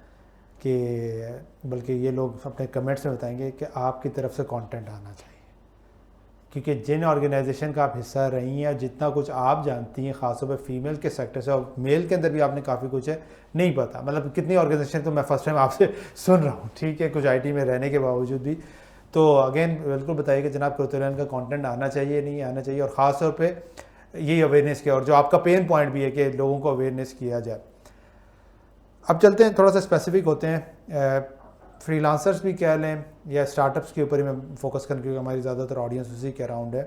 कि बल्कि ये लोग अपने कमेंट्स में बताएंगे कि आपकी तरफ से कंटेंट आना चाहिए, क्योंकि जिन ऑर्गेनाइजेशन का आप हिस्सा रही हैं, जितना कुछ आप जानती हैं ख़ासतौर पर फीमेल के सेक्टर से, और मेल के अंदर भी आपने काफ़ी कुछ है नहीं पता, मतलब कितनी ऑर्गेनाइजेशन तो मैं फर्स्ट टाइम आपसे सुन रहा हूँ, ठीक है, कुछ IT में रहने के बावजूद भी। तो अगेन बिल्कुल बताइए कि जनाब कुरैन का कंटेंट आना चाहिए, नहीं आना चाहिए, और ख़ास तौर पे यही अवेयरनेस किया, और जो आपका पेन पॉइंट भी है कि लोगों को अवेयरनेस किया जाए। अब चलते हैं, थोड़ा सा स्पेसिफिक होते हैं, फ्रीलांसर्स भी कह लें या स्टार्टअप्स के ऊपर ही मैं फोकस करूँ क्योंकि हमारी ज़्यादातर ऑडियंस उसी के अराउंड है।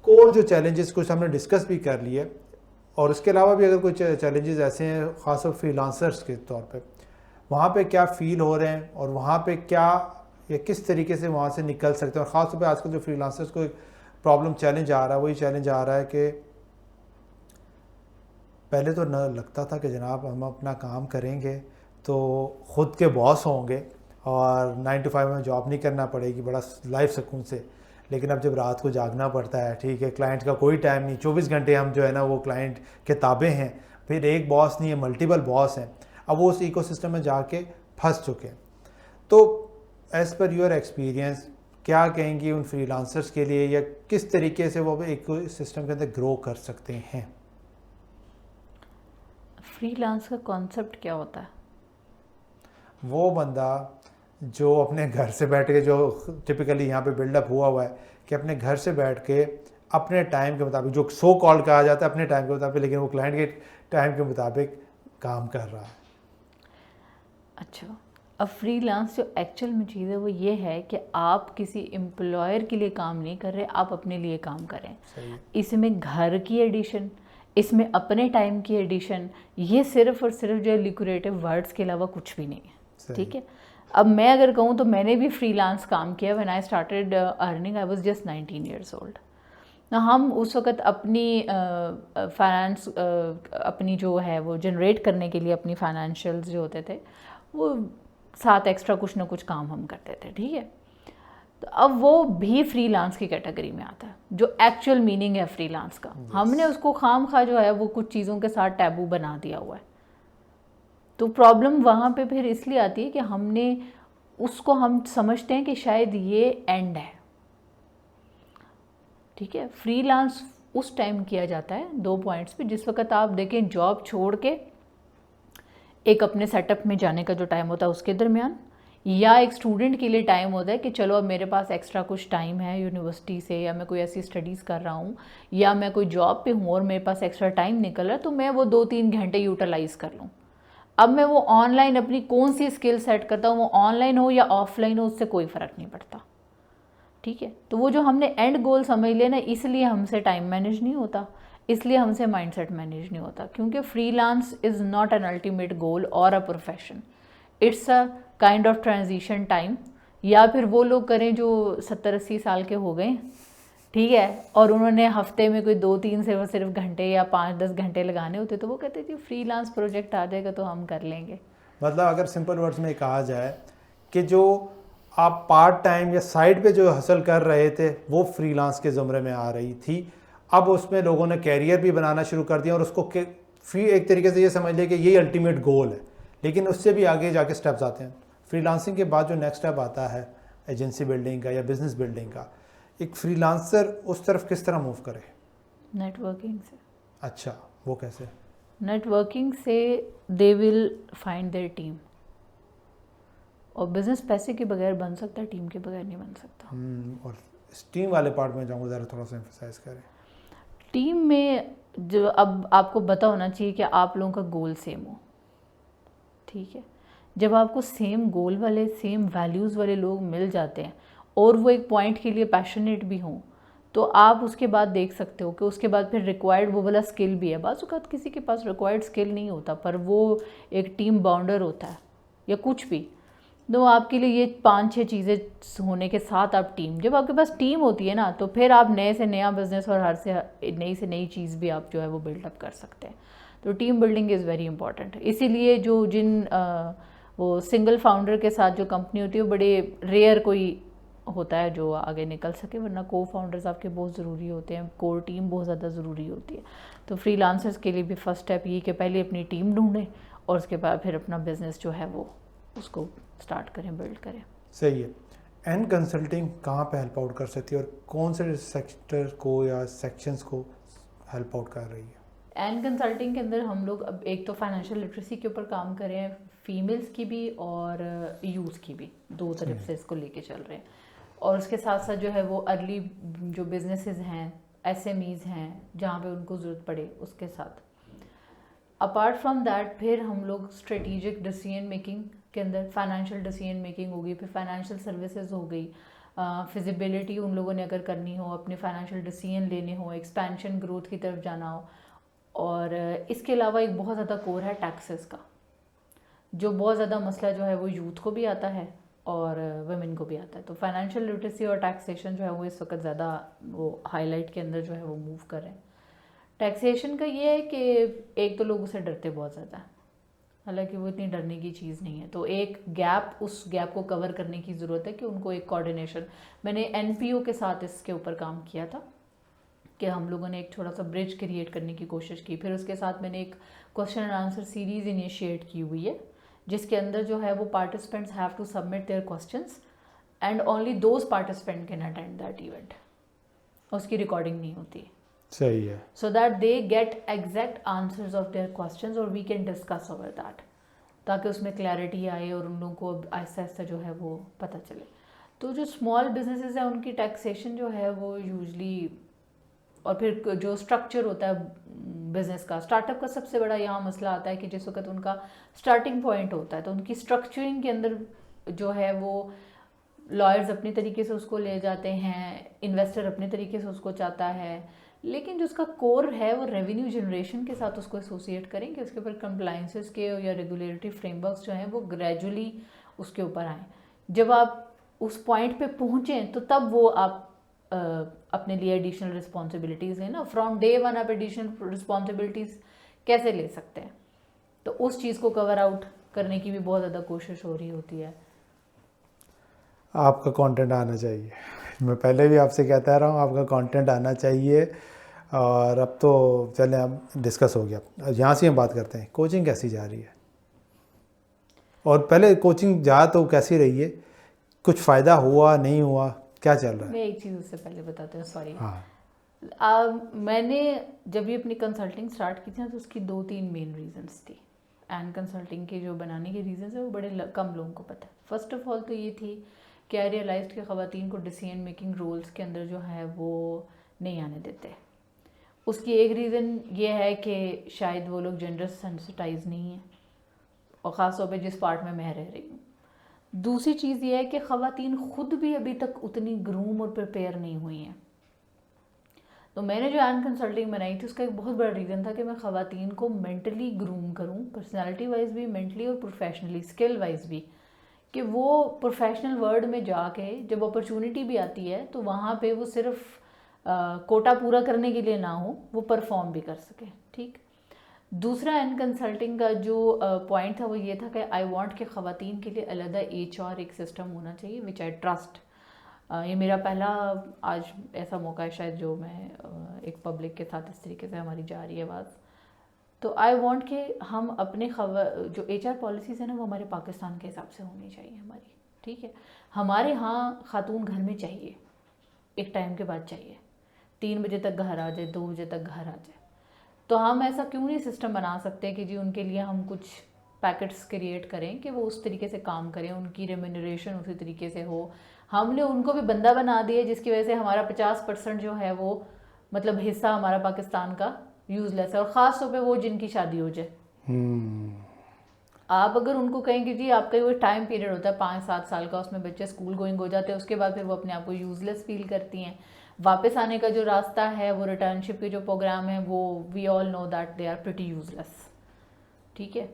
कोर जो चैलेंजेस कुछ हमने डिस्कस भी कर लिए, और उसके अलावा भी अगर कुछ चैलेंजेस ऐसे हैं ख़ासतौर फ्रीलांसर्स के तौर पे, वहाँ पे क्या फ़ील हो रहे हैं और वहाँ पे क्या या किस तरीके से वहाँ से निकल सकते हैं। और ख़ासतौर पे आजकल जो फ्रीलांसर्स को एक प्रॉब्लम चैलेंज आ रहा है, वही चैलेंज आ रहा है कि पहले तो न लगता था कि जनाब हम अपना काम करेंगे तो ख़ुद के बॉस होंगे और 9 to 5 में जॉब नहीं करना पड़ेगी बड़ा लाइफ सुकून से, लेकिन अब जब रात को जागना पड़ता है, ठीक है, क्लाइंट का कोई टाइम नहीं, 24 घंटे हम जो है ना वो क्लाइंट के ताबे हैं, फिर एक बॉस नहीं है, मल्टीपल बॉस हैं, अब वो उस इकोसिस्टम में जाके फंस चुके हैं। तो एज़ पर योर एक्सपीरियंस क्या कहेंगी उन फ्रीलांसर्स के लिए, या किस तरीके से वो इकोसिस्टम के अंदर ग्रो कर सकते हैं? फ्रीलांस का कॉन्सेप्ट क्या होता है? वो बंदा जो अपने घर से बैठ के, जो टिपिकली यहाँ पे बिल्डअप हुआ है कि अपने घर से बैठ के अपने टाइम के मुताबिक, जो सो कॉल कहा जाता है अपने टाइम के मुताबिक, लेकिन वो क्लाइंट के टाइम के मुताबिक काम कर रहा है। अच्छा, अब फ्रीलांस जो एक्चुअल में चीज़ है वो ये है कि आप किसी एम्प्लॉयर के लिए काम नहीं कर रहे, आप अपने लिए काम करें। इसमें घर की एडिशन, इसमें अपने टाइम की एडिशन, ये सिर्फ और सिर्फ जो लिक्रेटिव वर्ड्स के अलावा कुछ भी नहीं है, ठीक है। अब मैं अगर कहूँ तो मैंने भी फ्रीलांस काम किया। When I started earning I was just 19 years old। ना हम उस वक़्त अपनी फाइनेंस अपनी जो है वो जनरेट करने के लिए अपनी फाइनेंशियल्स जो होते थे वो साथ एक्स्ट्रा कुछ ना कुछ काम हम करते थे, ठीक है। तो अब वो भी फ्रीलांस की कैटेगरी में आता है, जो एक्चुअल मीनिंग है फ्रीलांस का। हमने उसको खामखा जो है वो कुछ चीज़ों के साथ टैबू बना दिया हुआ है। तो प्रॉब्लम वहाँ पे फिर इसलिए आती है कि हमने उसको, हम समझते हैं कि शायद ये एंड है, ठीक है। फ्रीलांस उस टाइम किया जाता है 2 पॉइंट्स पे, जिस वक्त आप देखें जॉब छोड़ के एक अपने सेटअप में जाने का जो टाइम होता है उसके दरमियान, या एक स्टूडेंट के लिए टाइम होता है कि चलो अब मेरे पास एक्स्ट्रा कुछ टाइम है यूनिवर्सिटी से, या मैं कोई ऐसी स्टडीज़ कर रहा हूँ, या मैं कोई जॉब पे हूँ और मेरे पास एक्स्ट्रा टाइम निकल रहा है, तो मैं वो 2-3 घंटे यूटिलाइज़ कर लूँ। अब मैं वो ऑनलाइन अपनी कौन सी स्किल सेट करता हूँ, वो ऑनलाइन हो या ऑफलाइन हो, उससे कोई फ़र्क नहीं पड़ता, ठीक है। तो वो जो हमने एंड गोल समझ लिया ना, इसलिए हमसे टाइम मैनेज नहीं होता, इसलिए हमसे माइंडसेट मैनेज नहीं होता, क्योंकि freelance is not an ultimate goal और a profession, it's a kind of transition time. या फिर वो लोग करें जो 70-80 साल के हो गए, ठीक है, और उन्होंने हफ्ते में कोई 2-3 से सिर्फ घंटे या 5-10 घंटे लगाने होते, तो वो कहते थे फ्रीलांस प्रोजेक्ट आ जाएगा तो हम कर लेंगे। मतलब अगर सिंपल वर्ड्स में कहा जाए कि जो आप पार्ट टाइम या साइड पे जो हसल कर रहे थे वो फ्रीलांस के ज़ुमरे में आ रही थी, अब उसमें लोगों ने कैरियर भी बनाना शुरू कर दिया और उसको एक तरीके से ये समझ लिया कि यही अल्टीमेट गोल है, लेकिन उससे भी आगे जाके स्टेप्स आते हैं। फ्रीलांसिंग के बाद जो नेक्स्ट स्टेप आता है एजेंसी बिल्डिंग का या बिजनेस बिल्डिंग का, एक फ्रीलांसर उस तरफ किस तरह मूव करे? नेटवर्किंग से। अच्छा, वो कैसे? नेटवर्किंग से they will find their team, और बिजनेस पैसे के बगैर बन सकता है, टीम के बगैर नहीं बन सकता। और इस टीम वाले पार्ट में जाऊँगा, ज़रा थोड़ा सा एम्फसाइज करें। टीम में जो अब आपको पता होना चाहिए कि आप लोगों का गोल सेम हो, ठीक है। जब आपको सेम गोल वाले, सेम वैल्यूज़ वाले लोग मिल जाते हैं और वो एक पॉइंट के लिए पैशनेट भी हों, तो आप उसके बाद देख सकते हो कि उसके बाद फिर रिक्वायर्ड वो वाला स्किल भी है। बाज़ औक़ात किसी के पास रिक्वायर्ड स्किल नहीं होता, पर वो एक टीम बाउंडर होता है या कुछ भी, तो आपके लिए ये 5-6 चीज़ें होने के साथ आप टीम, जब आपके पास टीम होती है ना, तो फिर आप नए से नया बिज़नेस और हर से नई चीज़ भी आप जो है वो बिल्डअप कर सकते हैं। तो team building is very important. इसीलिए जो वो सिंगल फाउंडर के साथ जो कंपनी होती है वो बड़े रेयर कोई होता है जो आगे निकल सके, वरना को फाउंडर्स आपके बहुत ज़रूरी होते हैं, कोर टीम बहुत ज़्यादा ज़रूरी होती है। तो फ्रीलांसर्स के लिए भी फर्स्ट स्टेप ये कि पहले अपनी टीम ढूंढें और उसके बाद फिर अपना बिजनेस जो है वो उसको स्टार्ट करें, बिल्ड करें। सही है। एन कंसल्टिंग कहाँ पे हेल्प आउट कर सकती है और कौन से सेक्टर को या सेक्शंस को हेल्प आउट कर रही है? एन कंसल्टिंग के अंदर हम लोग अब एक तो फाइनेंशियल लिटरेसी के ऊपर काम कर रहे हैं, फीमेल्स की भी और यूथ की भी, दो तरफ से इसको लेके चल रहे हैं। और उसके साथ साथ जो है वो अर्ली जो बिजनेसेस हैं, एसएमईज हैं, जहाँ पे उनको ज़रूरत पड़े उसके साथ। अपार्ट फ्रॉम दैट फिर हम लोग स्ट्रेटिजिक डिसीजन मेकिंग के अंदर फाइनेंशियल डिसीजन मेकिंग होगी, फिर फाइनेंशियल सर्विसेज हो गई, फिजिबिलिटी उन लोगों ने अगर करनी हो, अपने फाइनेंशियल डिसीजन लेने हो, एक्सपेंशन ग्रोथ की तरफ जाना हो। और इसके अलावा एक बहुत ज़्यादा कोर है टैक्सेस का, जो बहुत ज़्यादा मसला जो है वो यूथ को भी आता है और वुमेन को भी आता है। तो फाइनेंशियल लिटरेसी और टैक्सेशन जो है वो इस वक्त ज़्यादा वो हाईलाइट के अंदर जो है वो मूव कर रहे हैं। टैक्सेशन का ये है कि एक तो लोग उससे डरते बहुत ज़्यादा, हालांकि वो इतनी डरने की चीज़ नहीं है। तो एक गैप, उस गैप को कवर करने की ज़रूरत है कि उनको एक कोऑर्डिनेशन, मैंने एनपीओ के साथ इसके ऊपर काम किया था कि हम लोगों ने एक थोड़ा सा ब्रिज क्रिएट करने की कोशिश की। फिर उसके साथ मैंने एक question and answer series initiate की हुई है, जिसके अंदर जो है वो participants have to submit their questions and only those participant can attend that event. उसकी रिकॉर्डिंग नहीं होती। सही है। So that they get exact answers of their questions और we can discuss over that, ताकि उसमें क्लैरिटी आए और उन लोगों को आहिस्ता आहिस्ता जो है वो पता चले। तो जो स्मॉल बिजनेसेस हैं उनकी टैक्सेशन जो है वो यूजली, और फिर जो स्ट्रक्चर होता है बिजनेस का, स्टार्टअप का सबसे बड़ा यहाँ मसला आता है कि जिस वक्त उनका स्टार्टिंग पॉइंट होता है तो उनकी स्ट्रक्चरिंग के अंदर जो है वो लॉयर्स अपनी तरीके से उसको ले जाते हैं, इन्वेस्टर अपने तरीके से उसको चाहता है, लेकिन जो उसका कोर है वो रेवेन्यू जनरेशन के साथ उसको एसोसिएट करें कि उसके ऊपर कंप्लाइंसेस के या रेगुलेटरी फ्रेमवर्क्स जो हैं वो ग्रेजुअली उसके ऊपर आएँ। जब आप उस पॉइंट पे पहुँचें तो तब वो आप अपने लिए एडिशनल रिस्पॉन्सिबिलिटीज़ लेना। फ्रॉम डे वन आप एडिशनल रिस्पॉन्सिबिलिटीज़ कैसे ले सकते हैं, तो उस चीज़ को कवर आउट करने की भी बहुत ज़्यादा कोशिश हो रही होती है। आपका कंटेंट आना चाहिए, मैं पहले भी आपसे कहता रहा हूँ आपका कंटेंट आना चाहिए। और अब तो चलें, अब डिस्कस हो गया, यहाँ से हम बात करते हैं कोचिंग कैसी जा रही है। और पहले कोचिंग जा तो कैसी रही है, कुछ फ़ायदा हुआ नहीं हुआ, क्या चल रहा है? मैं एक चीज़ उससे पहले बताती हूँ, सॉरी। हाँ। मैंने जब ये अपनी कंसल्टिंग स्टार्ट की थी ना तो उसकी 2-3 मेन रीजंस थी। एंड कंसल्टिंग के जो बनाने के रीजंस है वो बड़े कम लोगों को पता है। फर्स्ट ऑफ ऑल तो ये थी कि आई रियलाइज्ड कि ख़वातीन को डिसीजन मेकिंग रोल्स के अंदर जो है वो नहीं आने देते। उसकी एक रीज़न ये है कि शायद वो लोग जेंडर सेंसिटाइज नहीं है, और ख़ास तौर पे जिस पार्ट में मैं रह रही हूँ। दूसरी चीज़ ये है कि ख़वातीन ख़ुद भी अभी तक उतनी ग्रूम और प्रिपेयर नहीं हुई हैं। तो मैंने जो एन कंसल्टिंग बनाई थी उसका एक बहुत बड़ा रीज़न था कि मैं ख़वातीन को मेंटली ग्रूम करूँ, पर्सनालिटी वाइज भी, मेंटली और प्रोफेशनली, स्किल वाइज भी, कि वो प्रोफेशनल वर्ल्ड में जाके जब अपॉर्चुनिटी भी आती है तो वहाँ पे वो सिर्फ कोटा पूरा करने के लिए ना हो, वो परफॉर्म भी कर सके। ठीक। दूसरा एन कंसल्टिंग का जो पॉइंट था वो ये था कि आई वांट कि ख़वातीन के लिए अलग HR एक सिस्टम होना चाहिए विच आई ट्रस्ट। ये मेरा पहला आज ऐसा मौका है शायद जो मैं एक पब्लिक के साथ इस तरीके से हमारी जा रही है आवाज़। तो आई वांट कि हम अपने जो HR पॉलिसीज़ है ना वो हमारे पाकिस्तान के हिसाब से होनी चाहिए हमारी। ठीक है, हमारे यहाँ खातून घर में चाहिए, एक टाइम के बाद चाहिए, 3 बजे तक घर आ जाए, 2 बजे तक घर आ जाए। तो हम ऐसा क्यों नहीं सिस्टम बना सकते कि जी उनके लिए हम कुछ पैकेट्स क्रिएट करें कि वो उस तरीके से काम करें, उनकी रेम्यूनरेशन उसी तरीके से हो। हमने उनको भी बंदा बना दिया जिसकी वजह से हमारा 50% जो है वो मतलब हिस्सा हमारा पाकिस्तान का यूज़लेस है, और ख़ास तौर पे वो जिनकी शादी हो जाए। आप अगर उनको कहें कि जी आपका वो टाइम पीरियड होता है 5-7 साल का, उसमें बच्चे स्कूल गोइंग हो जाते हैं, उसके बाद फिर वो अपने आप को यूज़लेस फील करती हैं। वापस आने का जो रास्ता है, वो रिटर्नशिप के जो प्रोग्राम है, वो we all know that they are pretty useless. ठीक है,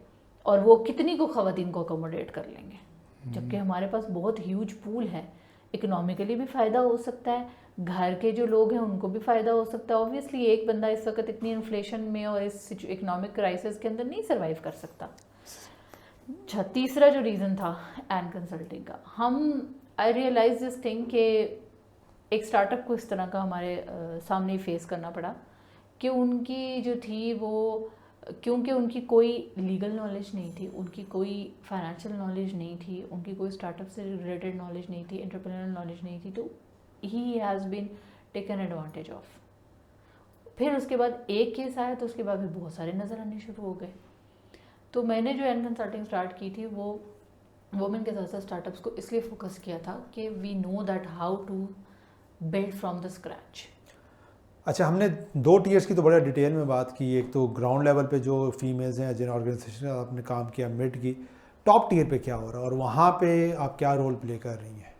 और वो कितनी को ख़वातीन को अकोमोडेट कर लेंगे, जबकि हमारे पास बहुत ह्यूज पूल है इकोनॉमिकली भी फ़ायदा हो सकता है, घर के जो लोग हैं उनको भी फ़ायदा हो सकता है। ऑब्वियसली एक बंदा इस वक्त इतनी इन्फ्लेशन में और इस इकोनॉमिक क्राइसिस के अंदर नहीं सर्वाइव कर सकता। अच्छा, तीसरा जो रीज़न था एंड कंसल्टिंग का, हम आई रियलाइज दिस थिंग कि एक स्टार्टअप को इस तरह का हमारे सामने फेस करना पड़ा कि उनकी जो थी वो, क्योंकि उनकी कोई लीगल नॉलेज नहीं थी, उनकी कोई फाइनेंशियल नॉलेज नहीं थी, उनकी कोई स्टार्टअप से रिलेटेड नॉलेज नहीं थी, एंटरप्रेन्योरियल नॉलेज नहीं थी, तो he has been taken advantage of. फिर उसके बाद एक केस आया तो उसके बाद भी बहुत सारे नज़र आने शुरू हो गए। तो मैंने जो एंड कंसल्टिंग स्टार्ट की थी वो वुमेन के साथ साथ स्टार्टअप्स को इसलिए फोकस किया था कि we know that how to build from the scratch. अच्छा, हमने 2 टीयर्स की तो बड़ा डिटेल में बात की। एक तो ग्राउंड लेवल पे जो फीमेल्स हैं जिन ऑर्गेनाइजेशन में आपने काम किया, मिड की, टॉप टीयर पे क्या हो रहा है और वहाँ पे आप क्या रोल प्ले कर रही हैं?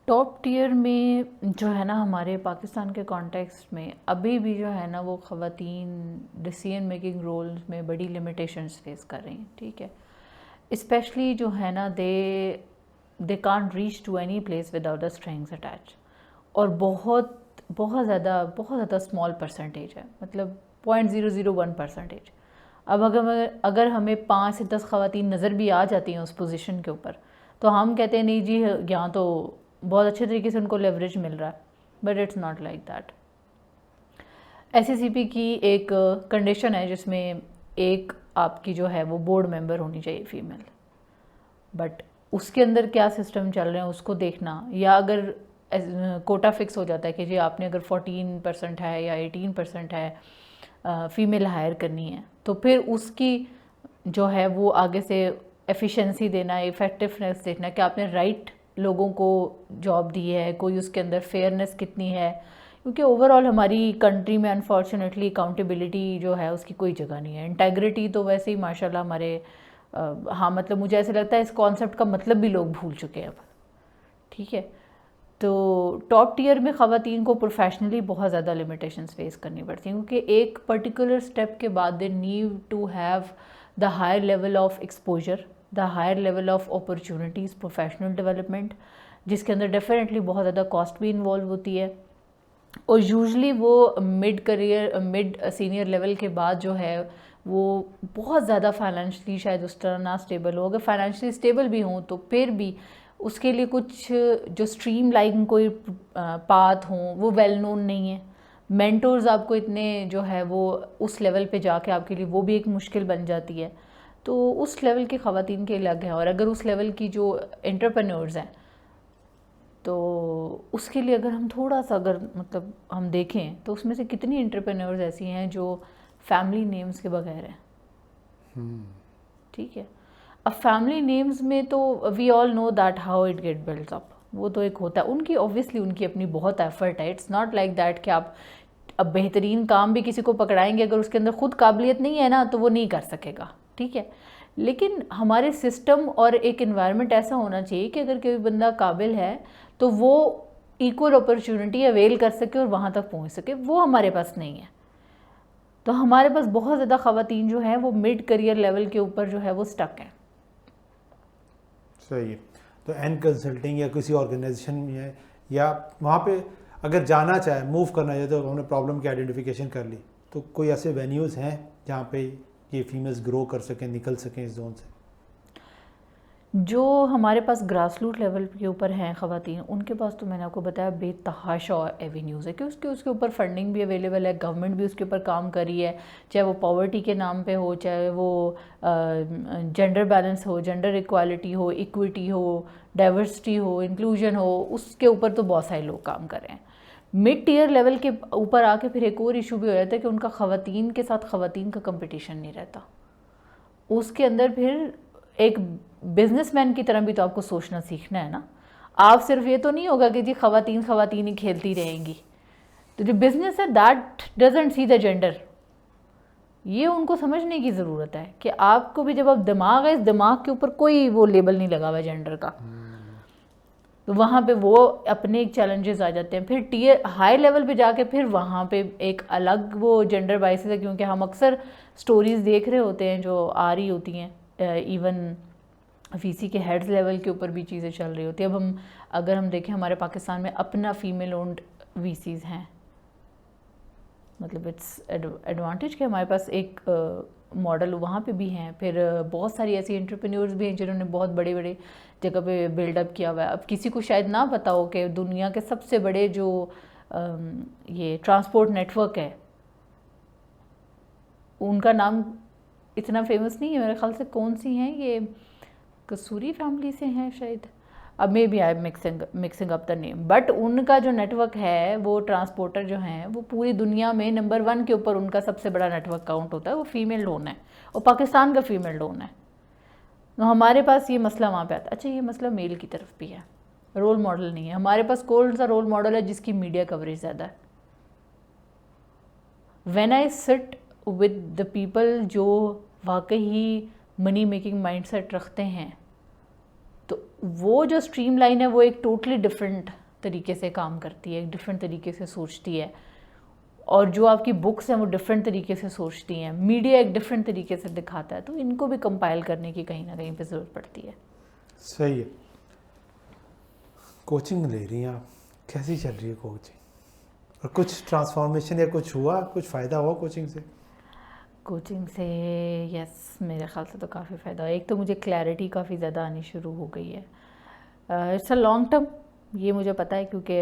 टॉप टीयर में जो है ना, हमारे पाकिस्तान के कॉन्टेक्स्ट में अभी भी जो है ना वो ख़वातीन डिसीजन मेकिंग रोल्स में बड़ी लिमिटेशंस फेस कर रही हैं। ठीक है, स्पेशली जो है ना they can't reach to any place without the strings attach, और बहुत ज़्यादा स्मॉल परसेंटेज है, मतलब 0.001%। अब अगर हमें 5 से 10 ख़वातीन नज़र भी आ जाती हैं उस पोजीशन के ऊपर, तो हम कहते हैं नहीं जी यहाँ तो बहुत अच्छे तरीके से उनको लेवरेज मिल रहा है, but it's not like that. SCCP की एक कंडीशन है जिसमें एक आपकी जो है वो बोर्ड मेंबर होनी चाहिए फीमेल, बट उसके अंदर क्या सिस्टम चल रहे हैं उसको देखना, या अगर कोटा फिक्स हो जाता है कि जी आपने अगर 14% है या 18% है फीमेल हायर करनी है, तो फिर उसकी जो है वो आगे से एफिशिएंसी देना, इफ़ेक्टिवनेस देखना कि आपने राइट लोगों को जॉब दी है, कोई उसके अंदर फेयरनेस कितनी है, क्योंकि ओवरऑल हमारी कंट्री में अनफॉर्चुनेटली अकाउंटेबिलिटी जो है उसकी कोई जगह नहीं है। इंटेग्रिटी तो वैसे ही माशाल्लाह हमारे हाँ, मतलब मुझे ऐसे लगता है इस कॉन्सेप्ट का मतलब भी लोग भूल चुके हैं अब। ठीक है, तो टॉप टियर में ख़वातीन को प्रोफेशनली बहुत ज़्यादा लिमिटेशंस फेस करनी पड़ती हैं, क्योंकि एक पर्टिकुलर स्टेप के बाद they need to have the higher level of exposure, the higher level of opportunities, professional development, जिसके अंदर डेफिनेटली बहुत ज़्यादा कॉस्ट भी इन्वॉल्व होती है। और यूजुअली वो मिड सीनियर लेवल के बाद जो है वो बहुत ज़्यादा फाइनेंशियली शायद उस तरह ना स्टेबल हो। अगर फाइनेंशियली स्टेबल भी हों तो फिर भी उसके लिए कुछ जो स्ट्रीम लाइन कोई पाथ हों वो वेल नोन नहीं है। मेंटोर्स आपको इतने जो है वो उस लेवल पे जाके आपके लिए वो भी एक मुश्किल बन जाती है। तो उस लेवल की ख़वातीन के अलग हैं, और अगर उस लेवल की जो एंटरप्रेन्योर्स हैं तो उसके लिए अगर हम थोड़ा सा अगर मतलब हम देखें तो उसमें से कितनी एंटरप्रेन्योर्स ऐसी हैं जो फैमिली नेम्स के बगैर हैं। ठीक है, अब फैमिली नेम्स में तो we all know that how it get built up, वो तो एक होता है उनकी, ऑब्वियसली उनकी अपनी बहुत एफर्ट है। इट्स नॉट लाइक दैट कि आप अब बेहतरीन काम भी किसी को पकड़ाएंगे, अगर उसके अंदर खुद काबिलियत नहीं है ना तो वो नहीं कर सकेगा। ठीक है, लेकिन हमारे सिस्टम और एक इन्वायरमेंट ऐसा होना चाहिए कि अगर कोई बंदा काबिल है तो वो इक्वल अपॉर्चुनिटी अवेल कर सके और वहाँ तक पहुँच सके, वो हमारे पास नहीं है। तो हमारे पास बहुत ज़्यादा ख़वातीन जो हैं वो मिड करियर लेवल के ऊपर जो है वो स्टक हैं। सही है, तो एंड कंसल्टिंग या किसी ऑर्गेनाइजेशन में या वहाँ पे अगर जाना चाहे, मूव करना चाहे, तो हमने प्रॉब्लम की आइडेंटिफिकेशन कर ली, तो कोई ऐसे वेन्यूज़ हैं जहाँ पे ये फीमेल्स ग्रो कर सकें, निकल सकें इस जोन से? जो हमारे पास ग्रास रूट लेवल के ऊपर हैं ख़वातीन, उनके पास तो मैंने आपको बताया बेतहाशा एवेन्यूज़ है कि उसके ऊपर फंडिंग भी अवेलेबल है, गवर्नमेंट भी उसके ऊपर काम कर रही है, चाहे वो पॉवर्टी के नाम पे हो, चाहे वो जेंडर बैलेंस हो, जेंडर इक्वालिटी हो, इक्विटी हो, डाइवर्सिटी हो, इंक्लूजन हो, उसके ऊपर तो बहुत सारे लोग काम कर रहे हैं। मिड टीयर लेवल के ऊपर आके फिर एक और इशू भी हो जाता है कि उनका ख़वातीन के साथ ख़वातीन का कंपटीशन नहीं रहता। उसके अंदर फिर एक बिजनेसमैन की तरह भी तो आपको सोचना सीखना है ना। आप सिर्फ ये तो नहीं होगा कि जी ख़वातीन ही खेलती रहेंगी, तो जो बिजनेस है that doesn't see the gender, ये उनको समझने की ज़रूरत है कि आपको भी जब आप दिमाग है, इस दिमाग के ऊपर कोई वो लेबल नहीं लगा हुआ जेंडर का, तो वहाँ पे वो अपने एक चैलेंजेस आ जाते हैं। फिर टीयर हाई लेवल पे जाके फिर वहाँ पे एक अलग वो जेंडर बाइसेस है, क्योंकि हम अक्सर स्टोरीज़ देख रहे होते हैं जो आ रही होती हैं इवन वीसी के हेड्स लेवल के ऊपर भी चीज़ें चल रही होती है। अब अगर हम देखें, हमारे पाकिस्तान में अपना फीमेल ओन्ड वीसीज़ हैं, मतलब इट्स एडवांटेज कि हमारे पास एक मॉडल वहाँ पे भी हैं। फिर बहुत सारी ऐसी एंटरप्रेन्योर्स भी हैं जिन्होंने बहुत बड़े बड़े जगह पे बिल्डअप किया हुआ है। अब किसी को शायद ना पता हो कि दुनिया के सबसे बड़े जो ये ट्रांसपोर्ट नेटवर्क है, उनका नाम इतना फेमस नहीं है मेरे ख्याल से। कौन सी हैं ये, कसूरी फैमिली से हैं शायद, अब maybe I mixing up the name, but उनका जो नेटवर्क है, वो ट्रांसपोर्टर जो हैं, वो पूरी दुनिया में नंबर 1 के ऊपर उनका सबसे बड़ा नेटवर्क काउंट होता है। वो फीमेल लोन है और पाकिस्तान का फीमेल लोन है। तो हमारे पास ये मसला वहाँ पे आता है। अच्छा, ये मसला मेल की तरफ भी है, रोल मॉडल नहीं है हमारे पास। कौन सा रोल मॉडल है जिसकी मीडिया कवरेज ज़्यादा है? When I sit with the people जो वाकई मनी मेकिंग माइंडसेट रखते हैं, तो वो जो स्ट्रीम लाइन है वो एक टोटली डिफरेंट तरीके से काम करती है, एक डिफरेंट तरीके से सोचती है। और जो आपकी बुक्स हैं वो डिफरेंट तरीके से सोचती हैं, मीडिया एक डिफरेंट तरीके से दिखाता है। तो इनको भी कंपाइल करने की कहीं ना कहीं पे ज़रूरत पड़ती है। सही है। कोचिंग ले रही हैं आप, कैसी चल रही है कोचिंग? और कुछ ट्रांसफॉर्मेशन या कुछ हुआ, कुछ फ़ायदा हुआ कोचिंग से? कोचिंग से यस, मेरे ख्याल से तो काफ़ी फ़ायदा है। एक तो मुझे क्लैरिटी काफ़ी ज़्यादा आनी शुरू हो गई है। इट्स अ लॉन्ग टर्म, ये मुझे पता है, क्योंकि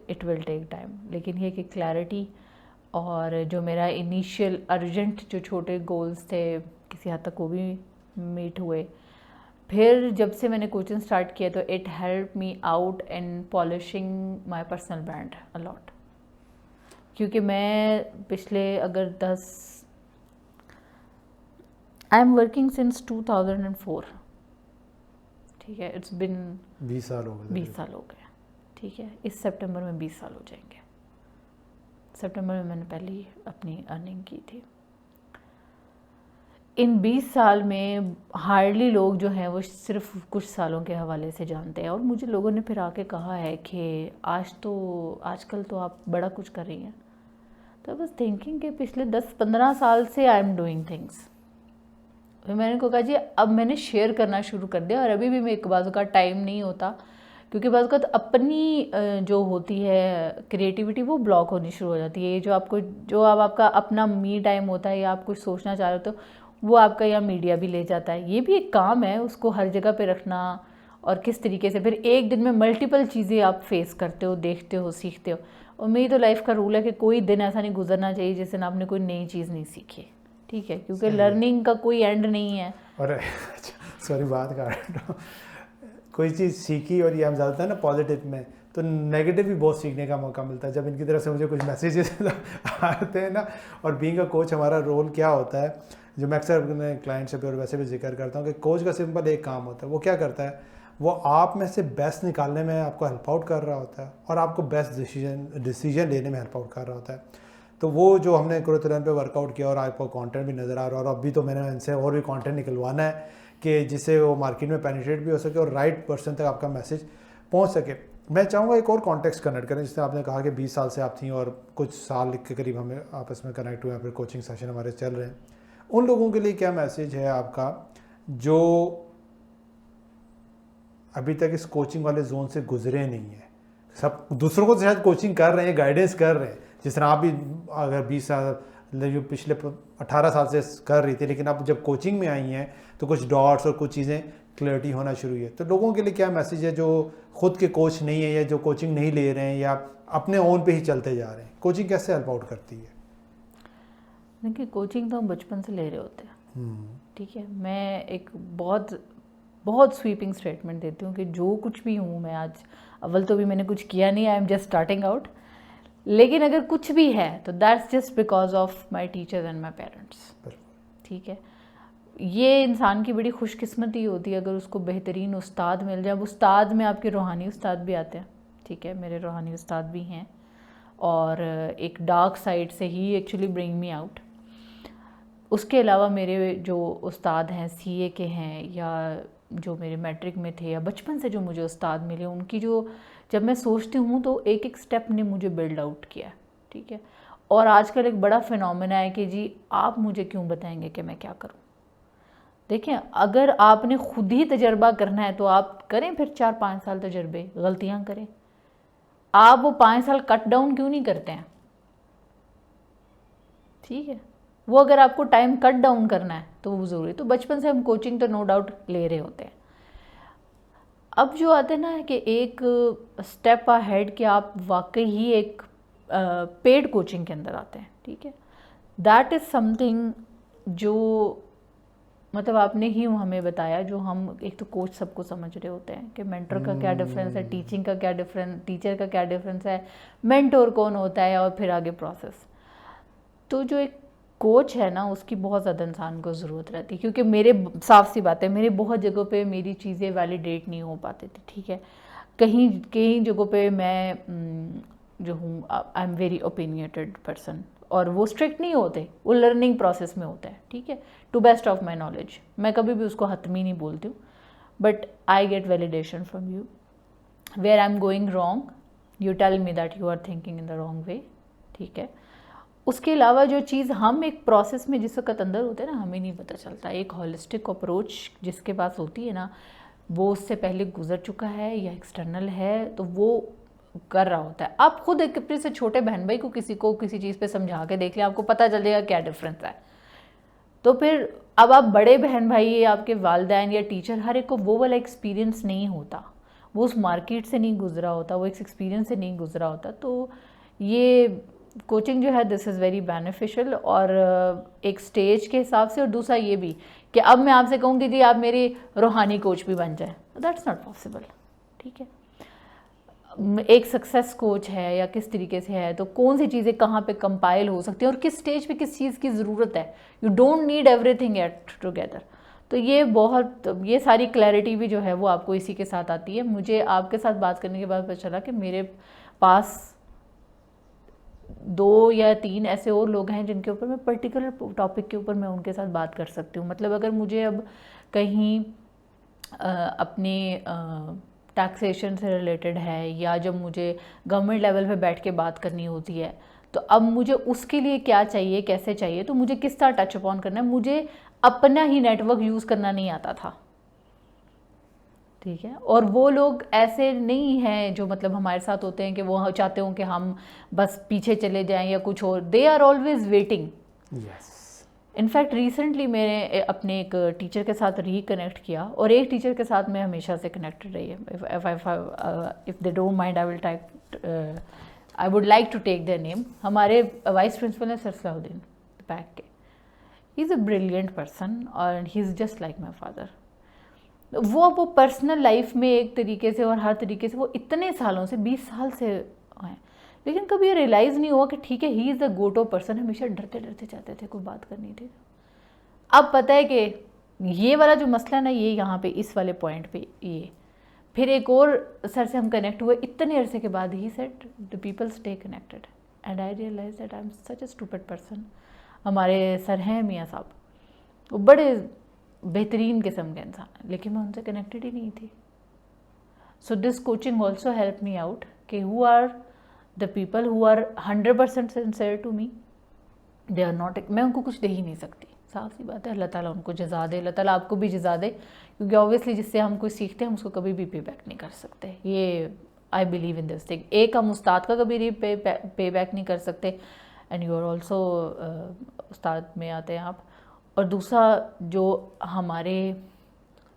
इट विल टेक टाइम, लेकिन ये कि क्लैरिटी और जो मेरा इनिशियल अर्जेंट जो छोटे गोल्स थे, किसी हद तक वो भी मीट हुए। फिर जब से मैंने कोचिंग स्टार्ट किया तो it help me out in polishing my personal brand a lot. क्योंकि मैं पिछले अगर 10 आई एम वर्किंग सिंस 2004, ठीक है, इट्स बिन 20 साल हो गए। 20 साल हो गए, ठीक है। इस सितंबर में 20 साल हो जाएंगे। सितंबर में मैंने पहली अपनी अर्निंग की थी। इन 20 साल में हार्डली लोग जो हैं वो सिर्फ कुछ सालों के हवाले से जानते हैं। और मुझे लोगों ने फिर आके कहा है कि आजकल तो आप बड़ा कुछ कर रही हैं। तो आई वाज थिंकिंग कि पिछले 10-15 साल से आई एम डूइंग थिंग्स। फिर मैंने को कहा जी अब मैंने शेयर करना शुरू कर दिया। और अभी भी मेरे बाज़ का टाइम नहीं होता, क्योंकि बाज़ का तो अपनी जो होती है क्रिएटिविटी वो ब्लॉक होनी शुरू हो जाती है। जो अब आपका अपना मी टाइम होता है या आप कुछ सोचना चाह रहे हो तो वो आपका या मीडिया भी ले जाता है। ये भी एक काम है, उसको हर जगह पे रखना। और किस तरीके से फिर एक दिन में मल्टीपल चीज़ें आप फेस करते हो, देखते हो, सीखते हो। और मेरी तो लाइफ का रूल है कि कोई दिन ऐसा नहीं गुजरना चाहिए जिस दिन आपने कोई नई चीज़ नहीं सीखी, ठीक है, क्योंकि लर्निंग का कोई एंड नहीं है। और सॉरी बात काट रहा हूँ, कोई चीज़ सीखी और ये हम ज़्यादातर ना पॉजिटिव में, तो नेगेटिव भी बहुत सीखने का मौका मिलता है जब इनकी तरफ से मुझे कुछ मैसेजेस आते हैं ना। और बीइंग अ कोच हमारा रोल क्या होता है, जो मैं अक्सर अपने क्लाइंट से भी और वैसे भी जिक्र करता हूँ कि कोच का सिंपल एक काम होता है। वो क्या करता है, वो आप में से बेस्ट निकालने में आपको हेल्प आउट कर रहा होता है और आपको बेस्ट डिसीजन लेने में हेल्प आउट कर रहा होता है। तो वो जो हमने कुरुतुरन पे वर्कआउट किया और आपको कंटेंट भी नज़र आ रहा है, और अभी तो मैंने इनसे और भी कंटेंट निकलवाना है कि जिससे वो मार्केट में पेनिट्रेट भी हो सके और राइट पर्सन तक आपका मैसेज पहुंच सके। मैं चाहूँगा एक और कॉन्टेक्स्ट कनेक्ट करें, जिससे आपने कहा कि 20 साल से आप थी और कुछ साल के करीब हमें आपस में कनेक्ट हुए हैं, फिर कोचिंग सेशन हमारे चल रहे हैं। उन लोगों के लिए क्या मैसेज है आपका जो अभी तक इस कोचिंग वाले जोन से गुजरे नहीं है? सब दूसरों को शायद कोचिंग कर रहे हैं, गाइडेंस कर रहे हैं, जिस तरह आप भी अगर 20 साल जो पिछले 18 साल से कर रही थी, लेकिन आप जब कोचिंग में आई हैं तो कुछ डॉट्स और कुछ चीज़ें क्लैरिटी होना शुरू हुई है। तो लोगों के लिए क्या मैसेज है जो खुद के कोच नहीं है या जो कोचिंग नहीं ले रहे हैं या अपने ओन पे ही चलते जा रहे हैं? कोचिंग कैसे हेल्प आउट करती है? देखिए, कोचिंग तो हम बचपन से ले रहे होते हैं, ठीक है। मैं एक बहुत स्वीपिंग स्टेटमेंट देती हूँ कि जो कुछ भी हूँ मैं आज, अव्वल तो भी मैंने कुछ किया नहीं, I am just starting out, लेकिन अगर कुछ भी है तो that's just because of my teachers and my parents, ठीक है। ये इंसान की बड़ी खुशकिस्मती होती है अगर उसको बेहतरीन उस्ताद मिल जाए। अब उस्ताद में आपके रूहानी उस्ताद भी आते हैं, ठीक है, मेरे रूहानी उस्ताद भी हैं, और एक डार्क साइड से ही एक्चुअली ब्रिंग मी आउट। उसके अलावा मेरे जो उस्ताद हैं सीए के हैं, या जो मेरे मैट्रिक में थे, या बचपन से जो मुझे उस्ताद मिले, उनकी जो जब मैं सोचती हूँ तो एक एक स्टेप ने मुझे बिल्ड आउट किया, ठीक है। और आजकल एक बड़ा फिनोमेना है कि जी आप मुझे क्यों बताएंगे कि मैं क्या करूँ। देखें, अगर आपने खुद ही तजर्बा करना है तो आप करें फिर 4-5 साल तजर्बे, गलतियां करें। आप वो 5 साल कट डाउन क्यों नहीं करते हैं? ठीक है, वो अगर आपको टाइम कट डाउन करना है तो वो ज़रूरी। तो बचपन से हम कोचिंग तो नो डाउट ले रहे होते हैं। अब जो आते हैं ना कि एक स्टेप अहेड कि आप वाकई ही एक पेड कोचिंग के अंदर आते हैं, ठीक है, दैट इज़ समथिंग जो मतलब आपने ही हमें बताया, जो हम एक तो कोच सबको समझ रहे होते हैं कि मेंटर का क्या डिफरेंस है, टीचिंग का क्या डिफरेंस, टीचर का क्या डिफरेंस है, मेंटोर कौन होता है, और फिर आगे प्रोसेस। तो जो एक कोच है ना, उसकी बहुत ज़्यादा इंसान को ज़रूरत रहती है, क्योंकि मेरे साफ सी बात है, मेरे बहुत जगहों पे मेरी चीज़ें वैलिडेट नहीं हो पाती थी, ठीक है। कहीं कहीं जगहों पे मैं जो हूँ, I am very opinionated person, और वो स्ट्रिक्ट नहीं होते, वो लर्निंग प्रोसेस में होता है, ठीक है, to best of my knowledge. मैं कभी भी उसको हतमी नहीं बोलती हूँ, but I get validation from you where I am going wrong, you tell me that you are thinking in the wrong way, ठीक है। उसके अलावा जो चीज़ हम एक प्रोसेस में जिस वक्त अंदर होते हैं ना, हमें नहीं पता चलता। एक होलिस्टिक अप्रोच जिसके पास होती है ना, वो उससे पहले गुजर चुका है या एक्सटर्नल है, तो वो कर रहा होता है। आप खुद एक अपने से छोटे बहन भाई को किसी चीज़ पे समझा के देख लें, आपको पता चल जाएगा क्या डिफरेंस है। तो फिर अब आप बड़े बहन भाई या आपके वालिदैन या टीचर, हर एक को वो वाला एक्सपीरियंस नहीं होता, वो उस मार्केट से नहीं गुजरा होता, वो एक एक्सपीरियंस से नहीं गुजरा होता। तो ये कोचिंग जो है, दिस इज़ वेरी बेनिफिशियल, और एक स्टेज के हिसाब से, और दूसरा ये भी कि अब मैं आपसे कहूँगी कि आप मेरी रूहानी कोच भी बन जाए, दैट्स नॉट पॉसिबल, ठीक है। एक सक्सेस कोच है या किस तरीके से है, तो कौन सी चीज़ें कहाँ पे कंपाइल हो सकती हैं और किस स्टेज पे किस चीज़ की ज़रूरत है। You don't need everything at together. तो ये सारी क्लैरिटी भी जो है वो आपको इसी के साथ आती है। मुझे आपके साथ बात करने के बाद पता चला कि मेरे पास 2 या 3 ऐसे और लोग हैं जिनके ऊपर मैं पर्टिकुलर टॉपिक के ऊपर मैं उनके साथ बात कर सकती हूँ। मतलब अगर मुझे अब कहीं अपने टैक्सेशन से रिलेटेड है, या जब मुझे गवर्नमेंट लेवल पे बैठ के बात करनी होती है, तो अब मुझे उसके लिए क्या चाहिए, कैसे चाहिए, तो मुझे किस तरह टच अपॉन करना है। मुझे अपना ही नेटवर्क यूज़ करना नहीं आता था, ठीक है। और वो लोग ऐसे नहीं हैं जो मतलब हमारे साथ होते हैं कि वो चाहते हो कि हम बस पीछे चले जाएं या कुछ और। They are always waiting. Yes. In fact recently मैंने अपने एक टीचर के साथ रिकनेक्ट किया, और एक टीचर के साथ मैं हमेशा से कनेक्टेड रही है। If they don't mind I would like to take their name. हमारे वाइस प्रिंसिपल हैं सर सलाहुद्दीन पैक के। He is a brilliant person, और he is just like my father. वो पर्सनल लाइफ में एक तरीके से और हर तरीके से वो इतने सालों से 20 साल से हैं, लेकिन कभी ये रियलाइज़ नहीं हुआ कि ठीक है, he is the go to person. हमेशा डरते डरते जाते थे, कोई बात करनी थी। अब पता है कि ये वाला जो मसला ना, ये यहाँ पे इस वाले पॉइंट पे ये फिर एक और सर से हम कनेक्ट हुए इतने अरसे के बाद। He said the people stay connected, and I realise that I am such a stupid person. हमारे सर हैं मियाँ साहब, वो बड़े बेहतरीन किस्म के इंसान हैं, लेकिन मैं उनसे कनेक्टेड ही नहीं थी। So this coaching also help me out कि who are the people who are 100% sincere to me, they are not. मैं उनको कुछ दे ही नहीं सकती, साफ सी बात है। अल्लाह ताला उनको जज़ा दे, अल्लाह ताला आपको भी जज़ा दे, क्योंकि ऑब्वियसली जिससे हम कुछ सीखते हैं हम उसको कभी भी पे बैक नहीं कर सकते। ये I believe in this thing. एक हम उस्ताद का कभी पे बैक नहीं कर सकते, एंड यू आर ऑल्सो उस्ताद में आते हैं आप। और दूसरा जो हमारे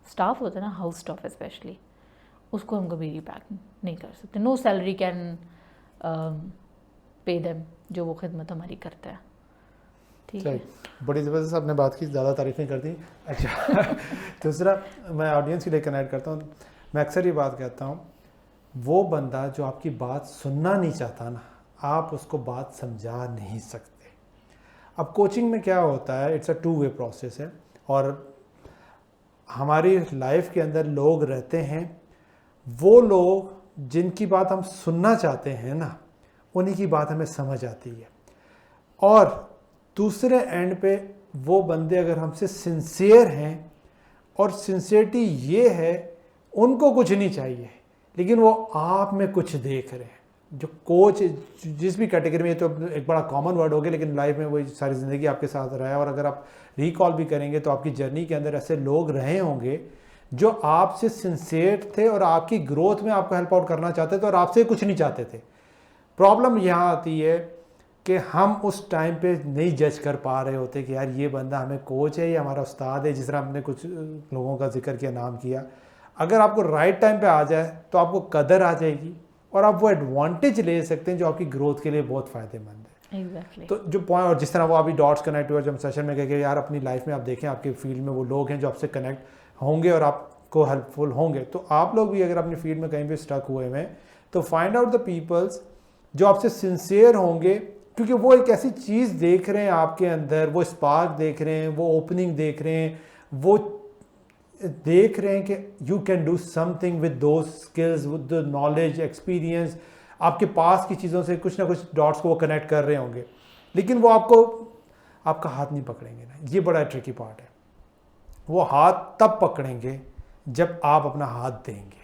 स्टाफ होता है ना, हाउस स्टाफ स्पेशली, उसको हम कभी बैक नहीं कर सकते। No salary can pay them जो वो खिदमत हमारी करता है, ठीक है। बड़ी ज़बरदस्त आपने बात की, ज़्यादा तारीफ़ें कर दी। अच्छा दूसरा मैं ऑडियंस के लिए कनेक्ट करता हूँ। मैं अक्सर ये बात कहता हूँ, वो बंदा जो आपकी बात सुनना नहीं चाहता ना, आप उसको बात समझा नहीं सकते। अब कोचिंग में क्या होता है, इट्स अ 2 वे प्रोसेस है, और हमारी लाइफ के अंदर लोग रहते हैं, वो लोग जिनकी बात हम सुनना चाहते हैं ना, उन्हीं की बात हमें समझ आती है। और दूसरे एंड पे वो बंदे अगर हमसे सिंसियर हैं, और सिंसियरिटी ये है उनको कुछ नहीं चाहिए, लेकिन वो आप में कुछ देख रहे हैं, जो कोच जिस भी कैटेगरी में, तो एक बड़ा कॉमन वर्ड हो गया, लेकिन लाइफ में वो सारी ज़िंदगी आपके साथ रहा है। और अगर आप रिकॉल भी करेंगे तो आपकी जर्नी के अंदर ऐसे लोग रहे होंगे जो आपसे सिंसियर थे और आपकी ग्रोथ में आपको हेल्प आउट करना चाहते थे और आपसे कुछ नहीं चाहते थे। प्रॉब्लम यहाँ आती है कि हम उस टाइम पे नहीं जज कर पा रहे होते कि यार ये बंदा हमें कोच है या हमारा उस्ताद है, जिस तरह हमने कुछ लोगों का जिक्र किया, नाम किया। अगर आपको राइट टाइम पे आ जाए तो आपको कदर आ जाएगी और आप वो एडवांटेज ले सकते हैं जो आपकी ग्रोथ के लिए बहुत फ़ायदेमंद है। Exactly. तो जो पॉइंट, और जिस तरह वो अभी डॉट्स कनेक्ट हुआ, जब हम सेशन में कहे यार अपनी लाइफ में आप देखें आपके फील्ड में वो लोग हैं जो आपसे कनेक्ट होंगे और आपको हेल्पफुल होंगे। तो आप लोग भी अगर अपनी फील्ड में कहीं भी स्टक हुए हैं तो फाइंड आउट द पीपल्स जो आपसे सिंसियर होंगे, क्योंकि वो एक ऐसी चीज़ देख रहे हैं आपके अंदर, वो स्पार्क देख रहे हैं, वो ओपनिंग देख रहे हैं, वो देख रहे हैं कि you can do something with those skills, with the knowledge, experience, आपके पास की चीज़ों से कुछ ना कुछ डॉट्स को वो कनेक्ट कर रहे होंगे, लेकिन वो आपका हाथ नहीं पकड़ेंगे ना। ये बड़ा ट्रिकी पार्ट है। वो हाथ तब पकड़ेंगे जब आप अपना हाथ देंगे।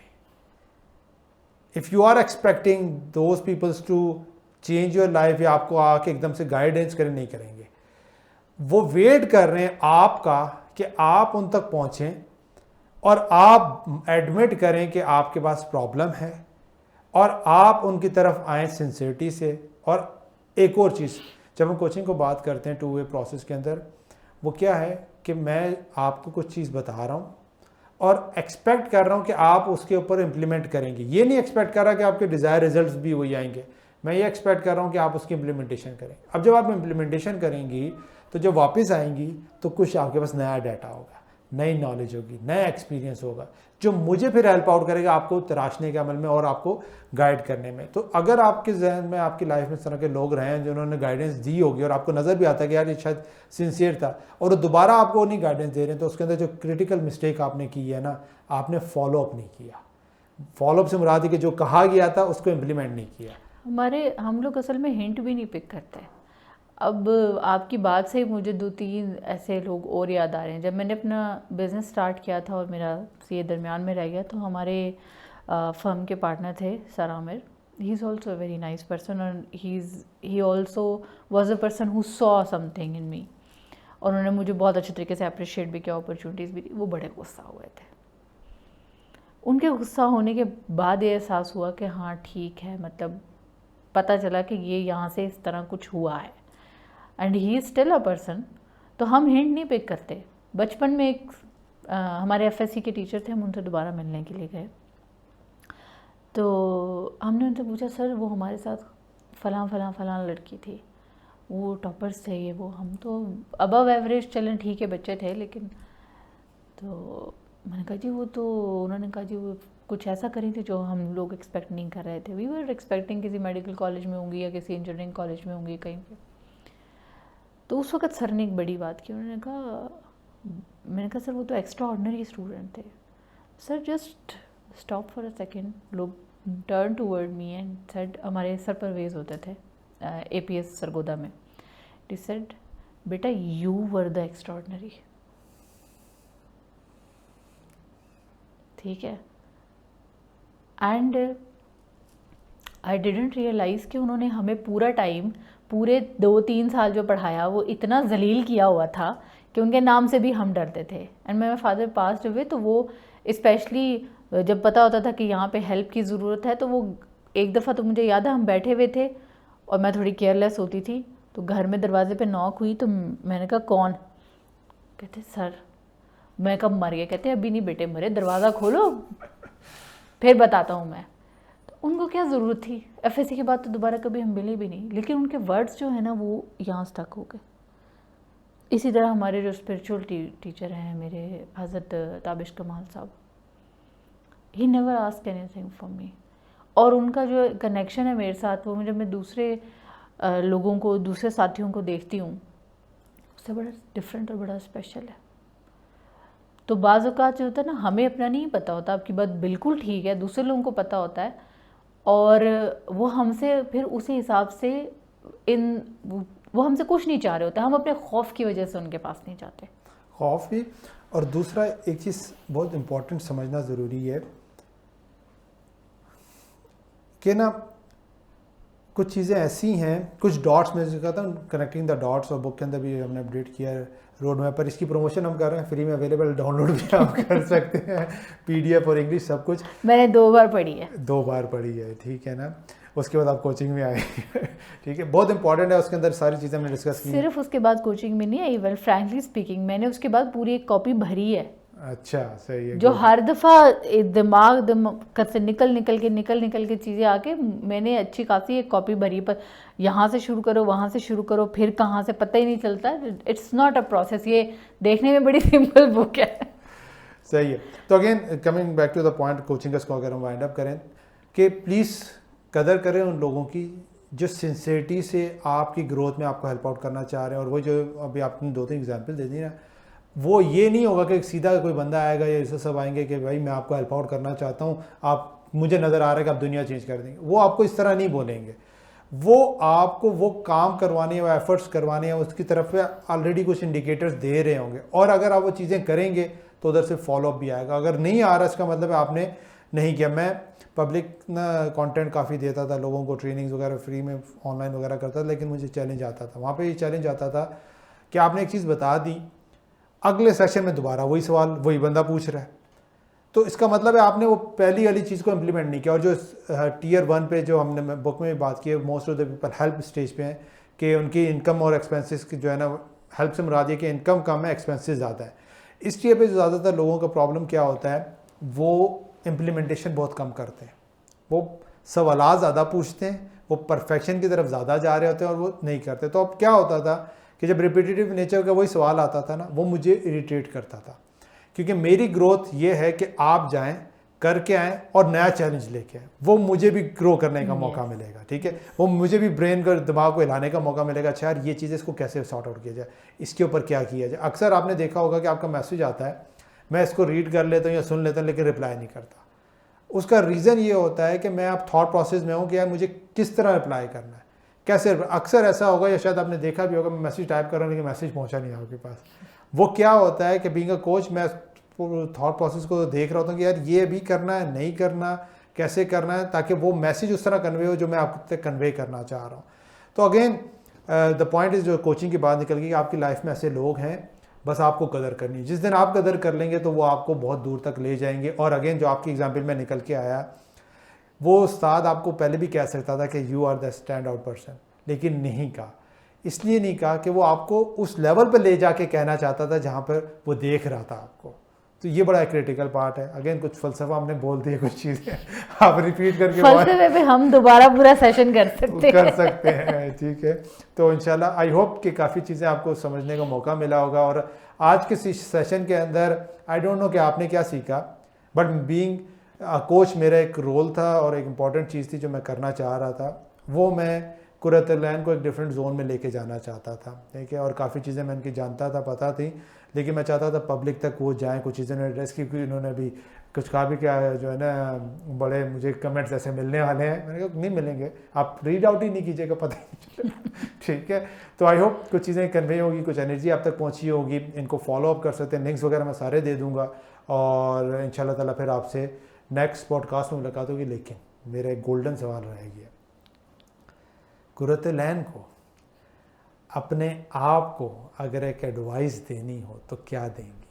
If you are expecting those peoples to change your life या आपको आके एकदम से गाइडेंस करें, नहीं करेंगे। वो वेट कर रहे हैं आपका कि आप उन तक पहुंचें और आप एडमिट करें कि आपके पास प्रॉब्लम है और आप उनकी तरफ आए सिंसियरिटी से। और एक और चीज़, जब हम कोचिंग को बात करते हैं 2 वे प्रोसेस के अंदर, वो क्या है कि मैं आपको कुछ चीज़ बता रहा हूँ और एक्सपेक्ट कर रहा हूँ कि आप उसके ऊपर इम्प्लीमेंट करेंगे। ये नहीं एक्सपेक्ट कर रहा कि आपके डिज़ायर रिजल्ट्स भी वही आएंगे, मैं ये एक्सपेक्ट कर रहा हूँ कि आप उसकी इम्प्लीमेंटेशन करें। अब जब आप इम्प्लीमेंटेशन करेंगी तो जब वापस आएंगी तो कुछ आपके पास नया डाटा होगा, नई नॉलेज होगी, नया एक्सपीरियंस होगा, जो मुझे फिर हेल्प आउट करेगा आपको तराशने के अमल में और आपको गाइड करने में। तो अगर आपके जहन में, आपकी लाइफ में इस तरह के लोग रहे हैं जिन्होंने गाइडेंस दी होगी और आपको नज़र भी आता है कि यार ये शायद सिंसियर था और दोबारा आपको नहीं गाइडेंस दे रहे हैं, तो उसके अंदर जो क्रिटिकल मिस्टेक आपने की है ना, आपने फॉलोअप नहीं किया। फॉलोअप से मुराद है कि जो कहा गया था उसको इम्प्लीमेंट नहीं किया। हम लोग असल में हिंट भी नहीं पिक करते। अब आपकी बात से मुझे 2-3 ऐसे लोग और याद आ रहे हैं। जब मैंने अपना बिज़नेस स्टार्ट किया था और मेरा ये दरमियान में रह गया, तो हमारे फर्म के पार्टनर थे sir Aamir. He is also a very nice person और he also was a person who saw something in me, और उन्होंने मुझे बहुत अच्छे तरीके से अप्रिशिएट भी किया, अपॉर्चुनिटीज़ भी दी। वो बड़े गुस्सा हुए थे। उनके गुस्सा होने के बाद ये एहसास हुआ कि हाँ ठीक है, मतलब पता चला कि ये यहाँ से इस तरह कुछ हुआ है। And he is still a person. तो हम हिंट नहीं पिक करते। बचपन में एक हमारे एफएससी के टीचर थे, हम उनसे दोबारा मिलने के लिए गए, तो हमने उनसे पूछा, सर वो हमारे साथ फलां लड़की थी, वो टॉपर्स थे, ये वो, हम तो अबव एवरेज चलें, ठीक है बच्चे थे, लेकिन तो मैंने कहा जी वो तो, उन्होंने कहा जी वो कुछ ऐसा करी थी जो हम लोग एक्सपेक्ट नहीं कर रहे थे। वी वर एक्सपेक्टिंग किसी मेडिकल कॉलेज में होंगी या किसी इंजीनियरिंग कॉलेज में होंगी कहीं पे। तो उस वक्त सर ने एक बड़ी बात की, उन्होंने कहा, मैंने कहा सर वो तो एक्स्ट्रा ऑर्डिनरी स्टूडेंट थे। Sir just stop for a second, लोग turn toward me and said, हमारे सर परवेज होते थे APS सरगोदा में, he said, बेटा you were the extraordinary. ठीक है। एंड आई डिडेंट रियलाइज़ कि उन्होंने हमें पूरा टाइम, पूरे 2-3 साल जो पढ़ाया, वो इतना जलील किया हुआ था कि उनके नाम से भी हम डरते थे। एंड मेरे फादर पास हुए तो वो स्पेशली जब पता होता था कि यहाँ पे हेल्प की ज़रूरत है, तो वो एक दफ़ा तो मुझे याद है हम बैठे हुए थे और मैं थोड़ी केयरलेस होती थी, तो घर में दरवाजे पे नॉक हुई, तो मैंने कहा कौन? कहते सर। मैं कब मर गया? कहते अभी नहीं बेटे मरे, दरवाज़ा खोलो फिर बताता हूँ मैं। तो उनको क्या ज़रूरत थी? एफएससी के बाद तो दोबारा कभी हम मिले भी नहीं, लेकिन उनके वर्ड्स जो है ना वो यहाँ स्टक हो गए। इसी तरह हमारे जो स्पिरिचुअल टीचर हैं मेरे, हज़रत ताबिश कमाल साहब, he never ask anything from me. और उनका जो कनेक्शन है मेरे साथ, वो जब मैं दूसरे लोगों को, दूसरे साथियों को देखती हूँ, उससे बड़ा डिफरेंट और बड़ा स्पेशल है। तो बाज़ औक़ात जो होता है ना, हमें अपना नहीं पता होता, आपकी बात बिल्कुल ठीक है, दूसरे लोगों को पता होता है, और वो हमसे फिर उसी हिसाब से वो हमसे कुछ नहीं चाह रहे होते, हम अपने खौफ की वजह से उनके पास नहीं जाते। खौफ भी, और दूसरा एक चीज़ बहुत इम्पोर्टेंट समझना ज़रूरी है कि ना, कुछ चीज़ें ऐसी हैं, कुछ डॉट्स में जो कहता हूँ कनेक्टिंग द डॉट्स, और बुक के अंदर भी हमने अपडेट किया है रोड मैप पर। इसकी प्रमोशन हम कर रहे हैं, फ्री में अवेलेबल, डाउनलोड भी आप कर सकते हैं, PDF और इंग्लिश सब कुछ। मैंने 2 बार पढ़ी है। 2 बार पढ़ी है, ठीक है ना। उसके बाद आप कोचिंग में आए ठीक है, बहुत इंपॉर्टेंट है, उसके अंदर सारी चीज़ें हमने डिस्कस की। सिर्फ उसके बाद कोचिंग में नहीं आई, वेल फ्रैंकली स्पीकिंग मैंने उसके बाद पूरी एक कॉपी भरी है। अच्छा, सही है। जो हर दफ़ा दिमाग से निकल के चीज़ें आके मैंने अच्छी खासी एक कॉपी भरी, पर यहाँ से शुरू करो, वहाँ से शुरू करो, फिर कहाँ से पता ही नहीं चलता। इट्स नॉट अ प्रोसेस, ये देखने में बड़ी सिंपल बुक है। सही है। तो again coming back to the point, coaching का अगर हम वाइंड अप करें कि प्लीज़ कदर करें उन लोगों की जो सिंसियरिटी से आपकी ग्रोथ में आपको हेल्प आउट करना चाह रहे हैं। और वो जो अभी आपने 2-3 एग्जाम्पल दे दी ना, वो ये नहीं होगा कि सीधा कोई बंदा आएगा या ऐसे सब आएंगे कि भाई मैं आपको हेल्प आउट करना चाहता हूँ, आप मुझे नज़र आ रहा है कि आप दुनिया चेंज कर देंगे। वो आपको इस तरह नहीं बोलेंगे, वो आपको वो काम करवाने या एफर्ट्स करवाने या उसकी तरफ पे ऑलरेडी कुछ इंडिकेटर्स दे रहे होंगे, और अगर आप वो चीज़ें करेंगे तो उधर से फॉलोअप भी आएगा। अगर नहीं आ रहा इसका मतलब है आपने नहीं किया। मैं पब्लिक ना कंटेंट काफ़ी देता था लोगों को, ट्रेनिंग्स वगैरह फ्री में ऑनलाइन वगैरह करता था, लेकिन मुझे चैलेंज आता था। वहाँ पे ये चैलेंज आता था कि आपने एक चीज़ बता दी, अगले सेशन में दोबारा वही सवाल वही बंदा पूछ रहा है, तो इसका मतलब है आपने वो पहली वाली चीज़ को इम्प्लीमेंट नहीं किया। और जो Tier 1 पे जो हमने बुक में भी बात की है, most of the people help stage पे हैं कि उनकी इनकम और एक्सपेंसेस की जो है ना, हेल्प से मुराद है कि इनकम कम है, एक्सपेंसेस ज़्यादा है। इस टियर पे जो ज़्यादातर लोगों का प्रॉब्लम क्या होता है, वो इम्प्लीमेंटेशन बहुत कम करते हैं, वो सवाल ज़्यादा पूछते हैं, वो परफेक्शन की तरफ ज़्यादा जा रहे होते हैं और वो नहीं करते। तो अब क्या होता था कि जब रिपीटेटिव नेचर का वही सवाल आता था ना, वो मुझे इरिटेट करता था, क्योंकि मेरी ग्रोथ ये है कि आप जाएं, करके आएँ और नया चैलेंज लेके आएँ, वो मुझे भी ग्रो करने का मौका मिलेगा, ठीक है। वो मुझे भी ब्रेन का दिमाग को हिलाने का मौका मिलेगा। अच्छा यार, ये चीज़ इसको कैसे सॉर्ट आउट किया जाए, इसके ऊपर क्या किया जाए। अक्सर आपने देखा होगा कि आपका मैसेज आता है, मैं इसको रीड कर लेता हूँ या सुन लेता हूँ, लेकिन रिप्लाई नहीं करता। उसका रीज़न ये होता है कि मैं अब थॉट प्रोसेस में हूँ कि यार मुझे किस तरह रिप्लाई करना है, कैसे। अक्सर ऐसा होगा, या शायद आपने देखा भी होगा, मैं मैसेज टाइप कर रहा हूँ लेकिन मैसेज पहुँचा नहीं आपके पास। वो क्या होता है कि बीइंग अ कोच मैं थॉट प्रोसेस को देख रहा होता हूँ कि यार ये भी करना है, नहीं करना, कैसे करना है, ताकि वो मैसेज उस तरह कन्वे हो जो मैं आप तक कन्वे करना चाह रहा हूँ। तो अगेन द पॉइंट इज़, जो कोचिंग की बात निकल गई कि आपकी लाइफ में ऐसे लोग हैं, बस आपको कदर करनी है। जिस दिन आप कदर कर लेंगे तो वो आपको बहुत दूर तक ले जाएंगे। और अगेन जो आपकी एग्जाम्पल में निकल के आया, वो उस्ताद आपको पहले भी कह सकता था कि you are the stand out person, लेकिन नहीं कहा। इसलिए नहीं कहा कि वो आपको उस लेवल पर ले जाके कहना चाहता था जहाँ पर वो देख रहा था आपको। तो ये बड़ा क्रिटिकल पार्ट है। अगेन कुछ फलसफा हमने बोल दिए, कुछ चीज़ें आप रिपीट करके फलसफे पे हम दोबारा पूरा सेशन कर सकते हैं, ठीक है। तो इंशाल्लाह आई होप कि काफ़ी चीज़ें आपको समझने का मौका मिला होगा। और आज के सेशन के अंदर आई डोंट नो कि आपने क्या सीखा, बट बीइंग कोच मेरा एक रोल था और एक इम्पॉर्टेंट चीज़ थी जो मैं करना चाह रहा था, वो मैं कुरतलैन को एक डिफरेंट जोन में लेके जाना चाहता था, ठीक है। और काफ़ी चीज़ें मैं इनकी जानता था, पता थी, लेकिन मैं चाहता था पब्लिक तक वो जाएं। कुछ चीज़ें एड्रेस की, क्योंकि इन्होंने भी कुछ कहा भी क्या जो है ना, बड़े मुझे कमेंट्स ऐसे मिलने वाले हैं। मैंने कहा नहीं मिलेंगे, आप रीड आउट ही नहीं कीजिएगा, पता ही नहीं ठीक है। तो आई होप कुछ चीज़ें कन्वे होगी, कुछ एनर्जी आप तक पहुँची होगी, इनको फॉलो अप कर सकते हैं। लिंक्स वगैरह मैं सारे दे दूँगा, और इंशाल्लाह ताला फिर आपसे नेक्स्ट पॉडकास्ट में मुलाकात होगी। लेकिन मेरा एक गोल्डन सवाल रहेगी, कुरतलैन को, अपने आप को अगर एक एडवाइस देनी हो तो क्या देंगी?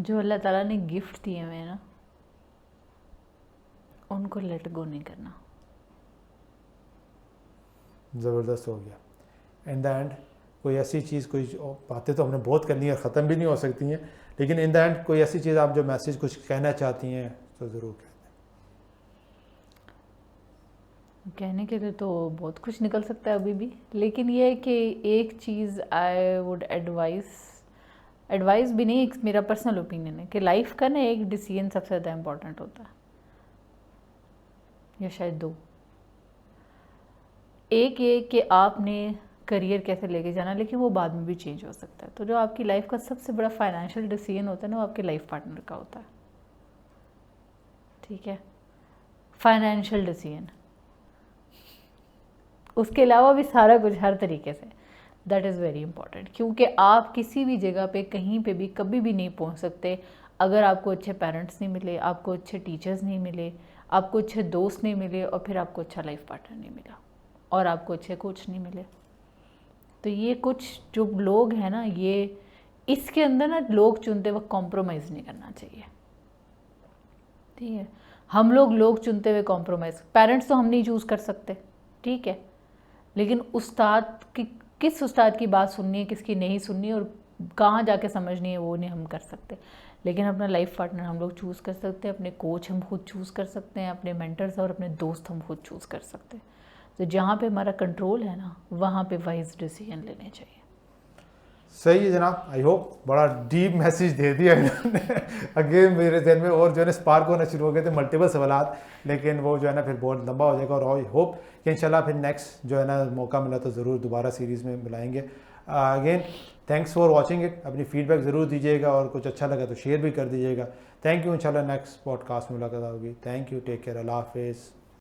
जो अल्लाह ताला ने गिफ्ट दिए हुए ना, उनको लेट गो नहीं करना। ज़बरदस्त हो गया। इन द एंड कोई ऐसी चीज़, कोई बातें तो हमने बहुत करनी है, ख़त्म भी नहीं हो सकती हैं, लेकिन इन द एंड कोई ऐसी चीज़ आप जो मैसेज कुछ कहना चाहती हैं तो ज़रूर कह दें। कहने के लिए तो बहुत कुछ निकल सकता है अभी भी, लेकिन ये है कि एक चीज़ आई वुड एडवाइस भी नहीं, एक मेरा पर्सनल ओपिनियन है कि लाइफ का ना एक डिसीजन सबसे ज़्यादा इम्पोर्टेंट होता है, या शायद 2। एक ये कि आपने करियर कैसे लेके जाना, लेकिन वो बाद में भी चेंज हो सकता है। तो जो आपकी लाइफ का सबसे बड़ा फाइनेंशियल डिसीजन होता है ना, वो आपके लाइफ पार्टनर का होता है, ठीक है, फाइनेंशियल डिसीजन। उसके अलावा भी सारा कुछ हर तरीके से, दैट इज़ वेरी इंपॉर्टेंट, क्योंकि आप किसी भी जगह पे कहीं पे भी कभी भी नहीं पहुंच सकते अगर आपको अच्छे पेरेंट्स नहीं मिले, आपको अच्छे टीचर्स नहीं मिले, आपको अच्छे दोस्त नहीं मिले, और फिर आपको अच्छा लाइफ पार्टनर नहीं मिला, और आपको अच्छे कोच नहीं मिले। तो ये कुछ जो लोग हैं ना, ये इसके अंदर ना लोग चुनते वक्त कॉम्प्रोमाइज़ नहीं करना चाहिए, ठीक है। हम लोग चुनते हुए कॉम्प्रोमाइज़, पेरेंट्स तो हम नहीं चूज़ कर सकते, ठीक है, लेकिन उस्ताद की, किस उस्ताद की बात सुननी है, किसकी नहीं सुननी, और कहाँ जाके समझनी है, वो नहीं हम कर सकते। लेकिन अपना लाइफ पार्टनर हम लोग चूज़ कर सकते हैं, अपने कोच हम खुद चूज़ कर सकते हैं, अपने मेंटर्स और अपने दोस्त हम खुद चूज़ कर सकते हैं। तो जहाँ पे हमारा कंट्रोल है ना, वहाँ पे वाइज डिसीजन लेने चाहिए। सही है जनाब, आई होप बड़ा डीप मैसेज दे दिया इन्होंने। अगेन मेरे जहन में और जो है ना स्पार्क होना शुरू हो गए थे मल्टीपल सवालात, लेकिन वो जो है ना फिर बहुत लंबा हो जाएगा, और आई होप कि इंशाल्लाह फिर नेक्स्ट जो है ना मौका मिला तो ज़रूर दोबारा सीरीज़ में मिलाएंगे। Again thanks for watching it, अपनी फीडबैक ज़रूर दीजिएगा, और कुछ अच्छा लगा तो शेयर भी कर दीजिएगा। थैंक यू, इंशाल्लाह नेक्स्ट पॉडकास्ट में मुलाकात होगी। थैंक यू, टेक केयर, अल्लाह हाफिज़।